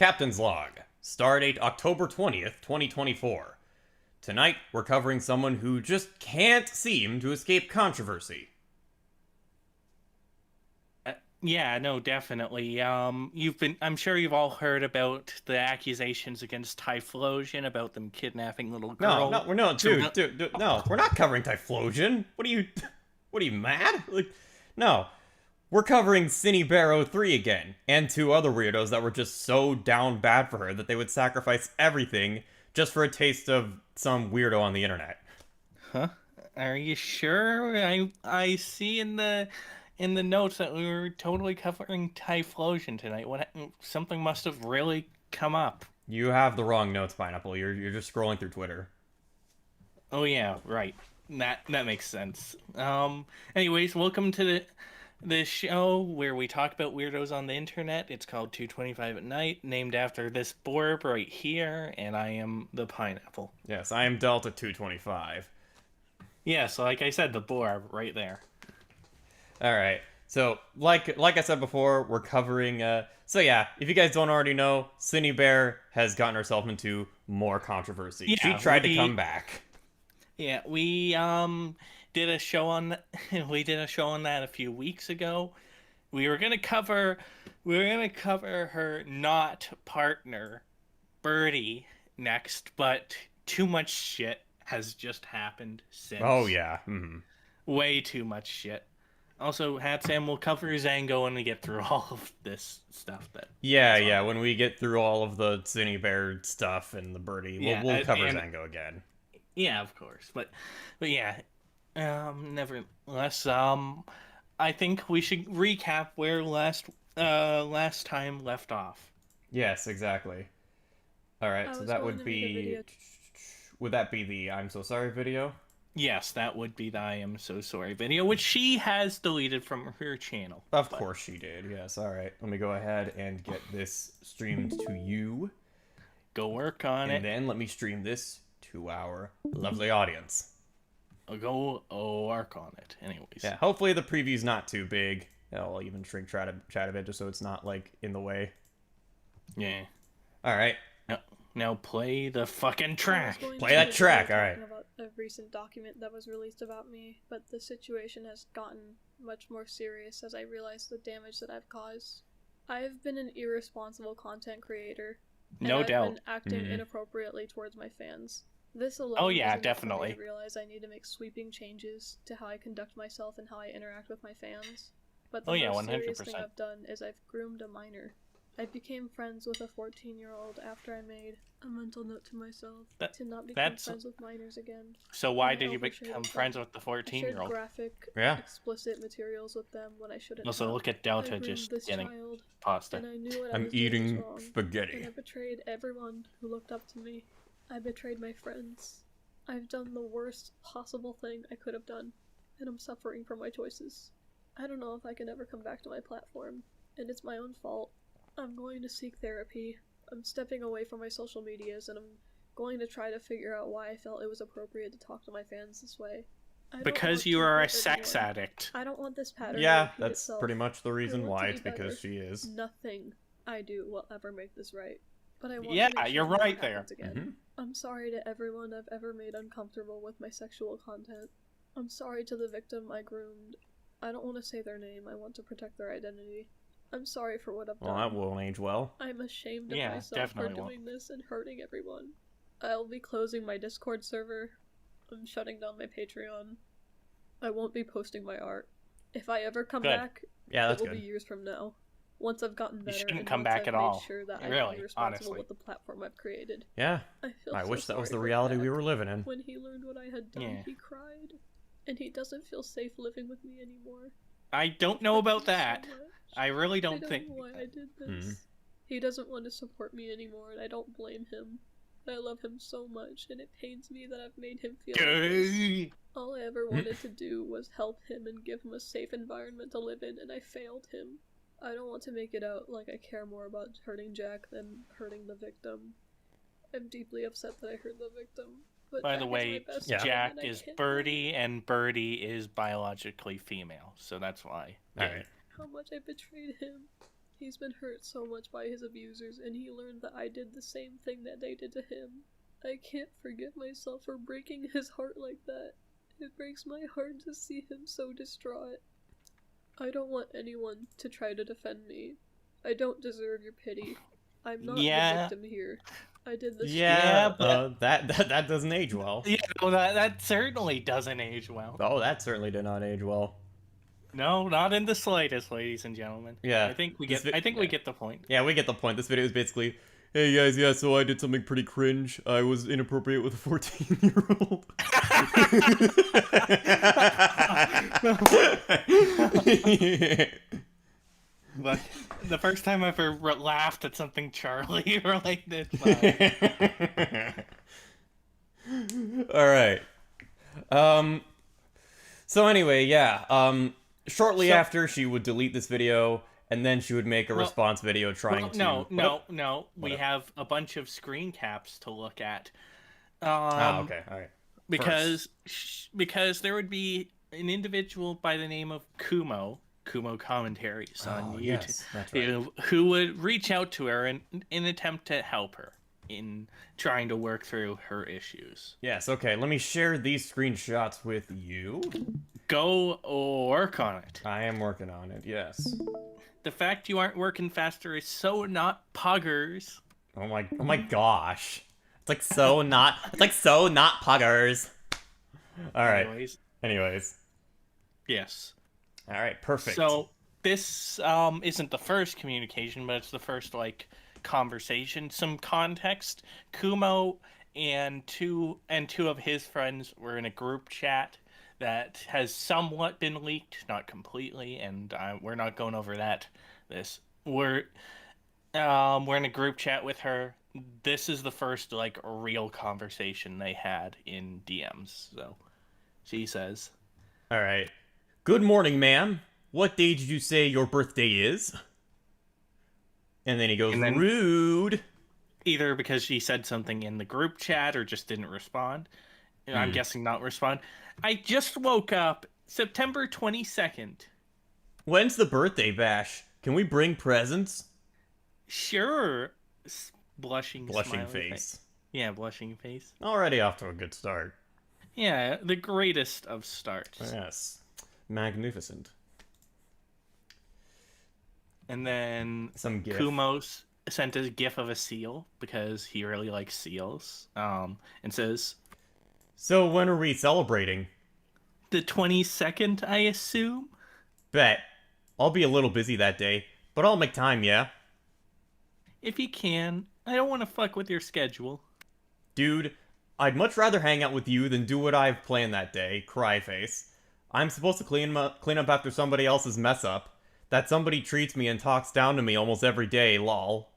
Captain's Log. Stardate October 20th, 2024. Tonight, we're covering someone who just can't seem to escape controversy. Yeah, no, definitely. I'm sure you've all heard about the accusations against Typhlosion about them kidnapping little girl. No, we're not covering Typhlosion. What are you mad? No, we're covering Cinny Barrow 3 again, and two other weirdos that were just so down bad for her that they would sacrifice everything just for a taste of some weirdo on the internet. Huh? Are you sure? I see in the notes that we were totally covering Typhlosion tonight. Something must have really come up. You have the wrong notes, Pineapple. You're just scrolling through Twitter. Oh yeah, right. That makes sense. Anyways, welcome to the show where we talk about weirdos on the internet. It's called 225 at Night, named after this blurb right here, and I am the Pineapple. Yes, I am Delta 225. Yeah, so like I said, the blurb right there. All right. So, like I said before, we're covering. So yeah, if you guys don't already know, Cindy Bear has gotten herself into more controversy. Yeah, She tried to come back. Yeah, we did a show on we did a show on that a few weeks ago. We were gonna cover her not partner, Birdie, next, but too much shit has just happened since. Oh yeah. Mm-hmm. Way too much shit. Also, Hatsam will cover Zango when we get through all of this stuff. Yeah. When we get through all of the Cindy Bear stuff and the Birdie, we'll cover Zango again. Yeah, of course. But yeah. Nevertheless, I think we should recap where last time left off. Yes, exactly. All right, so that would be. Would that be the "I'm so sorry" video? Yes, that would be the "I am so sorry" video, which she has deleted from her channel. Of course she did. Yes. All right. Let me go ahead and get this streamed to you. Go work on it. And then let me stream this to our lovely audience. I'll go work on it. Anyways. Yeah. Hopefully the preview's not too big. I'll even shrink chat a bit just so it's not like in the way. Yeah. All right. Now play the fucking track. Play that track. All right. About a recent document that was released about me, but the situation has gotten much more serious as I realize the damage that I've caused. I have been an irresponsible content creator. And I've been acting inappropriately towards my fans. This alone definitely. I realize I need to make sweeping changes to how I conduct myself and how I interact with my fans. But the most 100%. serious thing I've done is I've groomed a minor. I became friends with a 14-year-old after I made a mental note to myself to not become friends with minors again. So why did you become friends with the 14-year-old? I shared graphic, explicit materials with them when I shouldn't. Also, look at Delta just getting pasta. And I knew what I'm eating spaghetti. And I betrayed everyone who looked up to me. I betrayed my friends. I've done the worst possible thing I could have done, and I'm suffering for my choices. I don't know if I can ever come back to my platform, and it's my own fault. I'm going to seek therapy. I'm stepping away from my social medias, and I'm going to try to figure out why I felt it was appropriate to talk to my fans this way. Because you are a sex addict. I don't want this pattern to repeat that's itself. Pretty much the reason why. It's better. because she is. Nothing I do will ever make this right. But I want yeah, to make sure you're right there. Again. I'm sorry to everyone I've ever made uncomfortable with my sexual content. I'm sorry to the victim I groomed. I don't want to say their name. I want to protect their identity. I'm sorry for what I've done. Well, that won't age well. I'm ashamed of myself for doing this and hurting everyone. I'll be closing my Discord server. I'm shutting down my Patreon. I won't be posting my art. If I ever come back, it will be years from now. Once I've gotten better, you shouldn't come back at all. Sure that really, I can be responsible honestly. with the platform I've created. Yeah. I wish that was the reality we were living in. When he learned what I had done, he cried, and he doesn't feel safe living with me anymore. I don't know about that. I really don't think. I don't know why I did this. He doesn't want to support me anymore, and I don't blame him. I love him so much, and it pains me that I've made him feel like this. All I ever wanted to do was help him and give him a safe environment to live in, and I failed him. I don't want to make it out like I care more about hurting Jack than hurting the victim. I'm deeply upset that I hurt the victim. But by the way, Jack is Birdie, and Birdie is biologically female, so that's why. Alright. How much I betrayed him. He's been hurt so much by his abusers, and he learned that I did the same thing that they did to him. I can't forgive myself for breaking his heart like that. It breaks my heart to see him so distraught. I don't want anyone to try to defend me. I don't deserve your pity. I'm not the victim here. I did this. Yeah, but that doesn't age well. Yeah, well, that certainly doesn't age well. Oh, that certainly did not age well. No, not in the slightest, ladies and gentlemen. Yeah, I think we get the point. Yeah, we get the point. This video is basically, hey guys, yeah, so I did something pretty cringe. I was inappropriate with a 14-year-old. But the first time I ever laughed at something Charlie related. All right. So anyway, yeah. Shortly after, she would delete this video, and then she would make a response video trying to. No. We have a bunch of screen caps to look at. Okay, all right. Because there would be an individual by the name of Kumo Commentaries on YouTube, yes, that's right. who would reach out to her in an attempt to help her in trying to work through her issues. Yes, okay, let me share these screenshots with you. Go work on it. I am working on it, yes. The fact you aren't working faster is so not puggers. Oh my gosh. It's like so not puggers. Alright. Anyways. Yes. Alright, perfect. So this isn't the first communication, but it's the first conversation. Some context. Kumo and two of his friends were in a group chat that has somewhat been leaked, not completely, and we're not going over that. We're in a group chat with her. This is the first real conversation they had in DMs. So she says, "All right, good morning, ma'am. What day did you say your birthday is?" And then he goes, "Rude." Either because she said something in the group chat or just didn't respond. I'm guessing not respond. I just woke up September 22nd. When's the birthday bash? Can we bring presents? Sure. Blushing face. Yeah, blushing face. Already off to a good start. Yeah, the greatest of starts. Yes. Magnificent. And then some gif. Kumo sent a gif of a seal because he really likes seals. And says, "So when are we celebrating?" The 22nd, I assume? Bet. I'll be a little busy that day, but I'll make time, yeah? If you can. I don't want to fuck with your schedule. Dude, I'd much rather hang out with you than do what I've planned that day, cry face. I'm supposed to clean up after somebody else's mess up. That somebody treats me and talks down to me almost every day, lol.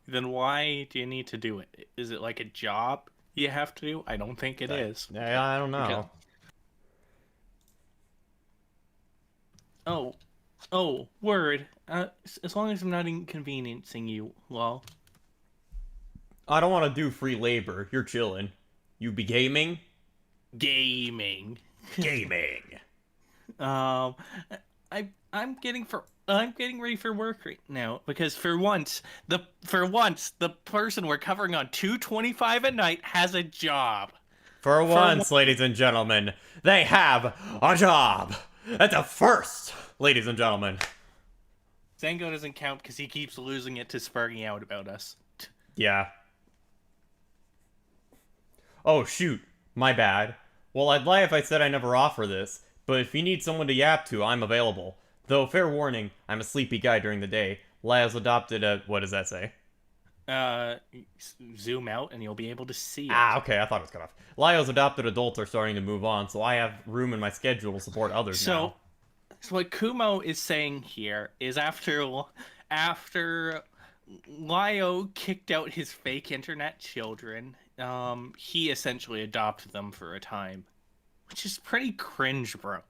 Then why do you need to do it? Is it like a job you have to do? I don't think it is. Yeah, I don't know. Okay. Oh, word. As long as I'm not inconveniencing you, lol. I don't want to do free labor. You're chilling. You be gaming? Gaming. I'm getting ready for work right now because for once the person we're covering on 225 at night has a job. For once, ladies and gentlemen, they have a job. That's a first, ladies and gentlemen. Zango doesn't count because he keeps losing it to Spurging out about us. Yeah. Oh shoot, my bad. Well, I'd lie if I said I never offer this, but if you need someone to yap to, I'm available. Though, fair warning, I'm a sleepy guy during the day. Lyle's adopted a... What does that say? Zoom out and you'll be able to see it. Ah, okay, I thought it was cut off. Lyle's adopted adults are starting to move on, so I have room in my schedule to support others now. So what Kumo is saying here is after Lyo kicked out his fake internet children, he essentially adopted them for a time. Which is pretty cringe, bro.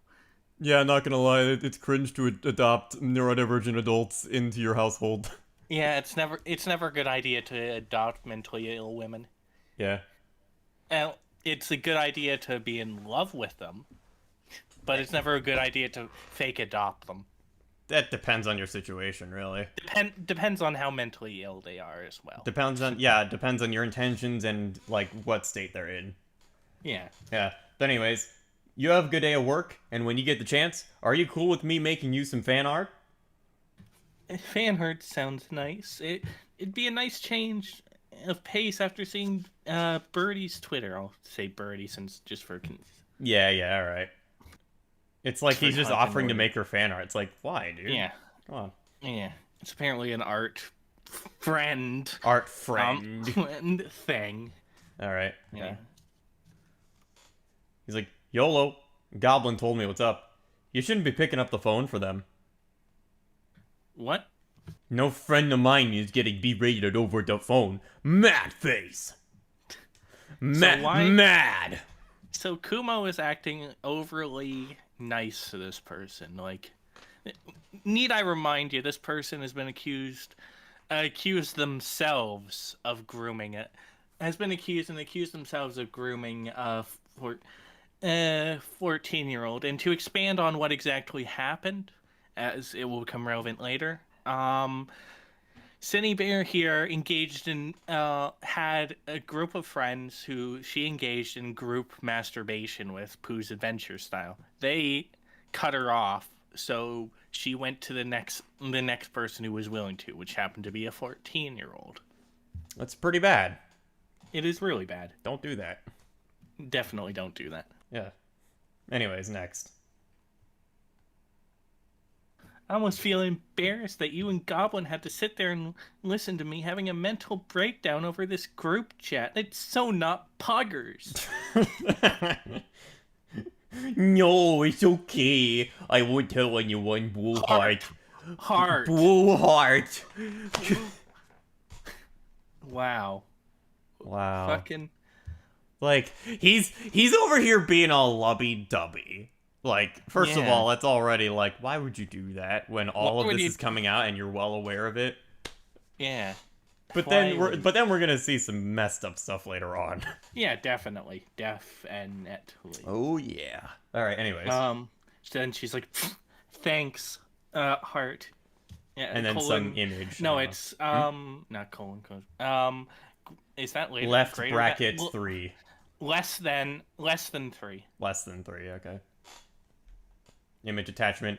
Yeah, not gonna lie, it's cringe to adopt neurodivergent adults into your household. Yeah, it's never a good idea to adopt mentally ill women. Yeah. And it's a good idea to be in love with them, but it's never a good idea to fake adopt them. That depends on your situation, really. Depends on how mentally ill they are as well. Depends on your intentions and like what state they're in. Yeah. Yeah. But anyways, you have a good day of work, and when you get the chance, are you cool with me making you some fan art? Fan art sounds nice. It'd be a nice change of pace after seeing Birdie's Twitter. I'll say Birdie since just for Yeah, all right. It's like he's just offering to continuity. make her fan art. It's like, why, dude? Yeah. Come on. Yeah. It's apparently an art friend Art friend. thing. All right. Yeah. He's like, YOLO. Goblin told me what's up. You shouldn't be picking up the phone for them. What? No friend of mine is getting berated over the phone. Mad face. Mad. So Kumo is acting overly nice to this person. Like, need I remind you, this person has been accused themselves of grooming it. Has been accused themselves of grooming a 14-year-old. And to expand on what exactly happened, as it will become relevant later, Cindy Bear here had a group of friends who she engaged in group masturbation with, Pooh's Adventure style. They cut her off, so she went to the next person who was willing to, which happened to be a 14-year-old. That's pretty bad. It is really bad. Don't do that. Definitely don't do that. Yeah. Anyways, next. I almost feel embarrassed that you and Goblin had to sit there and listen to me having a mental breakdown over this group chat. It's so not puggers. No, it's okay. I won't tell anyone. Bullheart. Heart. Bullheart. Wow. Wow. Fucking. Like, he's over here being all lubby-dubby. Like, first of Yeah. all, that's already like, why would you do that when all Why of would this you- is coming out and you're well aware of it? Yeah. But Why then would- we're gonna see some messed up stuff later on. Yeah, definitely. Definitely. Oh yeah. All right. Anyways, So then she's like, thanks, heart. Yeah, and then colon- some image. No, it's not colon. Is that later? left Greater bracket than- 3. Less than 3. Less than 3. Okay. Image attachment,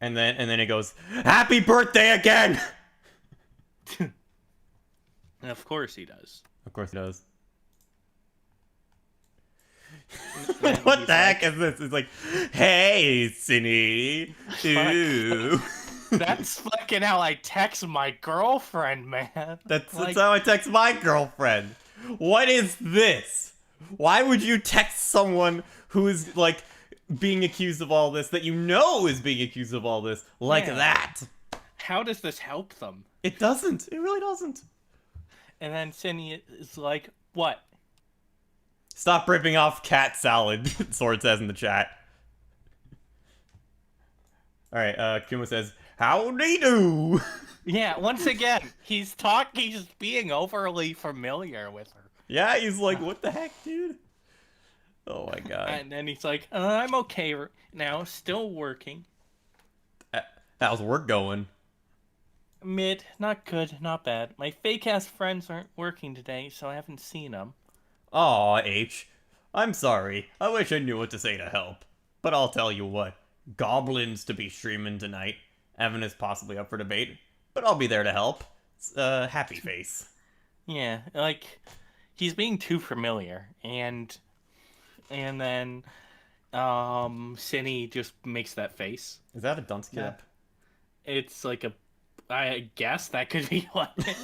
and then it goes, "Happy birthday again." And of course he does. Of course it does. And What he's the heck like, is this? It's like, hey, Cindy. Ooh. That's fucking how I text my girlfriend, man. That's Like, how I text my girlfriend. What is this? Why would you text someone who is, like, being accused of all this, that you know is being accused of all this, like Yeah. that? how does this help them? It doesn't. It really doesn't. And then Cindy is like, what? Stop ripping off cat salad, Sword says in the chat. Alright, Kuma says, howdy do. Yeah, once again, he's being overly familiar with her. Yeah, he's like, what the heck, dude? Oh my god. And then he's like, I'm okay now, still working. How's work going? Mid, not good, not bad. My fake-ass friends aren't working today, so I haven't seen them. Aw, H. I'm sorry. I wish I knew what to say to help. But I'll tell you what. Goblins to be streaming tonight. Evan is possibly up for debate. But I'll be there to help. Happy face. Yeah, like, he's being too familiar, and then, Cindy just makes that face. Is that a dunce cap? It's like I guess that could be what it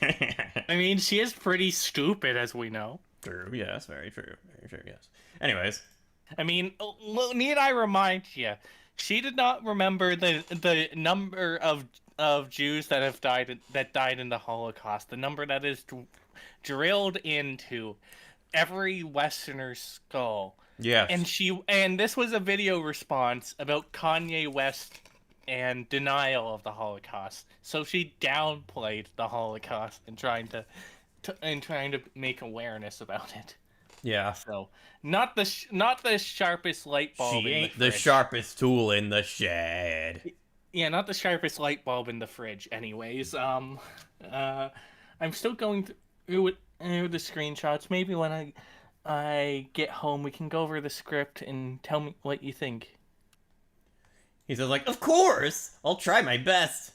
is. I mean, she is pretty stupid, as we know. True, yes, very true. Very true, yes. Anyways. I mean, need I remind you, she did not remember the number of Jews that died in the Holocaust, the number that is drilled into every Westerner's skull. Yes. And this was a video response about Kanye West and denial of the Holocaust. So she downplayed the Holocaust and trying to make awareness about it. Yeah. So not the sharpest light bulb. She in ain't the the fridge. sharpest tool in the shed. Yeah, not the sharpest light bulb in the fridge. Anyways, I'm still going through the screenshots. Maybe when I get home, we can go over the script and tell me what you think. He says like, of course, I'll try my best.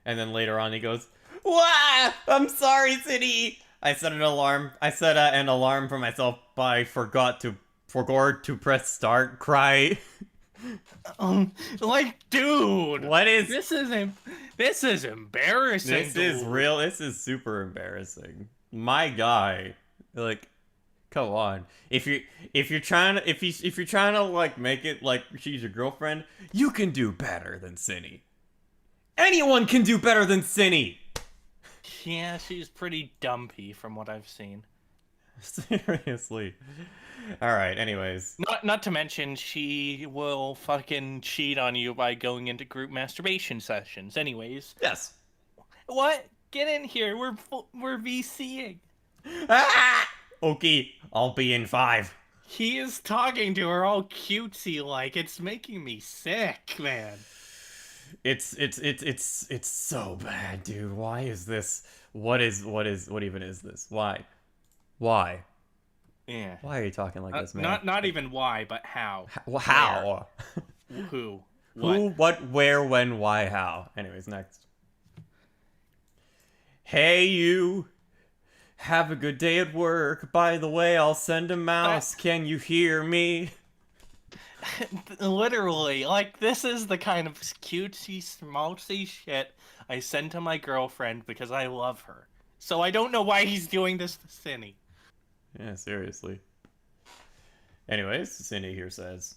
And then later on he goes, "Wah! I'm sorry, City. I set an alarm. I set an alarm for myself, but I forgot to press start. Cry." Like, dude, What is this? This is embarrassing. This is real. This is super embarrassing. My guy, like, come on. If you're trying to like make it like she's your girlfriend, you can do better than Cinny. Anyone can do better than Cinny. Yeah, she's pretty dumpy from what I've seen. Seriously. All right. Anyways. Not to mention she will fucking cheat on you by going into group masturbation sessions. Anyways. Yes. What? Get in here. We're VCing. Ah! Okay, I'll be in 5. He is talking to her all cutesy like. It's making me sick, man. It's so bad, dude. Why is this? What even is this? Why? Yeah. Why are you talking like this, man? Not even why, but how. How? Who? What? Who? What? Where? When? Why? How? Anyways, next. Hey, you. Have a good day at work. By the way, I'll send a mouse. Can you hear me? Literally, like, this is the kind of cutesy, schmaltzy shit I send to my girlfriend because I love her. So I don't know why he's doing this to Cindy. Yeah, seriously. Anyways, Cindy here says,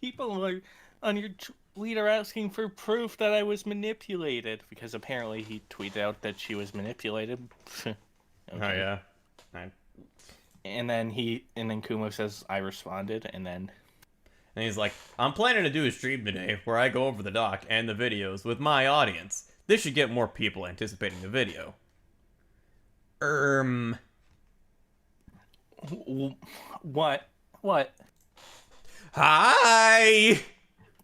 people are on your tweet are asking for proof that I was manipulated, because apparently he tweeted out that she was manipulated. Okay. Oh yeah. And then Kumo says I responded, and he's like, I'm planning to do a stream today where I go over the doc and the videos with my audience. This should get more people anticipating the video. What? Hi!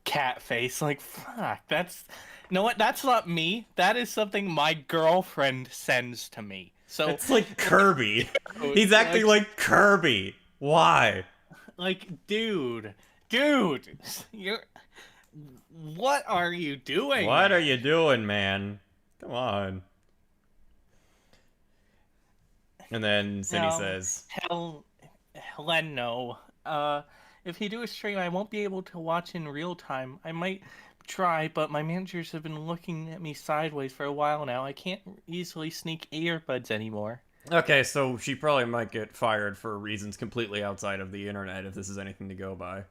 Cat face, like, fuck, that's... You know what, that's not me. That is something my girlfriend sends to me. So it's like Kirby. He's acting like Kirby. Why? Like, dude, you're... What are you doing? What are you doing, man? Come on. And then Cindy says, Helen, no. If you do a stream, I won't be able to watch in real time. I might try, but my managers have been looking at me sideways for a while now. I can't easily sneak earbuds anymore. Okay, so she probably might get fired for reasons completely outside of the internet if this is anything to go by.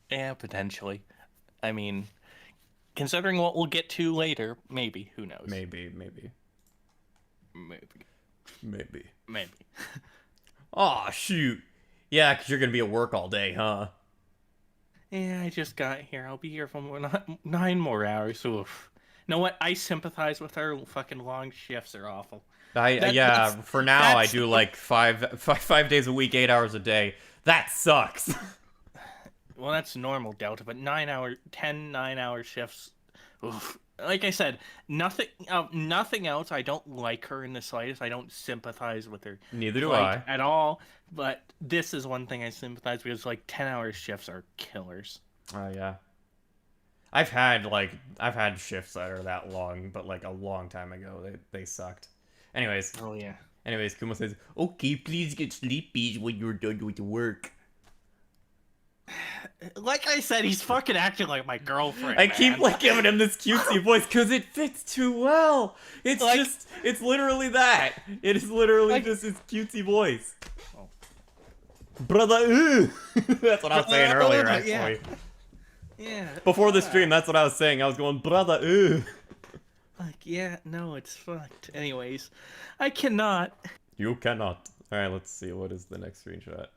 Yeah, potentially. I mean, considering what we'll get to later, maybe. Who knows? Maybe. Aw, shoot. Yeah, because you're going to be at work all day, huh? Yeah, I just got here. I'll be here for 9 more hours. Oof. You know what? I sympathize with her. Fucking long shifts are awful. For now, I do like 5 days a week, 8 hours a day. That sucks. Well, that's normal, Delta, but 10 9-hour shifts. Oof. Like I said, nothing else. I don't like her in the slightest. I don't sympathize with her. Neither do I. At all. But this is one thing I sympathize because, like, 10-hour shifts are killers. Oh, yeah. I've had shifts that are that long, but, like, a long time ago. They sucked. Anyways. Oh, yeah. Anyways, Kumo says, okay, please get sleepy when you're done with work. Like I said, he's fucking acting like my girlfriend. I keep like giving him this cutesy voice because it fits too well. It's like, it's literally that. It is literally just his cutesy voice. Oh. Brother, that's what I was saying earlier, actually. Yeah. Before the stream, that's what I was saying. I was going, brother, Like, yeah, no, it's fucked. Anyways, I cannot. You cannot. All right, let's see. What is the next screenshot?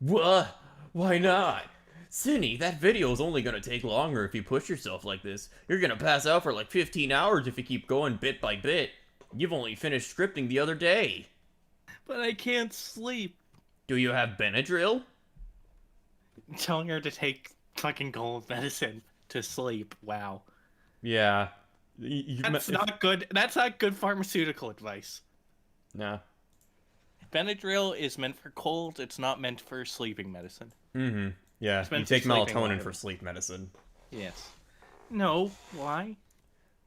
What? Why not? Cindy, that video is only gonna take longer if you push yourself like this. You're gonna pass out for like 15 hours if you keep going bit by bit. You've only finished scripting the other day. But I can't sleep. Do you have Benadryl? Telling her to take fucking cold medicine to sleep. Wow. Yeah. That's not good. That's not good pharmaceutical advice. No. Benadryl is meant for cold. It's not meant for sleeping medicine. Mm-hmm. Yeah, It's you meant take for sleeping melatonin water. for sleep medicine. Yes. No. Why?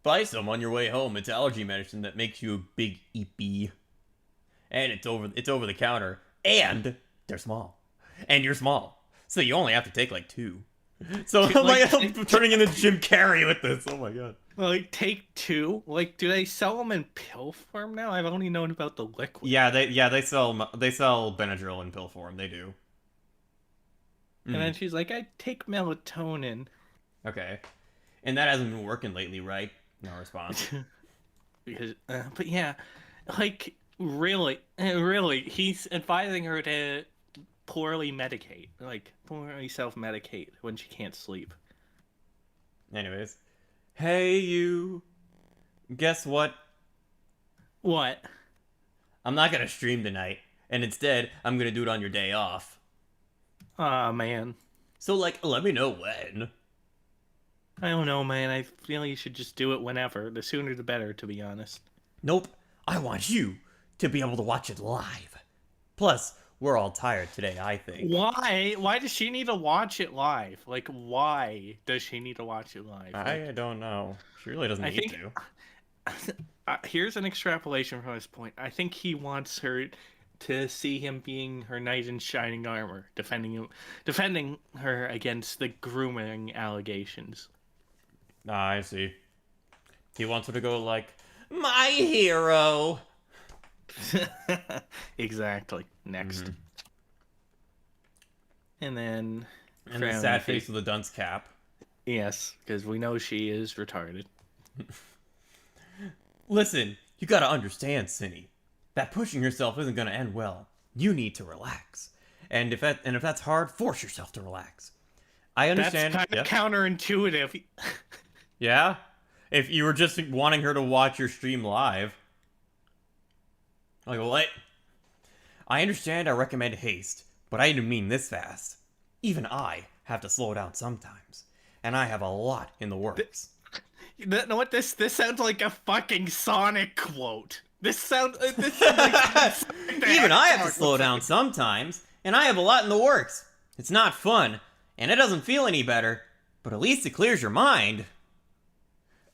Buy some on your way home. It's allergy medicine that makes you a big eepy. And it's over the counter. And they're small. And you're small. So you only have to take like 2. So I'm turning into Jim Carrey with this. Oh my god. Like, take 2? Like, do they sell them in pill form now? I've only known about the liquid. Yeah, they sell Benadryl in pill form. They do. And then she's like, I take melatonin. Okay. And that hasn't been working lately, right? No response. Because, but yeah, like, really, he's advising her to poorly medicate. Like, poorly self-medicate when she can't sleep. Anyways. Hey, you. Guess what? What? I'm not gonna stream tonight. And instead, I'm gonna do it on your day off. Aw, man. So, like, let me know when. I don't know, man. I feel you should just do it whenever. The sooner the better, to be honest. Nope. I want you to be able to watch it live. Plus, we're all tired today, I think. Why? Why does she need to watch it live? Like, why does she need to watch it live? I don't know. She really doesn't need to. Here's an extrapolation from this point. I think he wants her to see him being her knight in shining armor, defending her against the grooming allegations. Ah, I see. He wants her to go like, my hero! Exactly. Next. Mm-hmm. And then... And the sad face with the dunce cap. Yes, because we know she is retarded. Listen, you gotta understand, Cinny. That pushing yourself isn't gonna end well. You need to relax. And if that's hard, force yourself to relax. I understand. That's kind of counterintuitive. Yeah? If you were just wanting her to watch your stream live. Like, what? I understand I recommend haste, but I didn't mean this fast. Even I have to slow down sometimes. And I have a lot in the works. You know what? This sounds like a fucking Sonic quote. This sounds like Even I have to slow down sometimes, and I have a lot in the works. It's not fun, and it doesn't feel any better, but at least it clears your mind.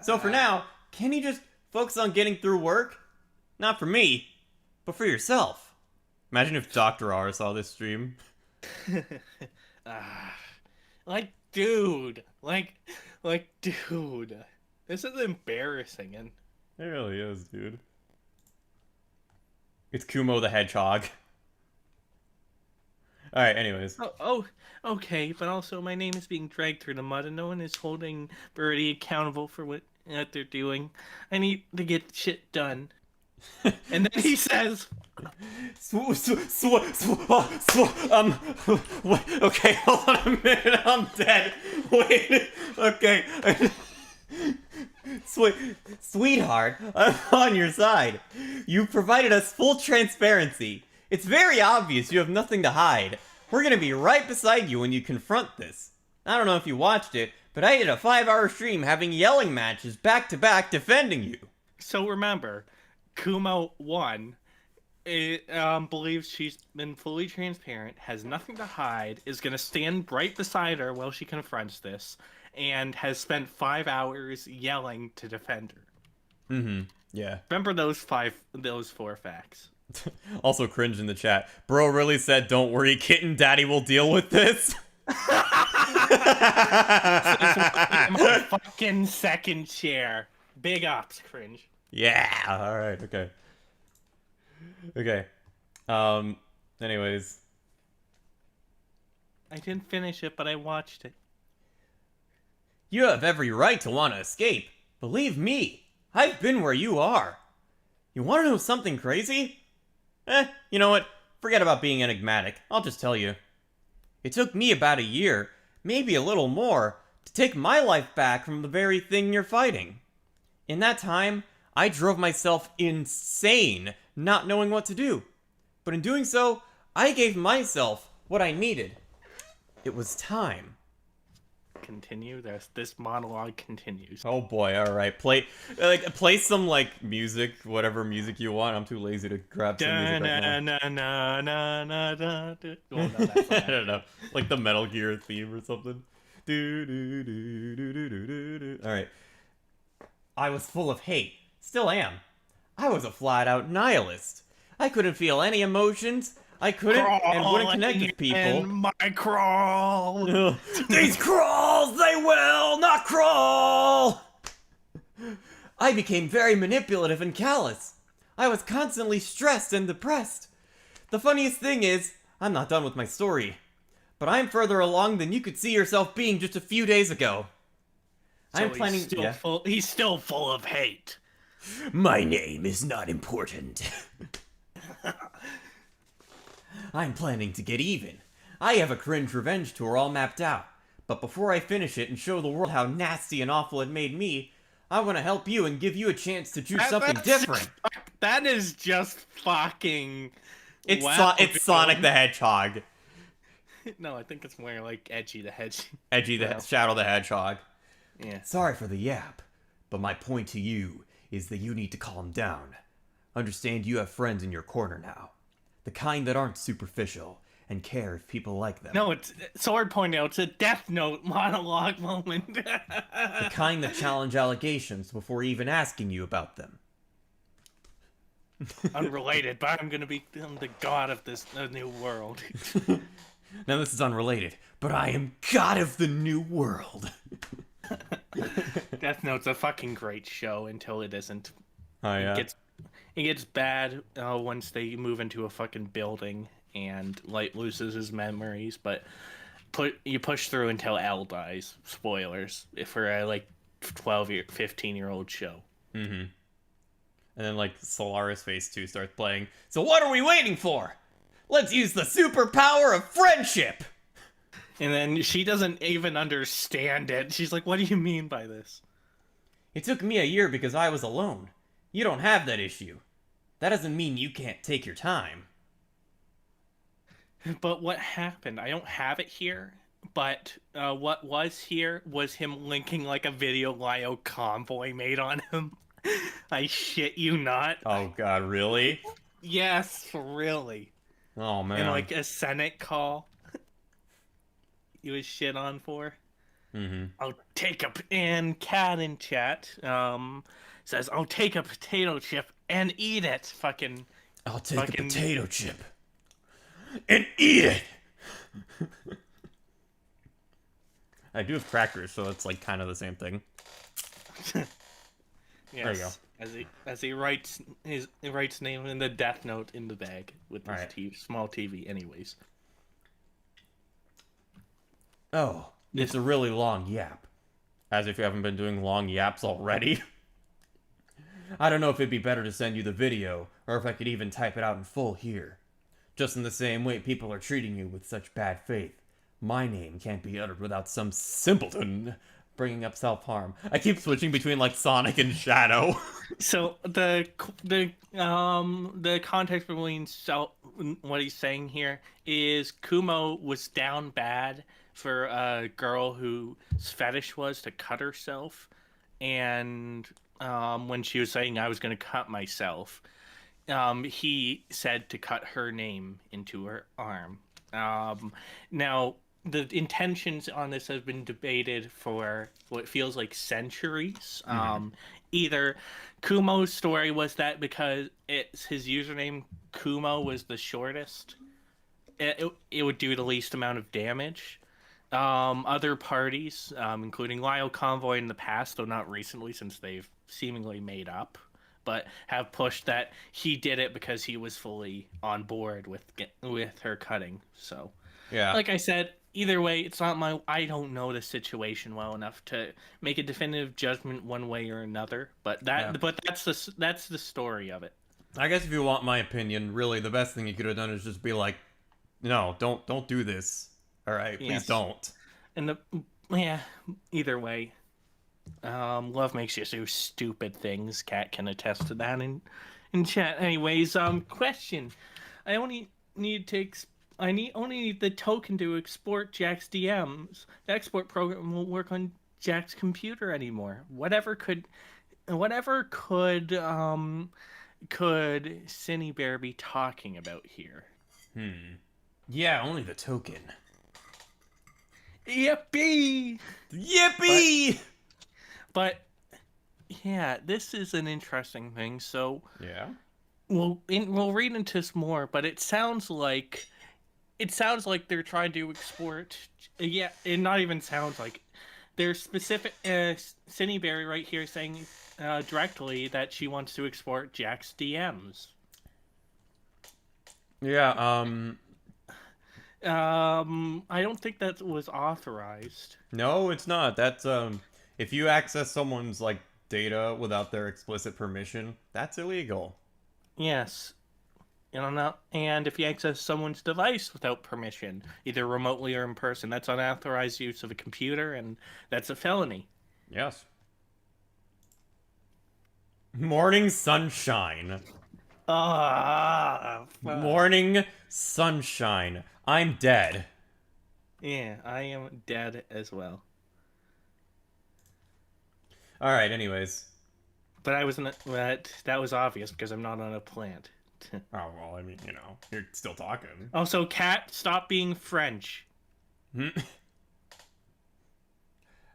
So for now, can you just focus on getting through work? Not for me, but for yourself. Imagine if Dr. R saw this stream. Like, dude. This is embarrassing, and It really is, dude. It's Kumo the Hedgehog. Alright, anyways. Okay, but also my name is being dragged through the mud and no one is holding Birdie accountable for what they're doing. I need to get shit done. And then he says... Okay, hold on a minute, I'm dead. Wait, okay. Sweetheart, I'm on your side. You provided us full transparency. It's very obvious you have nothing to hide. We're gonna be right beside you when you confront this. I don't know if you watched it, but I did a 5-hour stream having yelling matches back to back defending you. So remember, Kumo 1 believes she's been fully transparent, has nothing to hide, is gonna stand right beside her while she confronts this, and has spent 5 hours yelling to defend her. Mm-hmm. Yeah. Remember those 4 facts. Also cringe in the chat. Bro really said, don't worry, kitten, daddy will deal with this. My fucking second chair. Big ups, cringe. Yeah, alright, okay. Okay. Anyways. I didn't finish it, but I watched it. You have every right to want to escape. Believe me, I've been where you are. You want to know something crazy? You know what? Forget about being enigmatic. I'll just tell you. It took me about a year, maybe a little more, to take my life back from the very thing you're fighting. In that time, I drove myself insane, not knowing what to do. But in doing so, I gave myself what I needed. It was time. Continue. This monologue continues. Oh boy, alright. Play some, like, music, whatever music you want. I'm too lazy to grab some music right now. Well, no, that's I don't know. Like the Metal Gear theme or something. Alright. I was full of hate. Still am. I was a flat-out nihilist. I couldn't feel any emotions. I couldn't and wouldn't connect with people. And my crawl. These crawls, they will not crawl! I became very manipulative and callous. I was constantly stressed and depressed. The funniest thing is, I'm not done with my story. But I'm further along than you could see yourself being just a few days ago. So I'm planning... he's still full of hate. My name is not important. I'm planning to get even. I have a cringe revenge tour all mapped out. But before I finish it and show the world how nasty and awful it made me, I want to help you and give you a chance to choose something different. That is just fucking... It's Sonic the Hedgehog. No, I think it's more like Edgy the Shadow the Hedgehog. Yeah. Sorry for the yap, but my point to you is that you need to calm down. Understand you have friends in your corner now. The kind that aren't superficial and care if people like them. No, it's Sword pointed out, it's a Death Note monologue moment. The kind that challenge allegations before even asking you about them. Unrelated, but I'm the god of this new world. Now this is unrelated, but I am god of the new world. Death Note's a fucking great show until it isn't. Oh yeah. It gets bad once they move into a fucking building and Light loses his memories, but you push through until L dies. Spoilers for a 15-year-old show. Mm-hmm. And then like Solaris Phase 2 starts playing. So what are we waiting for? Let's use the superpower of friendship! And then she doesn't even understand it. She's like, what do you mean by this? It took me a year because I was alone. You don't have that issue. That doesn't mean you can't take your time. But what happened? I don't have it here. But what was here was him linking like a video Lyo Convoy made on him. I shit you not. Oh god, really? Yes, really. Oh man. And like a Senate call. He was shit on for. Mm-hmm. I'll take and Cat in chat says, I'll take a potato chip and eat it. Fucking. I'll take a potato chip and eat it. I do have crackers, so it's like kind of the same thing. Yes, there you go. As he writes name in the Death Note in the bag with this small TV. Anyways. Oh, it's a really long yap. As if you haven't been doing long yaps already. I don't know if it'd be better to send you the video, or if I could even type it out in full here. Just in the same way people are treating you with such bad faith. My name can't be uttered without some simpleton bringing up self-harm. I keep switching between like Sonic and Shadow. So the context between what he's saying here is Kumo was down bad for a girl whose fetish was to cut herself, and when she was saying I was going to cut myself, he said to cut her name into her arm. Now the intentions on this have been debated for what feels like centuries. Either Kumo's story was that because it's his username Kumo was the shortest, it would do the least amount of damage. Other parties, including Lyo Convoy in the past, though not recently since they've seemingly made up, but have pushed that he did it because he was fully on board with her cutting. So, yeah, like I said, either way, it's not I don't know the situation well enough to make a definitive judgment one way or another. But that's the story of it. I guess if you want my opinion, really the best thing you could have done is just be like, no, don't do this. All right, please don't. And either way, love makes you do stupid things. Cat can attest to that in chat. Anyways, question: I only need to only need the token to export Jack's DMs. The export program won't work on Jack's computer anymore. Whatever could Cinny Bear be talking about here? Yeah, only the token. Yippee! Yippee! But yeah, this is an interesting thing. So Yeah. we'll read into this more, but it sounds like they're trying to export. Yeah, it not even sounds like there's specific. Cinny Berry right here saying directly that she wants to export Jack's DMs. Yeah. I don't think that was authorized. No, it's not. That's if you access someone's like data without their explicit permission, that's illegal. Yes. And if you access someone's device without permission, either remotely or in person, that's unauthorized use of a computer, and that's a felony. Yes. Morning sunshine. Morning sunshine. I'm dead. Yeah, I am dead as well. All right. Anyways. But that was obvious because I'm not on a plant. Oh well, I mean, you're still talking. Also, Cat, stop being French. All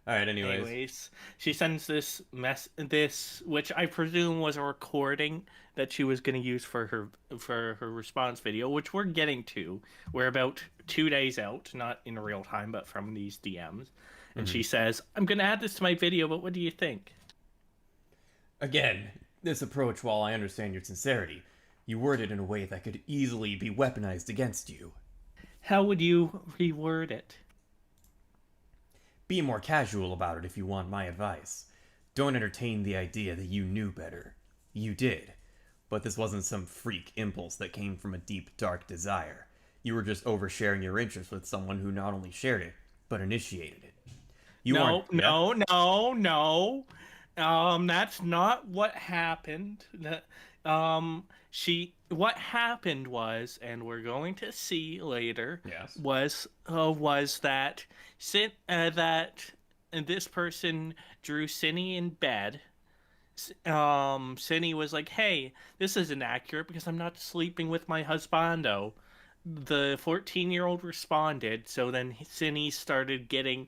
right. Anyways, she sends this which I presume was a recording that she was going to use for her response video, which we're getting to. We're about 2 days out, not in real time, but from these DMs. And she says, "I'm going to add this to my video, but what do you think?" Again, this approach, while I understand your sincerity, you word it in a way that could easily be weaponized against you. How would you reword it? Be more casual about it if you want my advice. Don't entertain the idea that you knew better. You did. But this wasn't some freak impulse that came from a deep, dark desire. You were just oversharing your interest with someone who not only shared it, but initiated it. No. That's not what happened. What happened was, and we're going to see later, Yes. was that this person drew Cinny in bed. Cinny was like, "Hey, this isn't accurate because I'm not sleeping with my husbando." The 14-year-old responded, so then Cinny started getting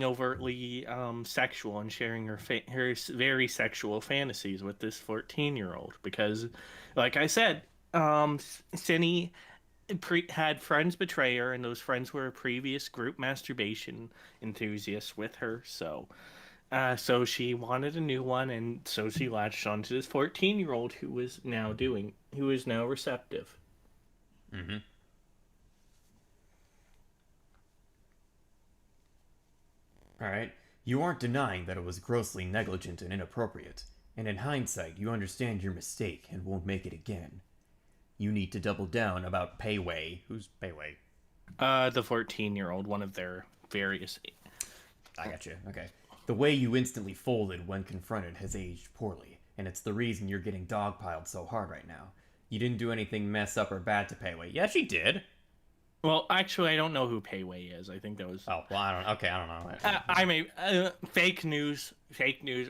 overtly sexual and sharing her very sexual fantasies with this 14-year-old because, like I said, Cinny had friends betray her, and those friends were a previous group masturbation enthusiasts with her, so she wanted a new one, and so she latched onto this 14-year-old who was now receptive. Mm-hmm. Alright, you aren't denying that it was grossly negligent and inappropriate, and in hindsight, you understand your mistake and won't make it again. You need to double down about Pei Wei. Who's Pei Wei? The 14-year-old, one of their various... I got you, okay. The way you instantly folded when confronted has aged poorly, and it's the reason you're getting dogpiled so hard right now. You didn't do anything mess up or bad to Pei Wei. Yeah, she did. Well, actually, I don't know who Pei Wei is. I think that was... Oh, well, I don't know. I may... fake news,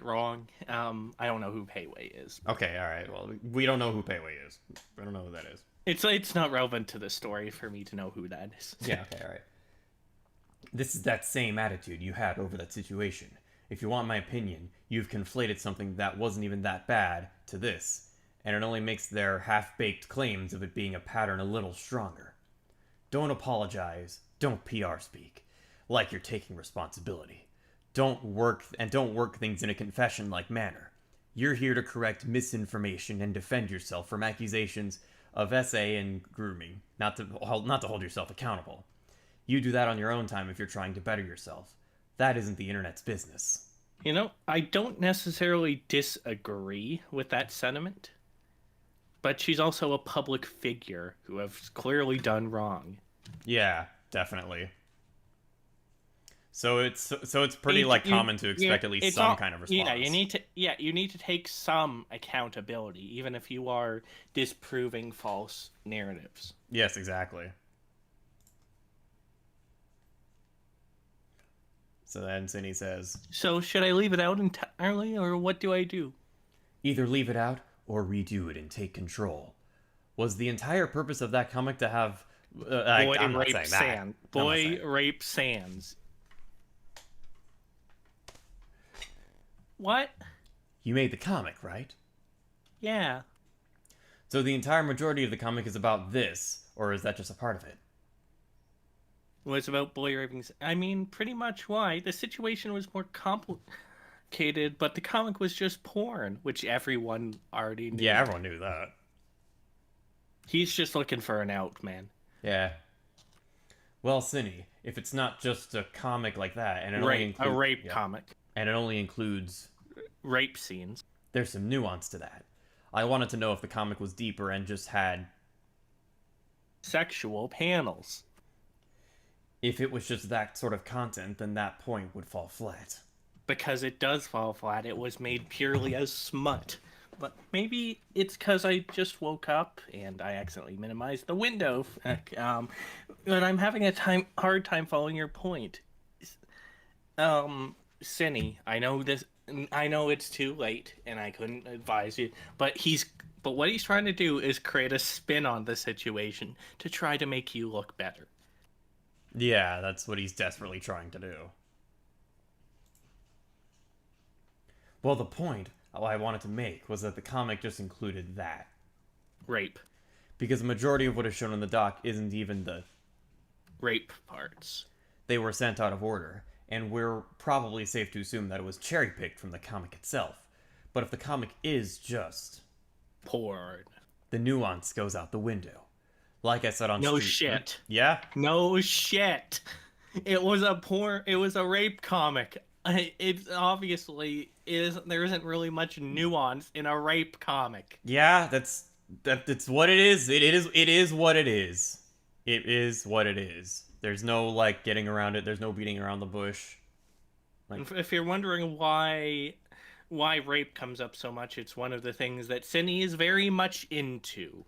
wrong. I don't know who Pei Wei is. Okay, alright, well, we don't know who Pei Wei is. I don't know who that is. It's not relevant to the story for me to know who that is. Yeah, okay, alright. This is that same attitude you had over that situation. If you want my opinion, you've conflated something that wasn't even that bad to this, and it only makes their half-baked claims of it being a pattern a little stronger. Don't apologize. Don't PR speak. Like you're taking responsibility. Don't work things in a confession-like manner. You're here to correct misinformation and defend yourself from accusations of SA and grooming, not to hold yourself accountable. You do that on your own time if you're trying to better yourself. That isn't the internet's business. I don't necessarily disagree with that sentiment, but she's also a public figure who has clearly done wrong. Yeah, definitely. So it's pretty common to expect at least some kind of response. Yeah, you need to take some accountability, even if you are disproving false narratives. Yes, exactly. So then Cindy says, "So should I leave it out entirely, or what do I do?" "Either leave it out or redo it and take control." Was the entire purpose of that comic to have Boy rape Sans. What? You made the comic, right? Yeah. So the entire majority of the comic is about this, or is that just a part of it? Well, it's about boy raping. I mean, pretty much why. The situation was more complicated, but the comic was just porn, which everyone already knew. Yeah, everyone knew that. He's just looking for an out, man. Yeah. Well, Cindy, if it's not just a comic like that, and a rape comic, and it only includes rape scenes, there's some nuance to that. I wanted to know if the comic was deeper and just had sexual panels. If it was just that sort of content, then that point would fall flat. Because it does fall flat. It was made purely as smut. But maybe it's because I just woke up and I accidentally minimized the window. But I'm having a hard time following your point. Cinny, I know it's too late and I couldn't advise you, but what he's trying to do is create a spin on the situation to try to make you look better. Yeah, that's what he's desperately trying to do. Well, the point I wanted to make was that the comic just included that. Rape. Because the majority of what is shown in the doc isn't even the rape parts. They were sent out of order, and we're probably safe to assume that it was cherry-picked from the comic itself. But if the comic is just porn, the nuance goes out the window. Like I said on No shit. Yeah? No shit. It was a rape comic. It obviously is. There isn't really much nuance in a rape comic. Yeah, that's what it is. It is what it is. It is what it is. There's no getting around it. There's no beating around the bush. If you're wondering why rape comes up so much, it's one of the things that Cindy is very much into.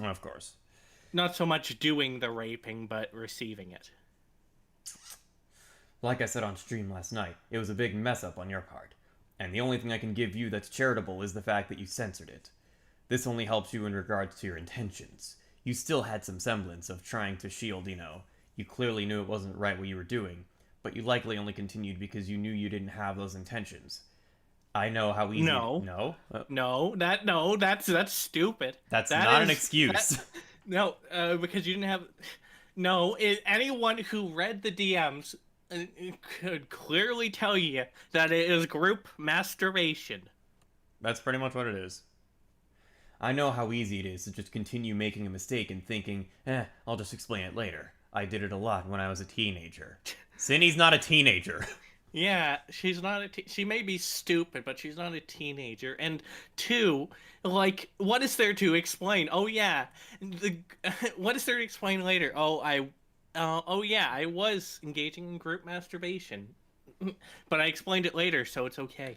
Of course. Not so much doing the raping, but receiving it. Like I said on stream last night, it was a big mess up on your part. And the only thing I can give you that's charitable is the fact that you censored it. This only helps you in regards to your intentions. You still had some semblance of trying to shield, you clearly knew it wasn't right what you were doing, but you likely only continued because you knew you didn't have those intentions. I know how easy... That's stupid. That's not an excuse. Because you didn't have... anyone who read the DMs could clearly tell you that it is group masturbation. That's pretty much what it is. I know how easy it is to just continue making a mistake and thinking, I'll just explain it later. I did it a lot when I was a teenager. Cindy's not a teenager. Yeah, she's not she may be stupid, but she's not a teenager. And two, what is there to explain? Oh yeah, what is there to explain later? I was engaging in group masturbation, but I explained it later, so it's okay.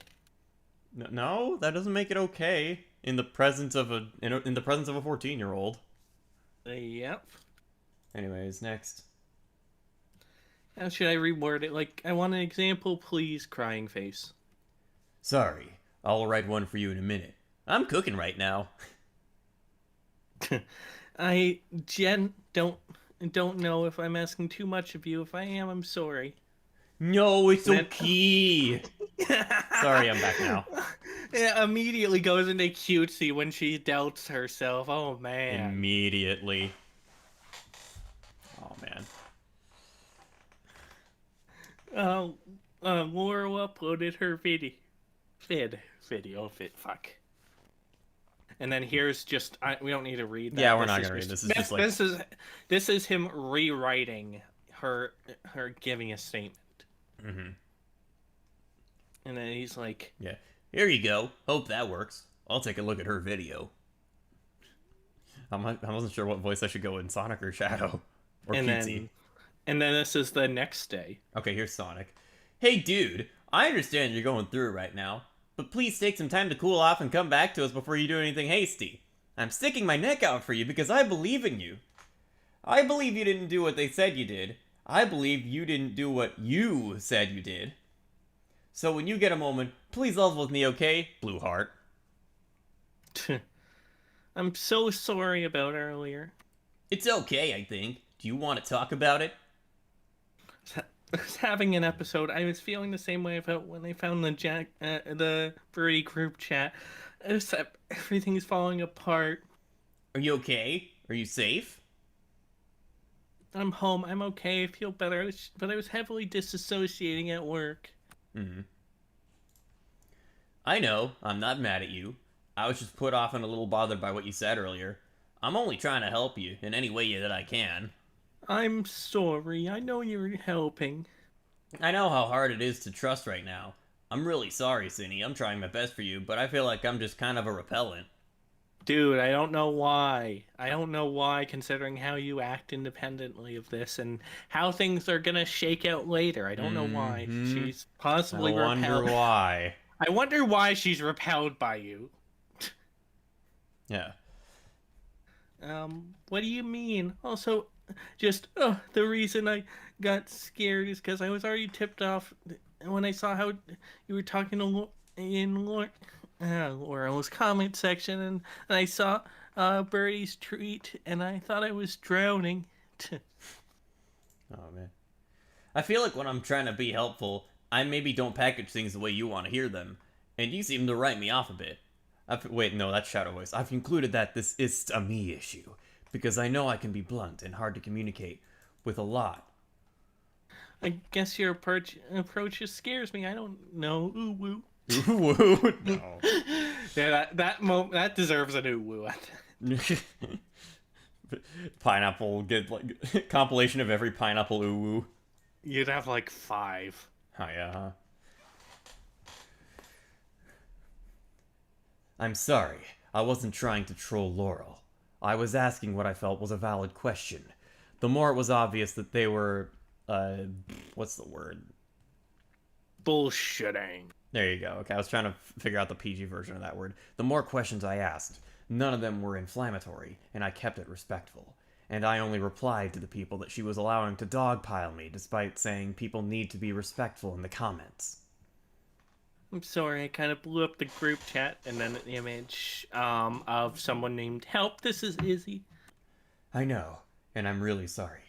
No, that doesn't make it okay in the presence of a 14-year-old. Yep. Anyways, next. How should I reword it? I want an example, please, crying face. Sorry, I'll write one for you in a minute. I'm cooking right now. Jen, don't know if I'm asking too much of you. If I am, I'm sorry. No, it's okay. Sorry, I'm back now. It immediately goes into cutesy when she doubts herself. Oh, man. Immediately. Oh, man. Laura uploaded her video. Fuck. And then here's just we don't need to read that. Yeah, we're not gonna read this. This is him rewriting her giving a statement. Mm-hmm. And then he's like, "Yeah, here you go. Hope that works. I'll take a look at her video." I wasn't sure what voice I should go in, Sonic or Shadow or Pizzy. And then this is the next day. Okay, here's Sonic. Hey, dude, I understand you're going through it right now, but please take some time to cool off and come back to us before you do anything hasty. I'm sticking my neck out for you because I believe in you. I believe you didn't do what they said you did. I believe you didn't do what you said you did. So when you get a moment, please level with me, okay? Blue Heart. I'm so sorry about earlier. It's okay, I think. Do you want to talk about it? I was having an episode. I was feeling the same way about when I found the Birdie group chat. Except everything's falling apart. Are you okay? Are you safe? I'm home. I'm okay. I feel better. But I was heavily disassociating at work. I know. I'm not mad at you. I was just put off and a little bothered by what you said earlier. I'm only trying to help you in any way that I can. I'm sorry. I know you're helping. I know how hard it is to trust right now. I'm really sorry, Cindy. I'm trying my best for you, but I feel like I'm just kind of a repellent. Dude, I don't know why. I don't know why, considering how you act independently of this and how things are gonna shake out later. I don't know why. She's possibly repelled. I wonder why. I wonder why she's repelled by you. Yeah. What do you mean? Also, just, the reason I got scared is because I was already tipped off when I saw how you were talking to Laurel's comment section, and I saw Birdie's tweet, and I thought I was drowning. Oh, man. I feel like when I'm trying to be helpful, I maybe don't package things the way you want to hear them, and you seem to write me off a bit. Wait, no, that's Shadow Voice. I've concluded that this is a me issue, because I know I can be blunt and hard to communicate with a lot. I guess your approach just scares me. I don't know. Ooh woo. Ooh woo. No. Yeah, that deserves an ooh woo. Pineapple, get like compilation of every pineapple ooh woo. You'd have like 5. Oh yeah. I'm sorry. I wasn't trying to troll Laurel. I was asking what I felt was a valid question. The more it was obvious that they were, what's the word? Bullshitting. There you go. Okay, I was trying to figure out the PG version of that word. The more questions I asked, none of them were inflammatory, and I kept it respectful. And I only replied to the people that she was allowing to dogpile me, despite saying people need to be respectful in the comments. I'm sorry, I kind of blew up the group chat and then an image of someone named Help. This is Izzy. I know, and I'm really sorry.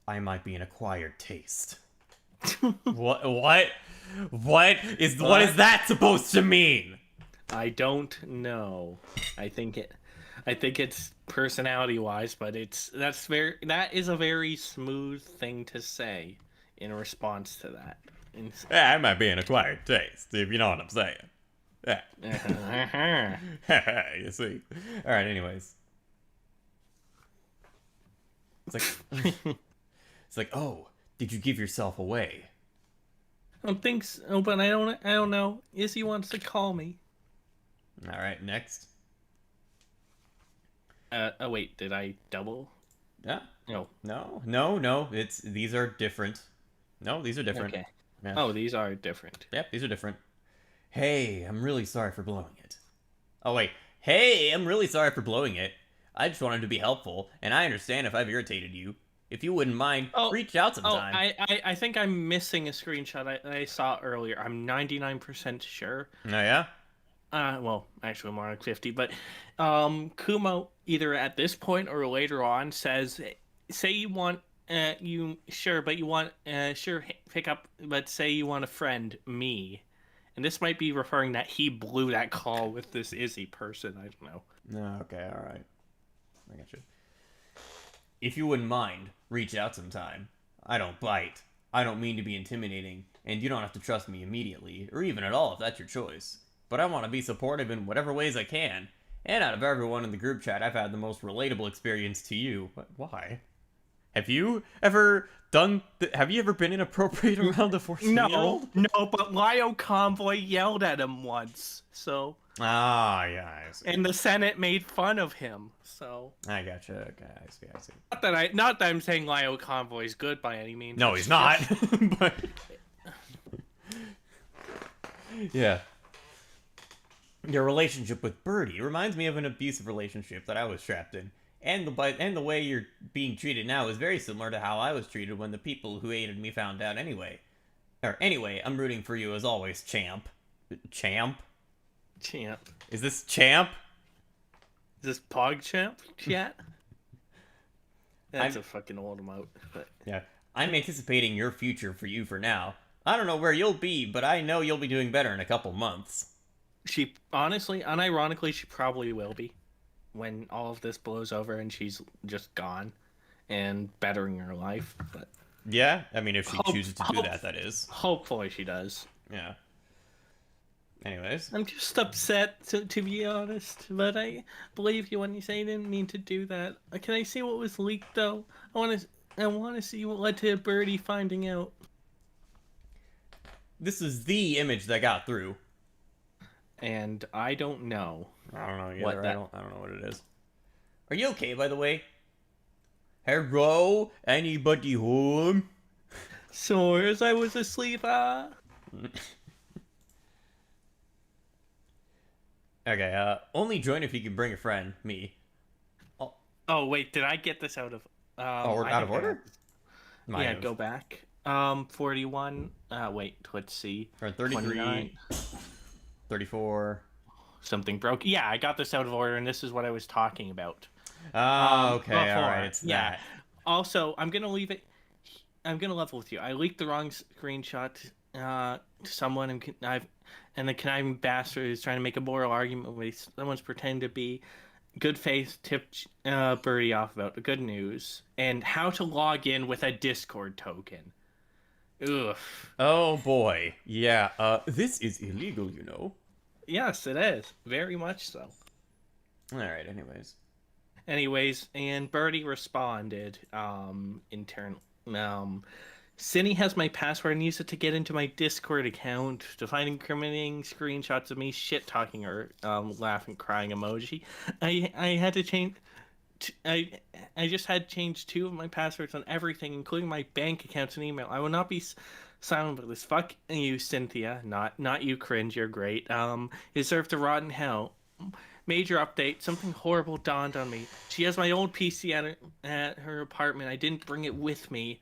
I might be an acquired taste. What is that supposed to mean? I don't know. I think it's personality-wise, but that is a very smooth thing to say in response to that. Yeah, I might be an acquired taste, if you know what I'm saying. Yeah. You see. Alright, anyways. It's like, oh, did you give yourself away? I don't think so, but I don't know. Izzy wants to call me. Alright, next. Oh wait, did I double? Yeah. No. No. These are different. No, these are different. Okay. Yeah. Oh, these are different. Yep, these are different. Hey, I'm really sorry for blowing it. Oh, wait. Hey, I'm really sorry for blowing it. I just wanted to be helpful, and I understand if I've irritated you. If you wouldn't mind, reach out sometime. I think I'm missing a screenshot I saw earlier. I'm 99% sure. Oh, yeah? Well, actually more like 50, but Kumo, either at this point or later on, says, say you want pick up, but say you want a friend, me. And this might be referring that he blew that call with this Izzy person. I don't know. No, okay, alright. I got you. If you wouldn't mind, reach out sometime. I don't bite. I don't mean to be intimidating, and you don't have to trust me immediately, or even at all if that's your choice. But I want to be supportive in whatever ways I can. And out of everyone in the group chat, I've had the most relatable experience to you. But why? Have you ever been inappropriate around a 14-year-old? No, but Lio Convoy yelled at him once, so... Ah, yeah, I see. And the Senate made fun of him. So I gotcha. Okay, I see. not that I'm saying Lyle Convoy is good by any means. No, It's he's not. just- But yeah. Your relationship with Birdie reminds me of an abusive relationship that I was trapped in. And the way you're being treated now is very similar to how I was treated when the people who hated me found out anyway. Anyway, I'm rooting for you as always, champ. Champ? Champ. Is this champ? Is this PogChamp chat? That's I'm- a fucking old emote. But Yeah. I'm anticipating your future for you for now. I don't know where you'll be, but I know you'll be doing better in a couple months. she honestly, unironically, she probably will be when all of this blows over and she's just gone and bettering her life. But Yeah? I mean, if she chooses to do that is. hopefully she does. Yeah. Anyways. I'm just upset, to be honest, but I believe you when you say you didn't mean to do that. Can I see what was leaked, though? I want to see what led to Birdie finding out. This is the image that got through. And I don't know. I don't know either. What that- I don't know what it is. Are you okay, by the way? Hello? Anybody home? So, as I was asleep, Okay, only join if you can bring a friend. Me. Oh, wait, did I get this out of... Out I of think I order? have- Might Yeah, have. go back. 41. Wait, let's see. Or 33, 29. 34. Something broke. Yeah, I got this out of order, and this is what I was talking about. Oh, okay, before. alright, it's Yeah. that. Also, I'm gonna leave it. I'm gonna level with you. I leaked the wrong screenshot to someone, and the conniving bastard is trying to make a moral argument with someone's pretending to be good faith tipped Birdie off about the good news and how to log in with a Discord token. Ugh. Oh boy. Yeah, this is illegal, you know. Yes, it is. Very much so. Alright, Anyways, and Birdie responded, Cindy has my password and used it to get into my Discord account to find incriminating screenshots of me shit-talking her, laughing, crying emoji. I had to change... I just had to change 2 of my passwords on everything, including my bank accounts and email. I will not be silent about this. Fuck you, Cynthia. Not you, cringe. You're great. You deserve to rot in hell. Major update. Something horrible dawned on me. She has my old PC at her apartment. I didn't bring it with me,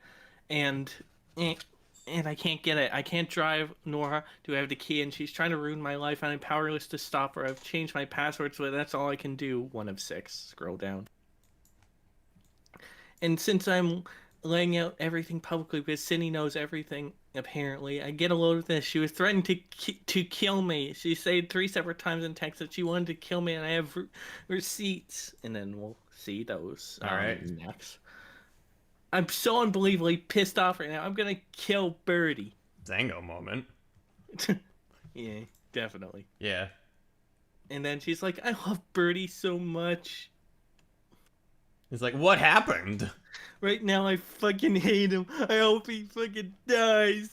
and I can't get it. I can't drive, nor do I have the key, and she's trying to ruin my life, and I'm powerless to stop her. I've changed my passwords, but that's all I can do. 1 of 6. Scroll down. And since I'm laying out everything publicly because Cindy knows everything, apparently, I get a load of this. She was threatening to kill me. She said 3 separate times in text that she wanted to kill me, and I have receipts. And then we'll see those next. I'm so unbelievably pissed off right now. I'm gonna kill Birdie. Zango moment. Yeah, definitely. Yeah. And then she's like, I love Birdie so much. It's like, what happened? Right now, I fucking hate him. I hope he fucking dies.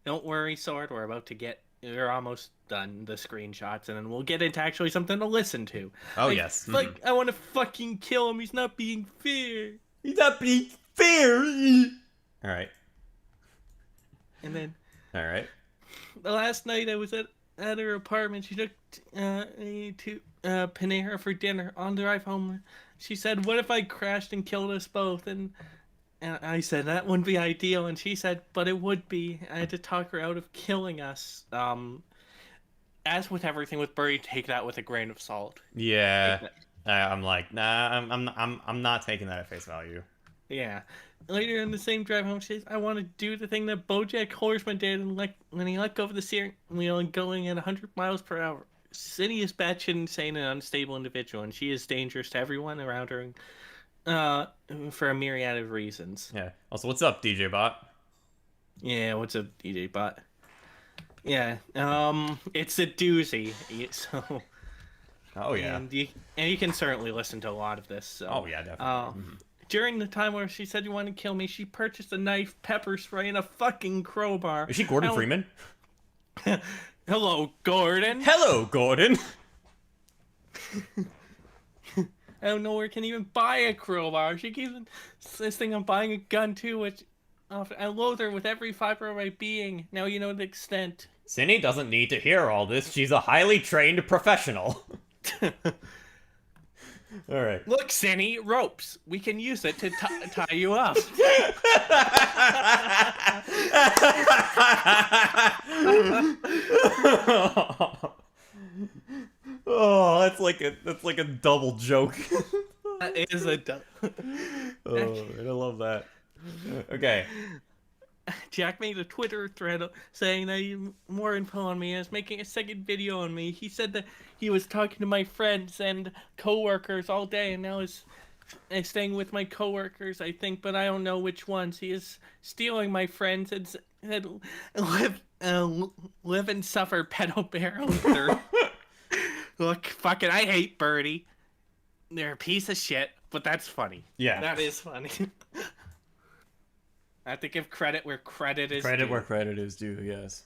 Don't worry, Sword. We're almost done the screenshots, and then we'll get into actually something to listen to. Oh, yes. I want to fucking kill him. He's not being fair. He's not being fair. Alright. And then Alright. the last night I was at her apartment, she took me to Panera for dinner. On the drive home, she said, what if I crashed and killed us both? And I said, that wouldn't be ideal. And she said, but it would be. I had to talk her out of killing us. As with everything with Birdie, take that with a grain of salt. Yeah. I'm like, nah, I'm not taking that at face value. Yeah. Later in the same drive home, she says, I want to do the thing that BoJack Horseman did and when he let go of the steering wheel and going at 100 miles per hour. Cindy is batshit insane and unstable individual, and she is dangerous to everyone around her for a myriad of reasons. Yeah. Also, what's up, DJ Bot? Yeah, what's up, DJ Bot? Yeah, it's a doozy, so... Oh, yeah. And you can certainly listen to a lot of this, so... Oh, yeah, definitely. during the time where she said you wanted to kill me, she purchased a knife, pepper spray, and a fucking crowbar. Is she Gordon Freeman? Hello, Gordon. Hello, Gordon. I don't know where I can even buy a crowbar. She keeps insisting on buying a gun too, which I loathe her with every fiber of my being. Now you know the extent. Cindy doesn't need to hear all this. She's a highly trained professional. All right. Look, Cindy, ropes. We can use it to tie you up. Oh, that's like a double joke. That is a Oh, I love that. Okay. Jack made a Twitter thread saying that he more info on me and is making a second video on me. He said that he was talking to my friends and coworkers all day, and now is staying with my coworkers, I think, but I don't know which ones. He is stealing my friends and said live and suffer pedo barrel. Look, fucking, I hate Birdie. They're a piece of shit, but that's funny. Yeah. That is funny. I have to give credit where credit is Credit due. where credit is due, yes.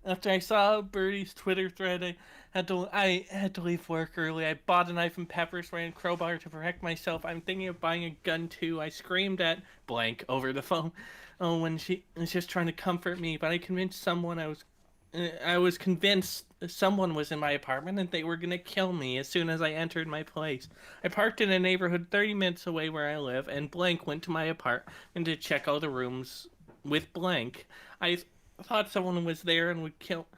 After I saw Birdie's Twitter thread, I had to leave work early. I bought a knife and pepper spray and crowbar to protect myself. I'm thinking of buying a gun too. I screamed at blank over the phone when she was just trying to comfort me, but I convinced someone I was convinced someone was in my apartment and they were gonna kill me as soon as I entered my place. I parked in a neighborhood 30 minutes away where I live, and Blank went to my apartment to check all the rooms with Blank. I thought someone was there and would kill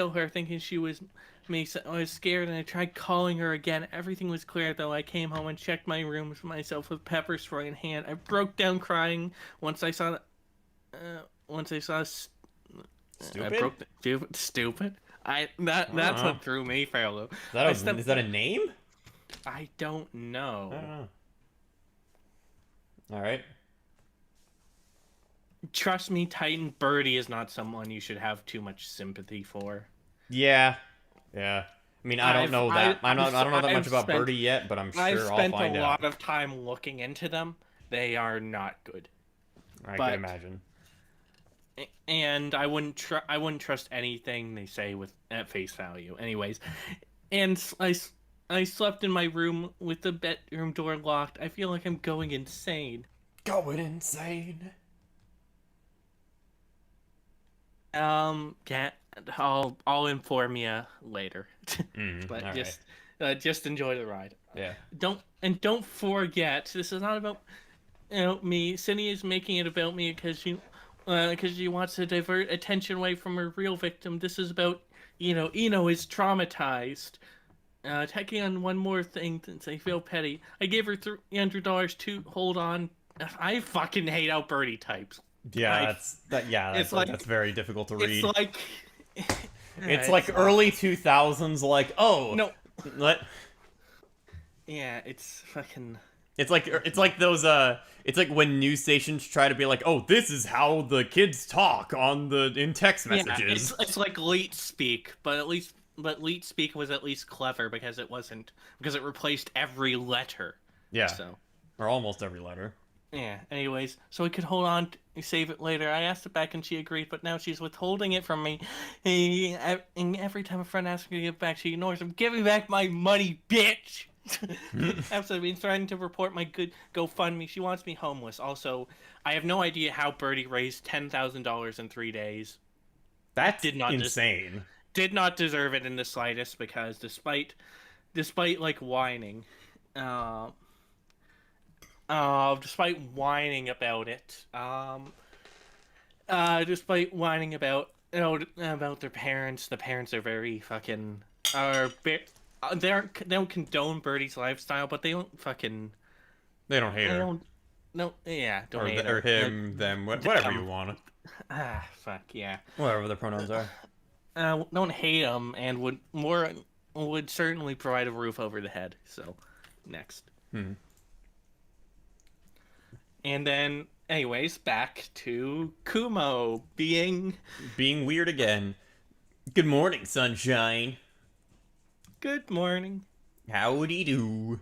her, thinking she was me. So I was scared and I tried calling her again. Everything was clear though. I came home and checked my rooms myself with pepper spray in hand. I broke down crying once I saw stupid. That's what threw me, Farlow. Is that a name? I don't know. I don't know. All right. Trust me, Titan Birdie is not someone you should have too much sympathy for. Yeah. I mean, I don't know that. I don't know that much about Birdie yet, but I'm sure I'll find out. I've spent a lot of time looking into them. They are not good. I can imagine. And I wouldn't trust anything they say at face value. Anyways, and I slept in my room with the bedroom door locked. I feel like I'm going insane. Going insane. Yeah, I'll inform you later. But just enjoy the ride. Yeah. Don't forget, this is not about me. Cindy is making it about me because she wants to divert attention away from her real victim. This is about Eno is traumatized. Tacking on one more thing since I feel petty. I gave her $300 to hold on. I fucking hate how Birdie types. Yeah, that's very difficult to read. It's like early 2000s, like, oh no, what? Yeah, it's fucking. It's like those it's like when news stations try to be like, oh, this is how the kids talk in text messages. Yeah, it's like Leet Speak, but Leet Speak was at least clever because it replaced every letter. Yeah. So. Or almost every letter. Yeah, anyways, so we could hold on to save it later. I asked her back and she agreed, but now she's withholding it from me. And every time a friend asks me to give back, she ignores him. Give me back my money, bitch! After been threatening to report my good GoFundMe, she wants me homeless. Also, I have no idea how Birdie raised $10,000 in 3 days. That's insane. Did not deserve it in the slightest because despite like whining, despite whining about it, despite whining about their parents, the parents are very fucking they don't condone Birdie's lifestyle, but they don't fucking they don't hate her. Don't hate her. Or him, them, whatever you want. Fuck yeah. Whatever the pronouns are. Don't hate them, and would certainly provide a roof over the head. So, next. And then, anyways, back to Kumo being weird again. Good morning, sunshine. Good morning. Howdy do.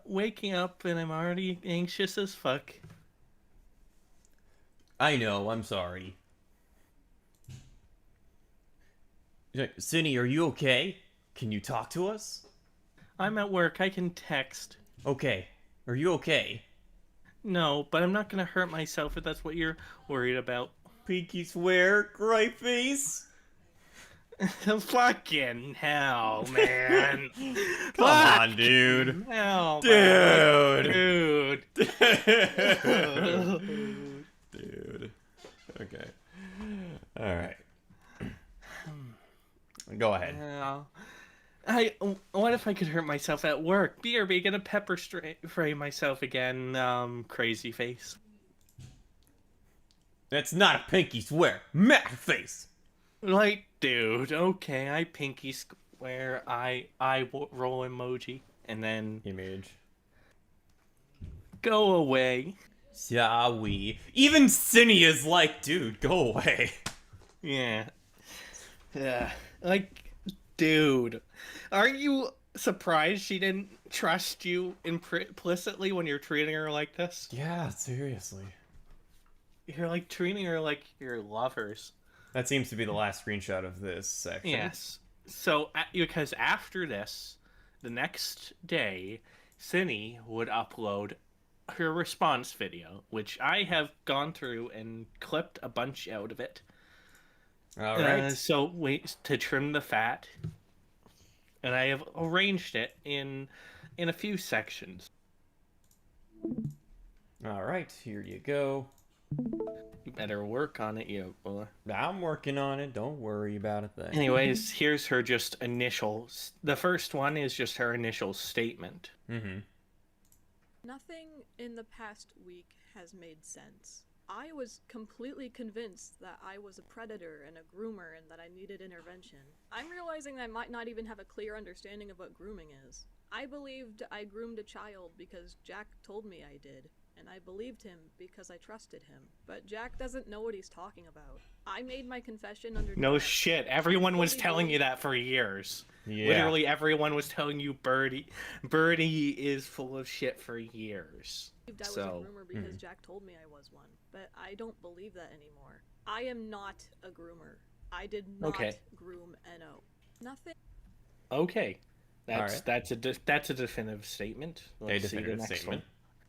waking up and I'm already anxious as fuck. I know, I'm sorry. Cindy, are you okay? Can you talk to us? I'm at work, I can text. Okay. Are you okay? No, but I'm not gonna hurt myself if that's what you're worried about. Pinky swear, cry face. Fucking hell, man. Come on, dude. Hell, Dude. Dude. Dude. Okay. Alright. Go ahead. What if I could hurt myself at work? BRB, gonna pepper spray myself again, crazy face. That's not a pinky swear. Mad face. Like, dude, okay, I pinky swear, I roll emoji, and then Image. go away. Shall we? Even Cindy is like, dude, go away. Yeah. Yeah. Like, dude, are you surprised she didn't trust you implicitly when you're treating her like this? Yeah, seriously. You're like treating her like your lovers. That seems to be the last screenshot of this section. Yes. So, because after this, the next day, Cindy would upload her response video, which I have gone through and clipped a bunch out of it. All right. So, wait to trim the fat, and I have arranged it in a few sections. All right, here you go. You better work on it, you boy. I'm working on it. Don't worry about a thing. Anyways, here's her just initial. The first one is just her initial statement. Mm-hmm. Nothing in the past week has made sense. I was completely convinced that I was a predator and a groomer and that I needed intervention. I'm realizing I might not even have a clear understanding of what grooming is. I believed I groomed a child because Jack told me I did, and I believed him because I trusted him. But Jack doesn't know what he's talking about. I made my confession under No duress. shit. Everyone was telling you that for years. Yeah. Literally everyone was telling you Birdie is full of shit for years. I was a groomer because Jack told me I was one, but I don't believe that anymore. I am not a groomer. I did not groom No. Nothing. Okay. That's a definitive statement. Let's see the next statement.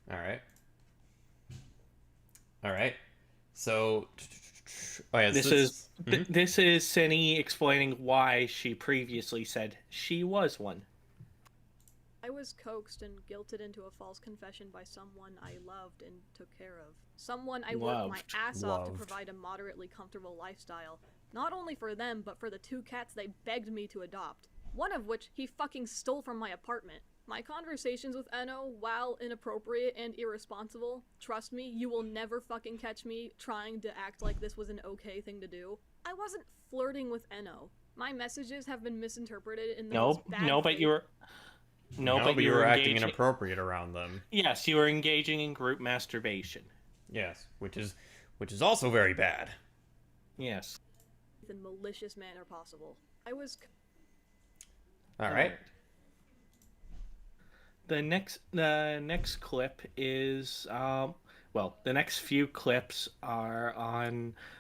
One. All right. So, oh yeah, this is Cindy explaining why she previously said she was one. I was coaxed and guilted into a false confession by someone I loved and took care of. Someone I worked my ass off to provide a moderately comfortable lifestyle. Not only for them, but for the 2 cats they begged me to adopt. One of which he fucking stole from my apartment. My conversations with Enno, while inappropriate and irresponsible, trust me, you will never fucking catch me trying to act like this was an okay thing to do. I wasn't flirting with Enno. My messages have been misinterpreted in the most bad but you were... but you were acting inappropriate around them. Yes, you were engaging in group masturbation. Yes, which is also very bad. Yes. In the malicious manner possible. I was... All right. The next clip is the next few clips are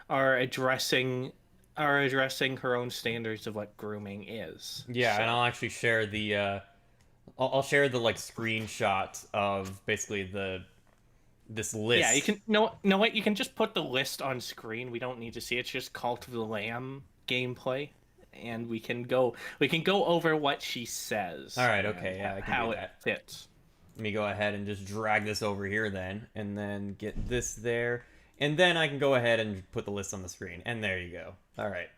addressing her own standards of what grooming is. Yeah, and I'll actually share the I'll share the like screenshot of basically this list. Yeah, you can know what, you can just put the list on screen. We don't need to see it. It's just Cult of the Lamb gameplay. And we can go over what she says. All right, okay, yeah, I can how do that. It fits. Let me go ahead and just drag this over here then, and then get this there, and then I can go ahead and put the list on the screen, and there you go. All right.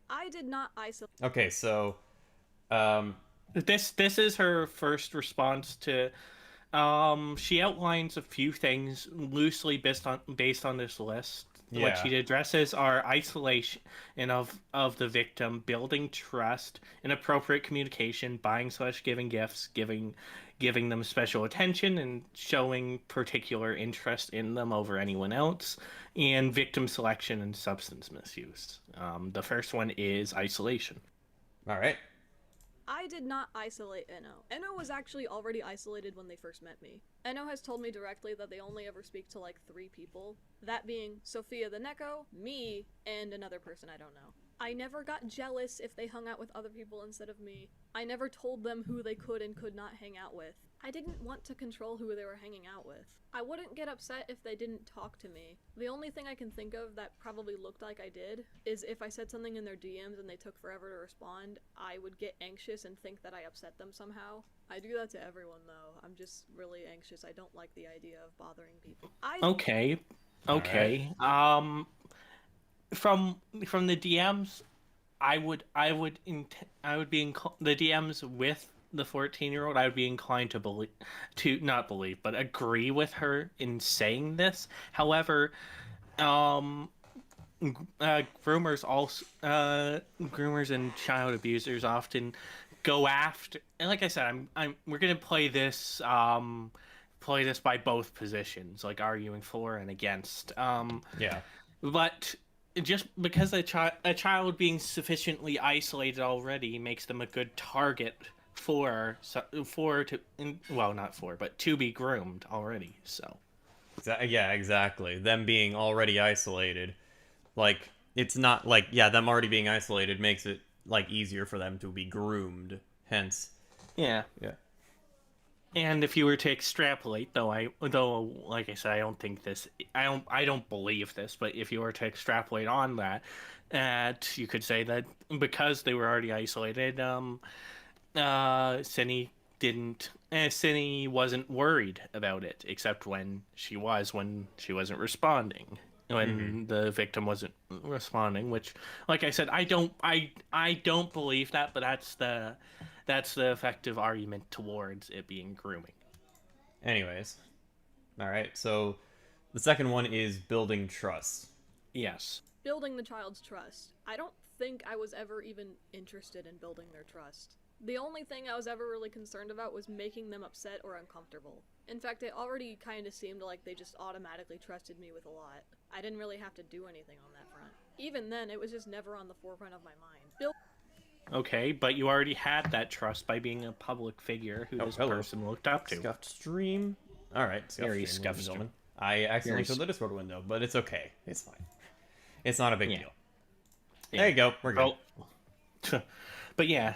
I did not isolate. Okay, so, this is her first response to. She outlines a few things loosely based on this list. Yeah. What she addresses are isolation of the victim, building trust, inappropriate communication, buying/giving gifts, giving them special attention, and showing particular interest in them over anyone else, and victim selection and substance misuse. The first one is isolation. All right. I did not isolate Enno. Enno was actually already isolated when they first met me. Enno has told me directly that they only ever speak to like 3 people, that being Sophia the Neko, me, and another person I don't know. I never got jealous if they hung out with other people instead of me. I never told them who they could and could not hang out with. I didn't want to control who they were hanging out with. I wouldn't get upset if they didn't talk to me. The only thing I can think of that probably looked like I did is if I said something in their DMs and they took forever to respond, I would get anxious and think that I upset them somehow. I do that to everyone though. I'm just really anxious. I don't like the idea of bothering people. Okay. From the DMs, I would be the DMs with the 14-year-old. I would be inclined to not believe, but agree with her in saying this. However, groomers and child abusers often go after. And like I said, we're gonna play this by both positions, like arguing for and against. Yeah. But just because a child being sufficiently isolated already makes them a good target to be groomed already. So Yeah, exactly. Them being already isolated, like, it's not like, yeah, them already being isolated makes it like easier for them to be groomed. Hence, yeah. And if you were to extrapolate, though, like I said, I don't believe this, but if you were to extrapolate on that, you could say that because they were already isolated, Cindy wasn't worried about it, except when she wasn't responding, when the victim wasn't responding. Which, like I said, I don't believe that, but that's the effective argument towards it being grooming. anyways, all right. So the second one is building trust. Yes. Building the child's trust. I don't think I was ever even interested in building their trust. The only thing I was ever really concerned about was making them upset or uncomfortable. In fact, it already kind of seemed like they just automatically trusted me with a lot. I didn't really have to do anything on that front. Even then, it was just never on the forefront of my mind. Okay, but you already had that trust by being a public figure who this person looked up to. Scuffed stream. All right, scuffed stream. I accidentally showed the Discord window, but it's okay. It's fine. It's not a big deal. Yeah. There you go. We're good. But yeah.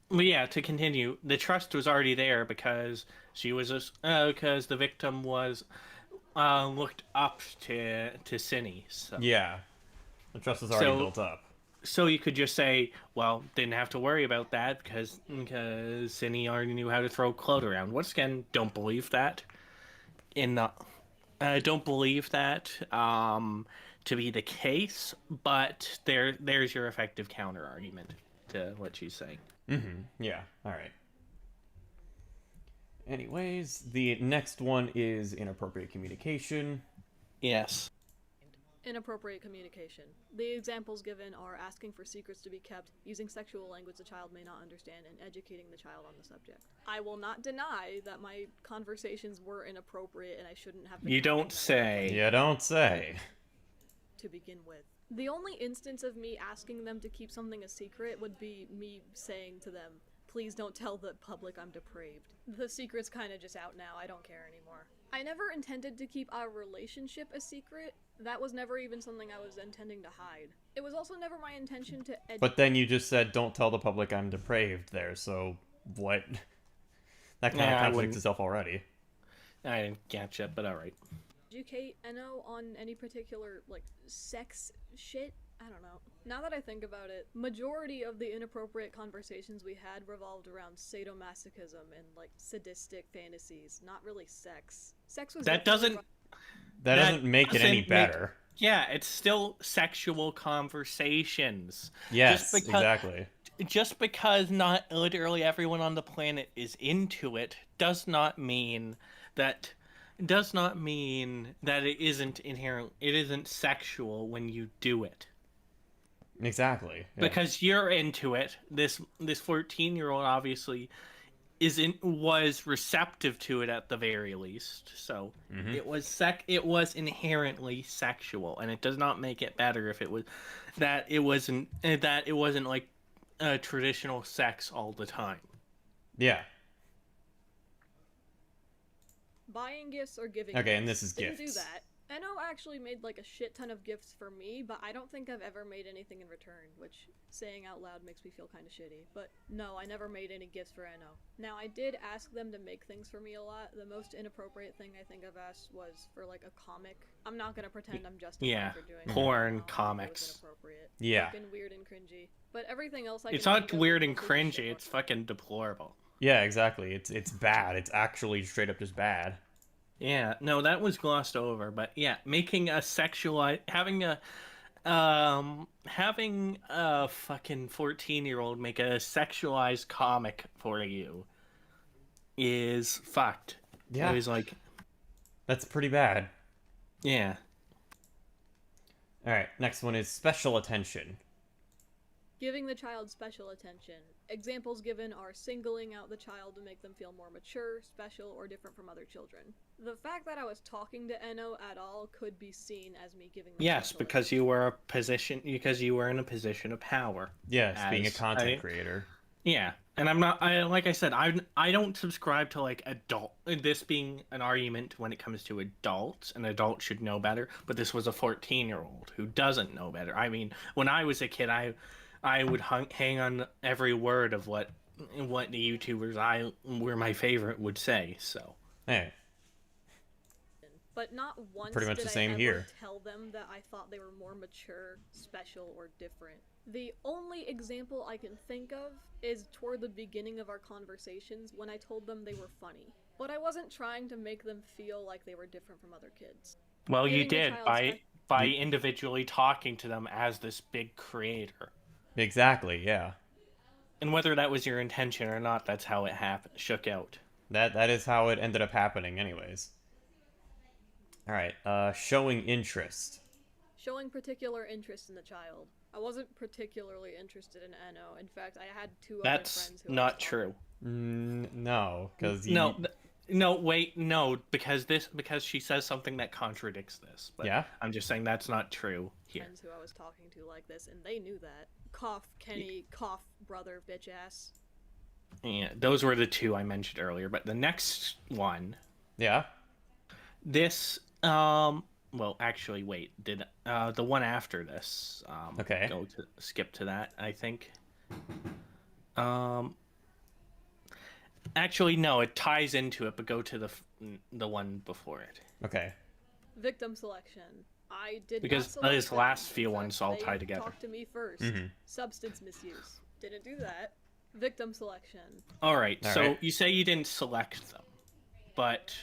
But yeah, to continue, the trust was already there because because the victim was looked up to Cindy. So. Yeah, the trust was already built up. So you could just say, well, didn't have to worry about that because Cindy already knew how to throw clothes around. Once again, don't believe that. Don't believe that to be the case, but there's your effective counter argument to what she's saying. Yeah. All right. Anyways, the next one is inappropriate communication. Yes. Inappropriate communication. The examples given are asking for secrets to be kept, using sexual language the child may not understand, and educating the child on the subject. I will not deny that my conversations were inappropriate and I shouldn't have been. You don't say. You don't say. To begin with. The only instance of me asking them to keep something a secret would be me saying to them, please don't tell the public I'm depraved. The secret's kind of just out now, I don't care anymore. I never intended to keep our relationship a secret. That was never even something I was intending to hide. It was also never my intention to But then you just said, don't tell the public I'm depraved there, so what? That kind of contradicts itself already. I didn't catch it, but alright. Educate Enno on any particular, like, sex shit? I don't know. Now that I think about it, majority of the inappropriate conversations we had revolved around sadomasochism and, like, sadistic fantasies, not really sex. Sex was That doesn't make it any better. Yeah, it's still sexual conversations. Yes, exactly. Just because not literally everyone on the planet is into it does not mean that it isn't inherent. It isn't sexual when you do it. Exactly. Yeah. Because you're into it. This 14-year-old obviously was receptive to it at the very least. So it was inherently sexual, and it does not make it better if it wasn't like traditional sex all the time. Yeah. Buying gifts or giving Okay, gifts. and this is Didn't gifts. do that. Eno actually made like a shit ton of gifts for me, but I don't think I've ever made anything in return, which saying out loud makes me feel kind of shitty. But no, I never made any gifts for Eno. Now, I did ask them to make things for me a lot. The most inappropriate thing I think I've asked was for like a comic. I'm not gonna pretend I'm justified for doing porn that. comics. It was inappropriate. Yeah. Fucking weird and cringy. But everything else I It's can not think of weird is and mostly just cringy. shit It's fucking deplorable. Yeah, exactly. It's bad. It's actually straight up just bad. Yeah, no, that was glossed over, but yeah, making a having a fucking 14-year-old make a sexualized comic for you is fucked. Yeah. It was like, That's pretty bad. yeah. Alright, next one is special attention. Giving the child special attention. Examples given are singling out the child to make them feel more mature, special, or different from other children. The fact that I was talking to Eno at all could be seen as me giving them Yes, special because you were in a position of power. Yes, being a As content creator. Yeah, and I'm not. Like I said, I don't subscribe to like adult. This being an argument when it comes to adults, an adult should know better. But this was a 14-year-old who doesn't know better. I mean, when I was a kid, I would hang on every word of what the YouTubers were my favorite would say. So. Hey. But not once Pretty much did the same I ever here. tell them that I thought they were more mature, special, or different. The only example I can think of is toward the beginning of our conversations when I told them they were funny. But I wasn't trying to make them feel like they were different from other kids. Well, you Giving the did child by individually talking to them as this big creator. Exactly, yeah. And whether that was your intention or not, that's how it shook out. That is how it ended up happening anyways. Alright, showing interest. Showing particular interest in the child. I wasn't particularly interested in Eno. In fact, I had two other friends who not true. No, because No, because she says something that contradicts this. But yeah? I'm just saying that's not true here. Friends who I was talking to like this, and they knew that. Cough, Kenny, cough, brother, bitch ass. Yeah, those were the two I mentioned earlier. But the next one, Yeah? this, well, actually, wait, did the one after this, Okay. skip to that, I think. Actually, no, it ties into it, but go to the one before it. Okay. Victim selection. I did Because not select his them. last few In fact, ones all they tie together. Talked to me 1st. Mhm. Substance misuse. Didn't do that. Victim selection. All right, All so right. you say you didn't select them, but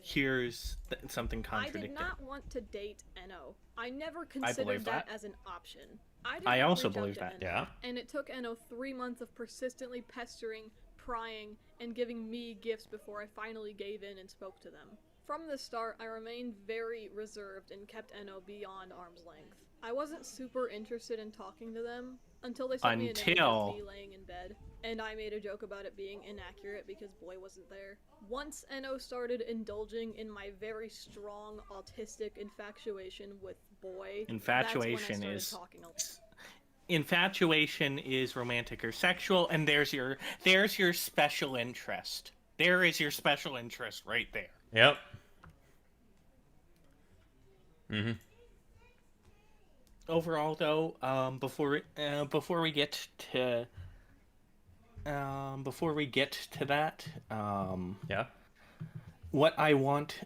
here's something I contradicting. did not want to date Eno. I never believe considered that that. as an option. I did I not also reach out believe to that. Eno, Yeah? and it took Eno 3 months of persistently pestering, prying, and giving me gifts before I finally gave in and spoke to them. From the start, I remained very reserved and kept Eno beyond arm's length. I wasn't super interested in talking to them until they sent me an image of me laying in bed, and I made a joke about it being inaccurate because Boy wasn't there. Once Eno started indulging in my very strong autistic infatuation with Boy, Infatuation that's when I started talking a lot. Infatuation is romantic or sexual, and there's your special interest. There is your special interest right there. Yep. Mm-hmm. Overall, though, before we get to that, Yeah? what I want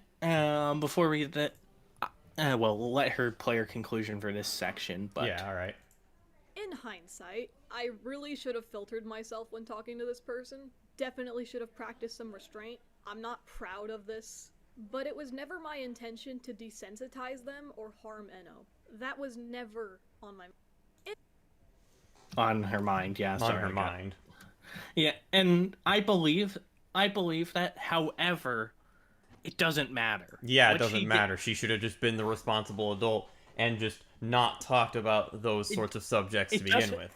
before we we'll let her play her conclusion for this section. But Yeah, alright. In hindsight, I really should have filtered myself when talking to this person. Definitely should have practiced some restraint. I'm not proud of this, but it was never my intention to desensitize them or harm Eno. That was never on my on her mind, yeah, On her mind. Yeah, and I believe that. However, it doesn't matter. Yeah, it What doesn't she matter. She should have just been the responsible adult and just not talked about those sorts of subjects to begin with.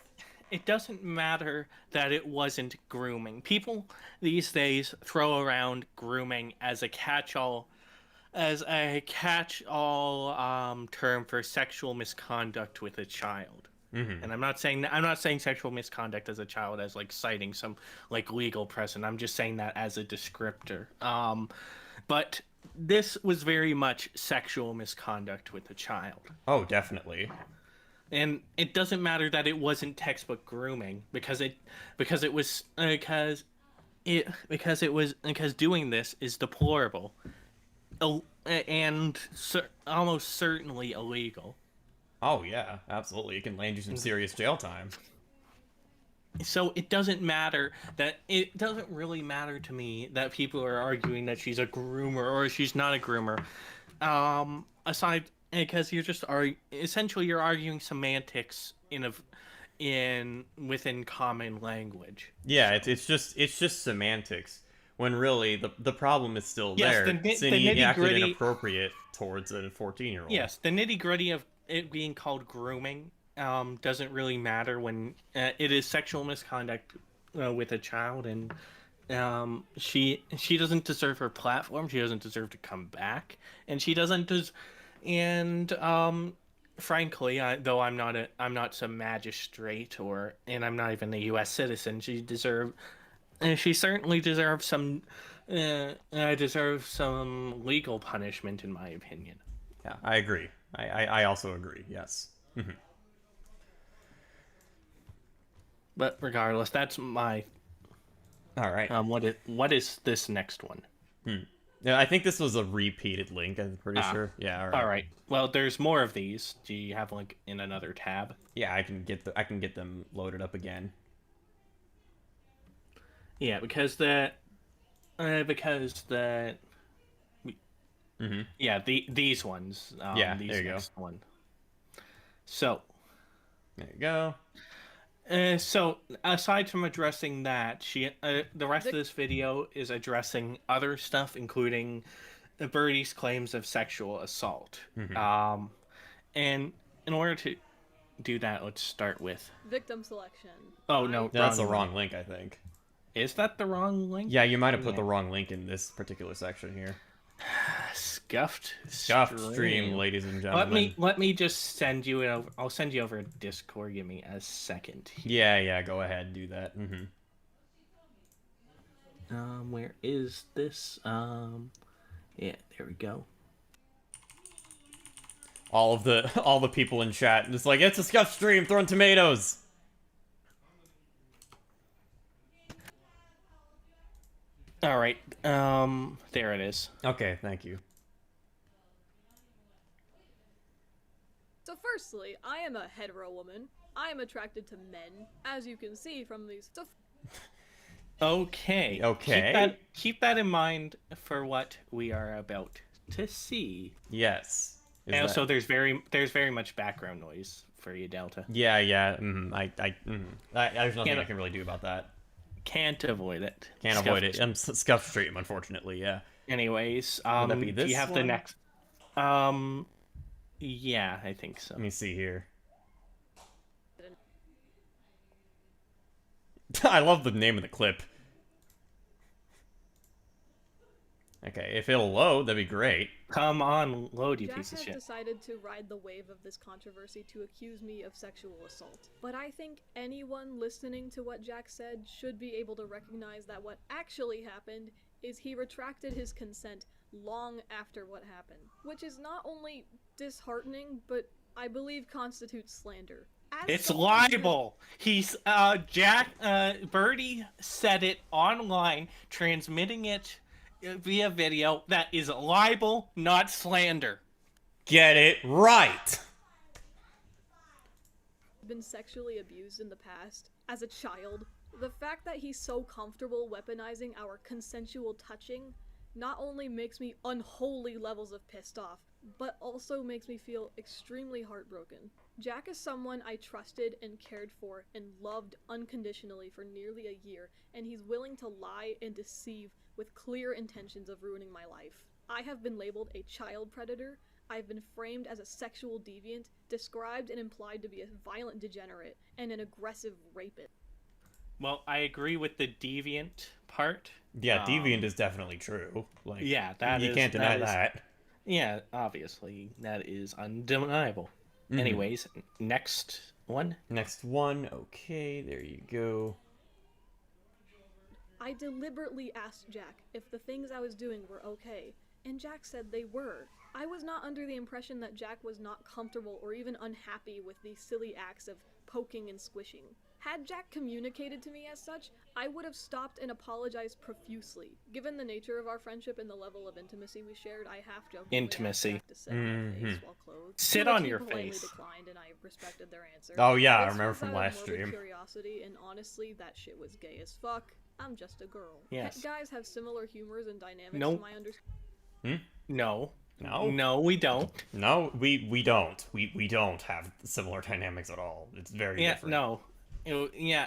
It doesn't matter that it wasn't grooming. People these days throw around grooming as a catch-all term for sexual misconduct with a child. And I'm not saying sexual misconduct as a child as like citing some like legal precedent. I'm just saying that as a descriptor. But this was very much sexual misconduct with a child. Oh, definitely. And it doesn't matter that it wasn't textbook grooming because doing this is deplorable, and almost certainly illegal. Oh yeah, absolutely. It can land you some serious jail time. So it doesn't really matter to me that people are arguing that she's a groomer or she's not a groomer. Aside, because essentially you're arguing semantics within common language. Yeah, it's just semantics. When really the problem is still there. The acted inappropriate towards a 14-year-old. Yes, the nitty-gritty of it being called grooming doesn't really matter when it is sexual misconduct with a child, and she doesn't deserve her platform. She doesn't deserve to come back, and she doesn't frankly, though I'm not some magistrate and I'm not even a U.S. citizen, she certainly deserves some legal punishment, in my opinion. Yeah, I agree. I also agree. Yes. But regardless, that's my. All right. What is this next one? Yeah, I think this was a repeated link. I'm pretty sure. Yeah. All right. Well, there's more of these. Do you have like in another tab? Yeah, I can get them loaded up again. Yeah, because these ones. Yeah, these there you next go. One. So. There you go. So aside from addressing that, the rest of this video is addressing other stuff, including Birdie's claims of sexual assault. And in order to do that, let's start with victim selection. Oh no, that's the wrong link, I think. Is that the wrong link? Yeah, you might have put the wrong link in this particular section here. Scuffed stream, ladies and gentlemen. Let me just send you over. I'll send you over a Discord. Give me a second. Yeah, go ahead, do that. Where is this? Yeah, there we go. All the people in chat, it's like, it's a scuffed stream, throwing tomatoes. All right. There it is. Okay, thank you. So firstly, I am a hetero woman. I am attracted to men, as you can see from these stuff. Okay. Keep that in mind for what we are about to see. Yes. And also, there's very much background noise for you, Delta. Yeah. There's nothing I can really do about that. Can't avoid it. Can't avoid it. I'm scuffed stream, unfortunately. Yeah. Anyways, would that be this do you have one? the next? Yeah, I think so. Let me see here. I love the name of the clip. Okay, if it'll load, that'd be great. Come on, load, you Jack piece of shit. has decided to ride the wave of this controversy to accuse me of sexual assault. But I think anyone listening to what Jack said should be able to recognize that what actually happened is he retracted his consent long after what happened. Which is not only disheartening, but I believe constitutes slander. It's libel. He's Birdie said it online, transmitting it via video. That is libel, not slander. Get it right. Been sexually abused in the past as a child. The fact that he's so comfortable weaponizing our consensual touching not only makes me unholy levels of pissed off, but also makes me feel extremely heartbroken. Jack is someone I trusted and cared for and loved unconditionally for nearly a year, and he's willing to lie and deceive with clear intentions of ruining my life. I have been labeled a child predator, I've been framed as a sexual deviant, described and implied to be a violent degenerate, and an aggressive rapist. Well, I agree with the deviant part. Yeah, deviant is definitely true. Like, yeah, you can't deny that. Yeah, obviously, that is undeniable. Anyways, next one. Next one. Okay, there you go. I deliberately asked Jack if the things I was doing were okay, and Jack said they were. I was not under the impression that Jack was not comfortable or even unhappy with these silly acts of poking and squishing. Had Jack communicated to me as such, I would have stopped and apologized profusely. Given the nature of our friendship and the level of intimacy we shared, I half-jokingly asked Jack to sit on my face while clothed. Sit To which on he your politely face. declined, and I respected their answer. Oh yeah, I This remember was from out of last morbid stream. curiosity, and honestly, that shit was gay as fuck. I'm just a girl. Yes. Guys have similar humors and dynamics Nope. to my understanding. No. No. No, we don't. No, we don't. We don't have similar dynamics at all. It's very Yeah, different. no.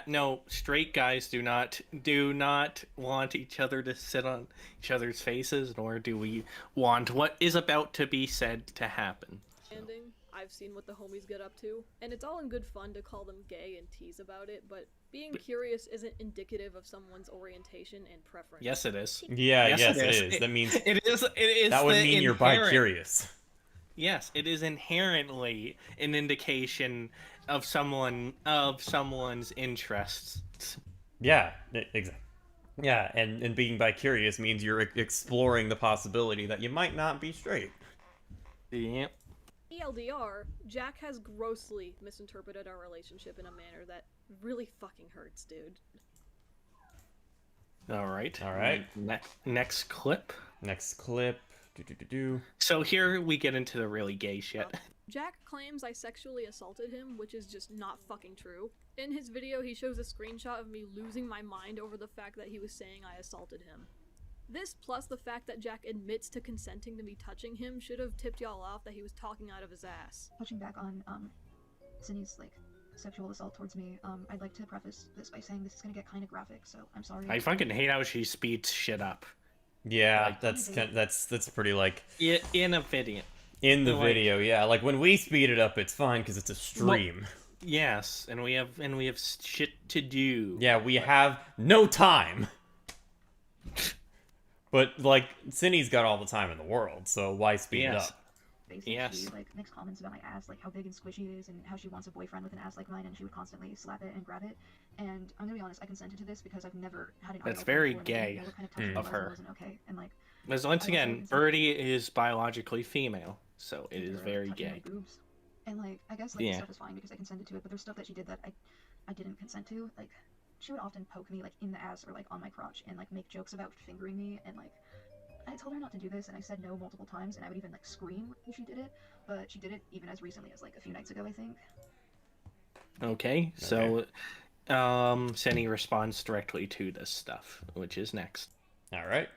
No. Straight guys do not want each other to sit on each other's faces, nor do we want what is about to be said to happen. I've seen what the homies get up to, and it's all in good fun to call them gay and tease about it, but being curious isn't indicative of someone's orientation and preference. Yes, it is. Yeah, yes, it it is. That means It is. that would the mean you're inherent- bi-curious. Yes, it is inherently an indication of someone's interests. Yeah, exactly. Yeah, and being bi-curious means you're exploring the possibility that you might not be straight. Yep. ELDR, Jack has grossly misinterpreted our relationship in a manner that really fucking hurts, dude. All right. All right. Next clip. Next clip. Do. So here we get into the really gay shit. Jack claims I sexually assaulted him, which is just not fucking true. In his video, he shows a screenshot of me losing my mind over the fact that he was saying I assaulted him. This, plus the fact that Jack admits to consenting to me touching him, should have tipped y'all off that he was talking out of his ass. Touching back on, Cindy's, sexual assault towards me, I'd like to preface this by saying this is gonna get kinda graphic, so I'm sorry. I fucking hate how she speeds shit up. Yeah, Like- that's pretty like In a video. in the Like- video. Yeah, like when we speed it up, it's fine because it's a stream. Yes, and we have shit to do. Yeah, we have no time. But like Cindy's got all the time in the world, so why speed it Yes. up? Basically, Yes. she, makes comments about my ass, how big and squishy it is, and how she wants a boyfriend with an ass like mine, and she would constantly slap it and grab it. And I'm gonna be honest, I consented to this because I've never had an That's audio very before, and I gay know what kind of touching of was her. and wasn't okay. And Because once I again, also- Birdie is biologically female, so it is her very touching my gay. boobs. And I guess Yeah. this stuff is fine because I consented to it, but there's stuff that she did that I didn't consent to. She would often poke me in the ass or on my crotch and make jokes about fingering me, and I told her not to do this, and I said no multiple times, and I would even scream if she did it, but she did it even as recently as a few nights ago, I think. Okay, so Cindy responds directly to this stuff, which is next. All right.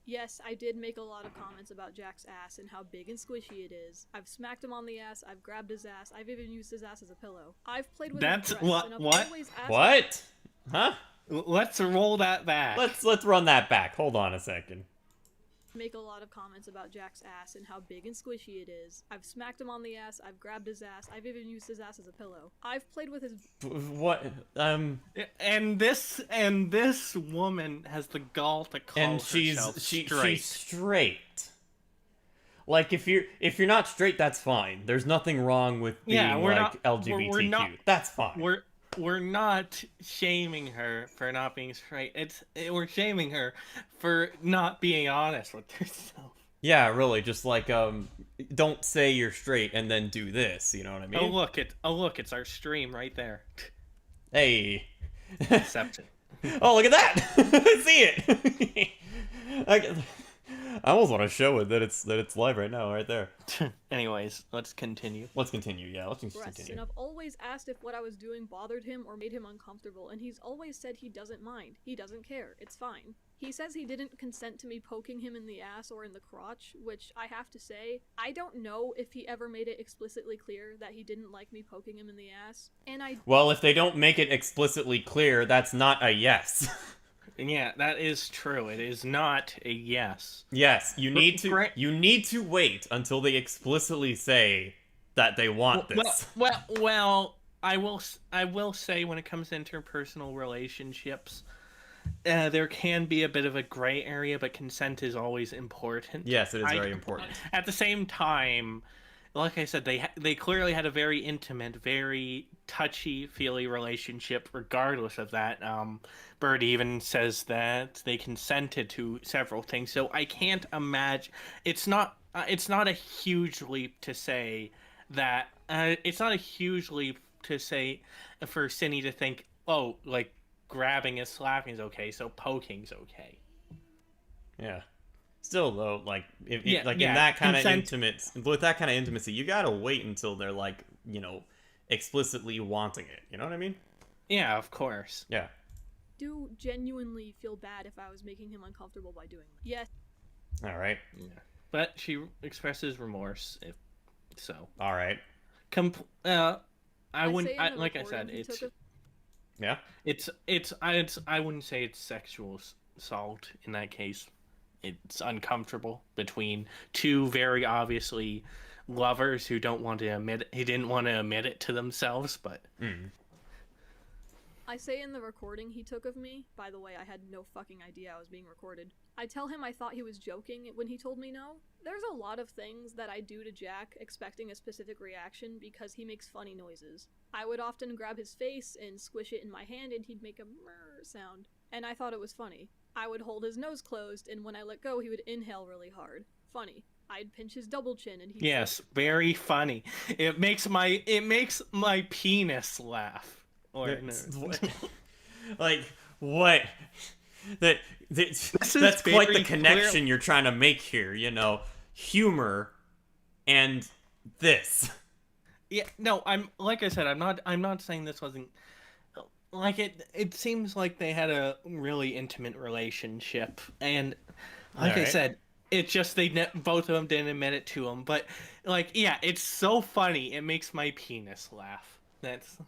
Yes, I did make a lot of comments about Jack's ass and how big and squishy it is. I've smacked him on the ass, I've grabbed his ass, I've even used his ass as a pillow. I've played with That's- his breasts, what- and I've what? always asked What? Huh? Let's roll that back. Let's run that back. Hold on a second. make a lot of comments about Jack's ass and how big and squishy it is. I've smacked him on the ass, I've grabbed his ass, I've even used his ass as a pillow. I've played with his What? And this woman has the gall to call And herself she's straight. straight. Like if you're not straight, that's fine. There's nothing wrong with being we're like not- LGBTQ. we're not- That's fine. We're not shaming her for not being straight. We're shaming her for not being honest with herself. Yeah, really. Just don't say you're straight and then do this. You know what I mean? Oh look, it's our stream right there. Hey. Accept it. Oh, look at that! I see it. I almost want to show it that it's live right now, right there. Anyways, let's continue. Let's continue. Yeah, let's just breasts, continue. and I've always asked if what I was doing bothered him or made him uncomfortable, and he's always said he doesn't mind. He doesn't care. It's fine. He says he didn't consent to me poking him in the ass or in the crotch, which I have to say, I don't know if he ever made it explicitly clear that he didn't like me poking him in the ass. And Well, if they don't make it explicitly clear, that's not a yes. Yeah, that is true. It is not a yes. Yes, you need to wait until they explicitly say that they want this. Well, I will say when it comes to interpersonal relationships, there can be a bit of a gray area, but consent is always important. Yes, it is very important. At the same time, like I said, they clearly had a very intimate, very touchy-feely relationship. Regardless of that, Bird even says that they consented to several things. So I can't imagine. It's not a huge leap to say that. It's not a huge leap to say for Cindy to think, oh, like grabbing and slapping is okay, so poking's okay. Yeah. Still though, like Yeah, like yeah, in that kind of consent. intimate, with that kind of intimacy, you gotta wait until they're like, explicitly wanting it. You know what I mean? Yeah, of course. Yeah. Do genuinely feel bad if I was making him uncomfortable by doing that. Yes. All right. Yeah. But she expresses remorse, if so. All right. I wouldn't. say in the Like I recording said, he it's took Yeah. I wouldn't say it's sexual assault in that case. It's uncomfortable between two very obviously lovers who don't want to admit it. He didn't want to admit it to themselves, but I say in the recording he took of me, by the way, I had no fucking idea I was being recorded. I tell him I thought he was joking when he told me no. There's a lot of things that I do to Jack expecting a specific reaction because he makes funny noises. I would often grab his face and squish it in my hand and he'd make a murr sound. And I thought it was funny. I would hold his nose closed and when I let go he would inhale really hard. Funny. I'd pinch his double chin and he'd yes, very funny. It makes my penis laugh. Or Like what? That's quite the connection you're trying to make here. Humor and this. Yeah, no, like I said, I'm not saying this wasn't like it seems like they had a really intimate relationship, and like I said, it's just both of them didn't admit it to him, but like yeah, it's so funny, it makes my penis laugh. That's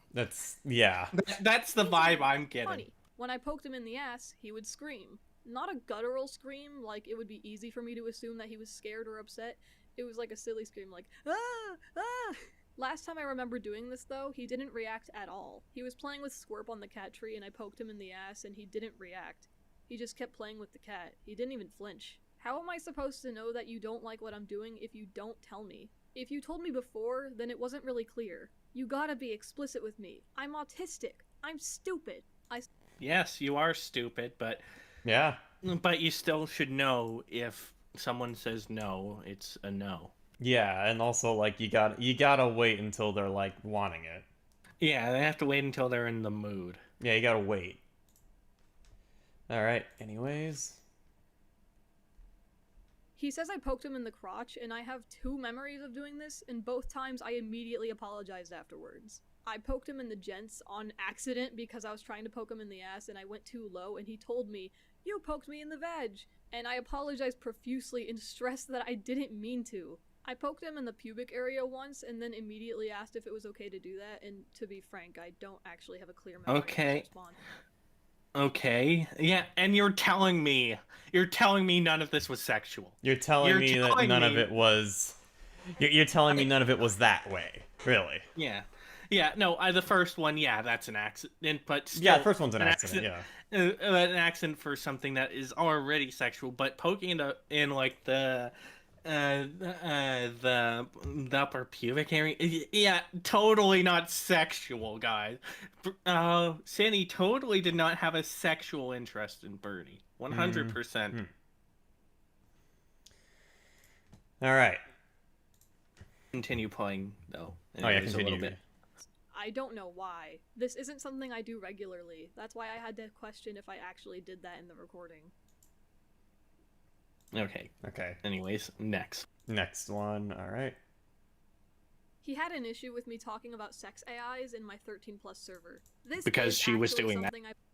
yeah. That's the vibe I'm getting. Funny. When I poked him in the ass, he would scream. Not a guttural scream, like it would be easy for me to assume that he was scared or upset. It was like a silly scream, like, ah, ah. Last time I remember doing this, though, he didn't react at all. He was playing with Squirp on the cat tree, and I poked him in the ass, and he didn't react. He just kept playing with the cat. He didn't even flinch. How am I supposed to know that you don't like what I'm doing if you don't tell me? If you told me before, then it wasn't really clear. You gotta be explicit with me. I'm autistic. I'm stupid. Yes, you are stupid, but... Yeah. But you still should know if someone says no, it's a no. Yeah, and also, like, you gotta wait until they're, like, wanting it. Yeah, they have to wait until they're in the mood. Yeah, you gotta wait. Alright, anyways... He says I poked him in the crotch, and I have 2 memories of doing this, and both times I immediately apologized afterwards. I poked him in the gents on accident because I was trying to poke him in the ass and I went too low, and he told me, "You poked me in the veg!" And I apologized profusely and stressed that I didn't mean to. I poked him in the pubic area once and then immediately asked if it was okay to do that, and to be frank, I don't actually have a clear memory of his response. Okay. Yeah, and you're telling me none of this was sexual. You're telling me that none of it was... You're telling me none of it was that way. Really. Yeah. Yeah, no, the first one, yeah, that's an accident, but still... Yeah, the first one's an accident, yeah. An accident for something that is already sexual, but poking in like, the upper pubic area, yeah, totally not sexual, guys. Sandy totally did not have a sexual interest in Birdie. 100%. Alright. Continue playing, though. Oh yeah, continue. I don't know why. This isn't something I do regularly. That's why I had to question if I actually did that in the recording. Okay. Anyways, next one. Alright. He had an issue with me talking about sex AIs in my 13+ server. This because she was doing that.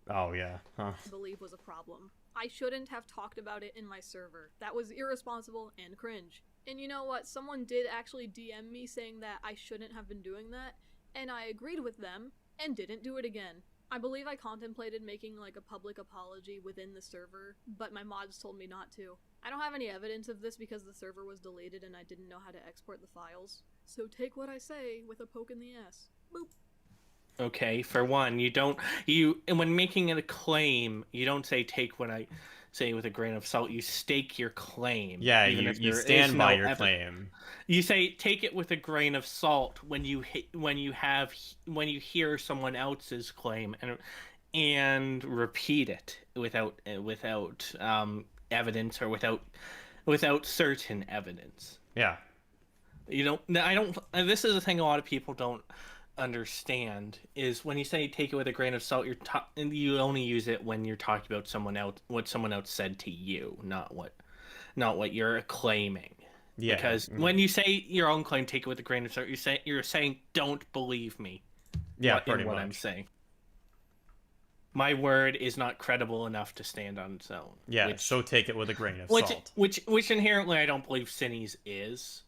Oh yeah. Huh. I believe was a problem. I shouldn't have talked about it in my server. That was irresponsible and cringe. And you know what? Someone did actually DM me saying that I shouldn't have been doing that, and I agreed with them and didn't do it again. I believe I contemplated making like a public apology within the server, but my mods told me not to. I don't have any evidence of this because the server was deleted and I didn't know how to export the files. So take what I say with a poke in the ass. Boop. Okay, for one, when making a claim, you don't say take what I say with a grain of salt. You stake your claim. Yeah, even if you there stand is by no your claim. You say take it with a grain of salt when you hear someone else's claim and repeat it without evidence or without certain evidence. Yeah. This is a thing a lot of people don't understand, is when you say take it with a grain of salt, you only use it when you're talking about someone else, what someone else said to you, not what you're claiming. Yeah. Because when you say your own claim, take it with a grain of salt, you're saying don't believe me. Yeah, pretty what much. I'm saying. My word is not credible enough to stand on its own. Yeah, so take it with a grain of salt. Which inherently I don't believe Cinny's is.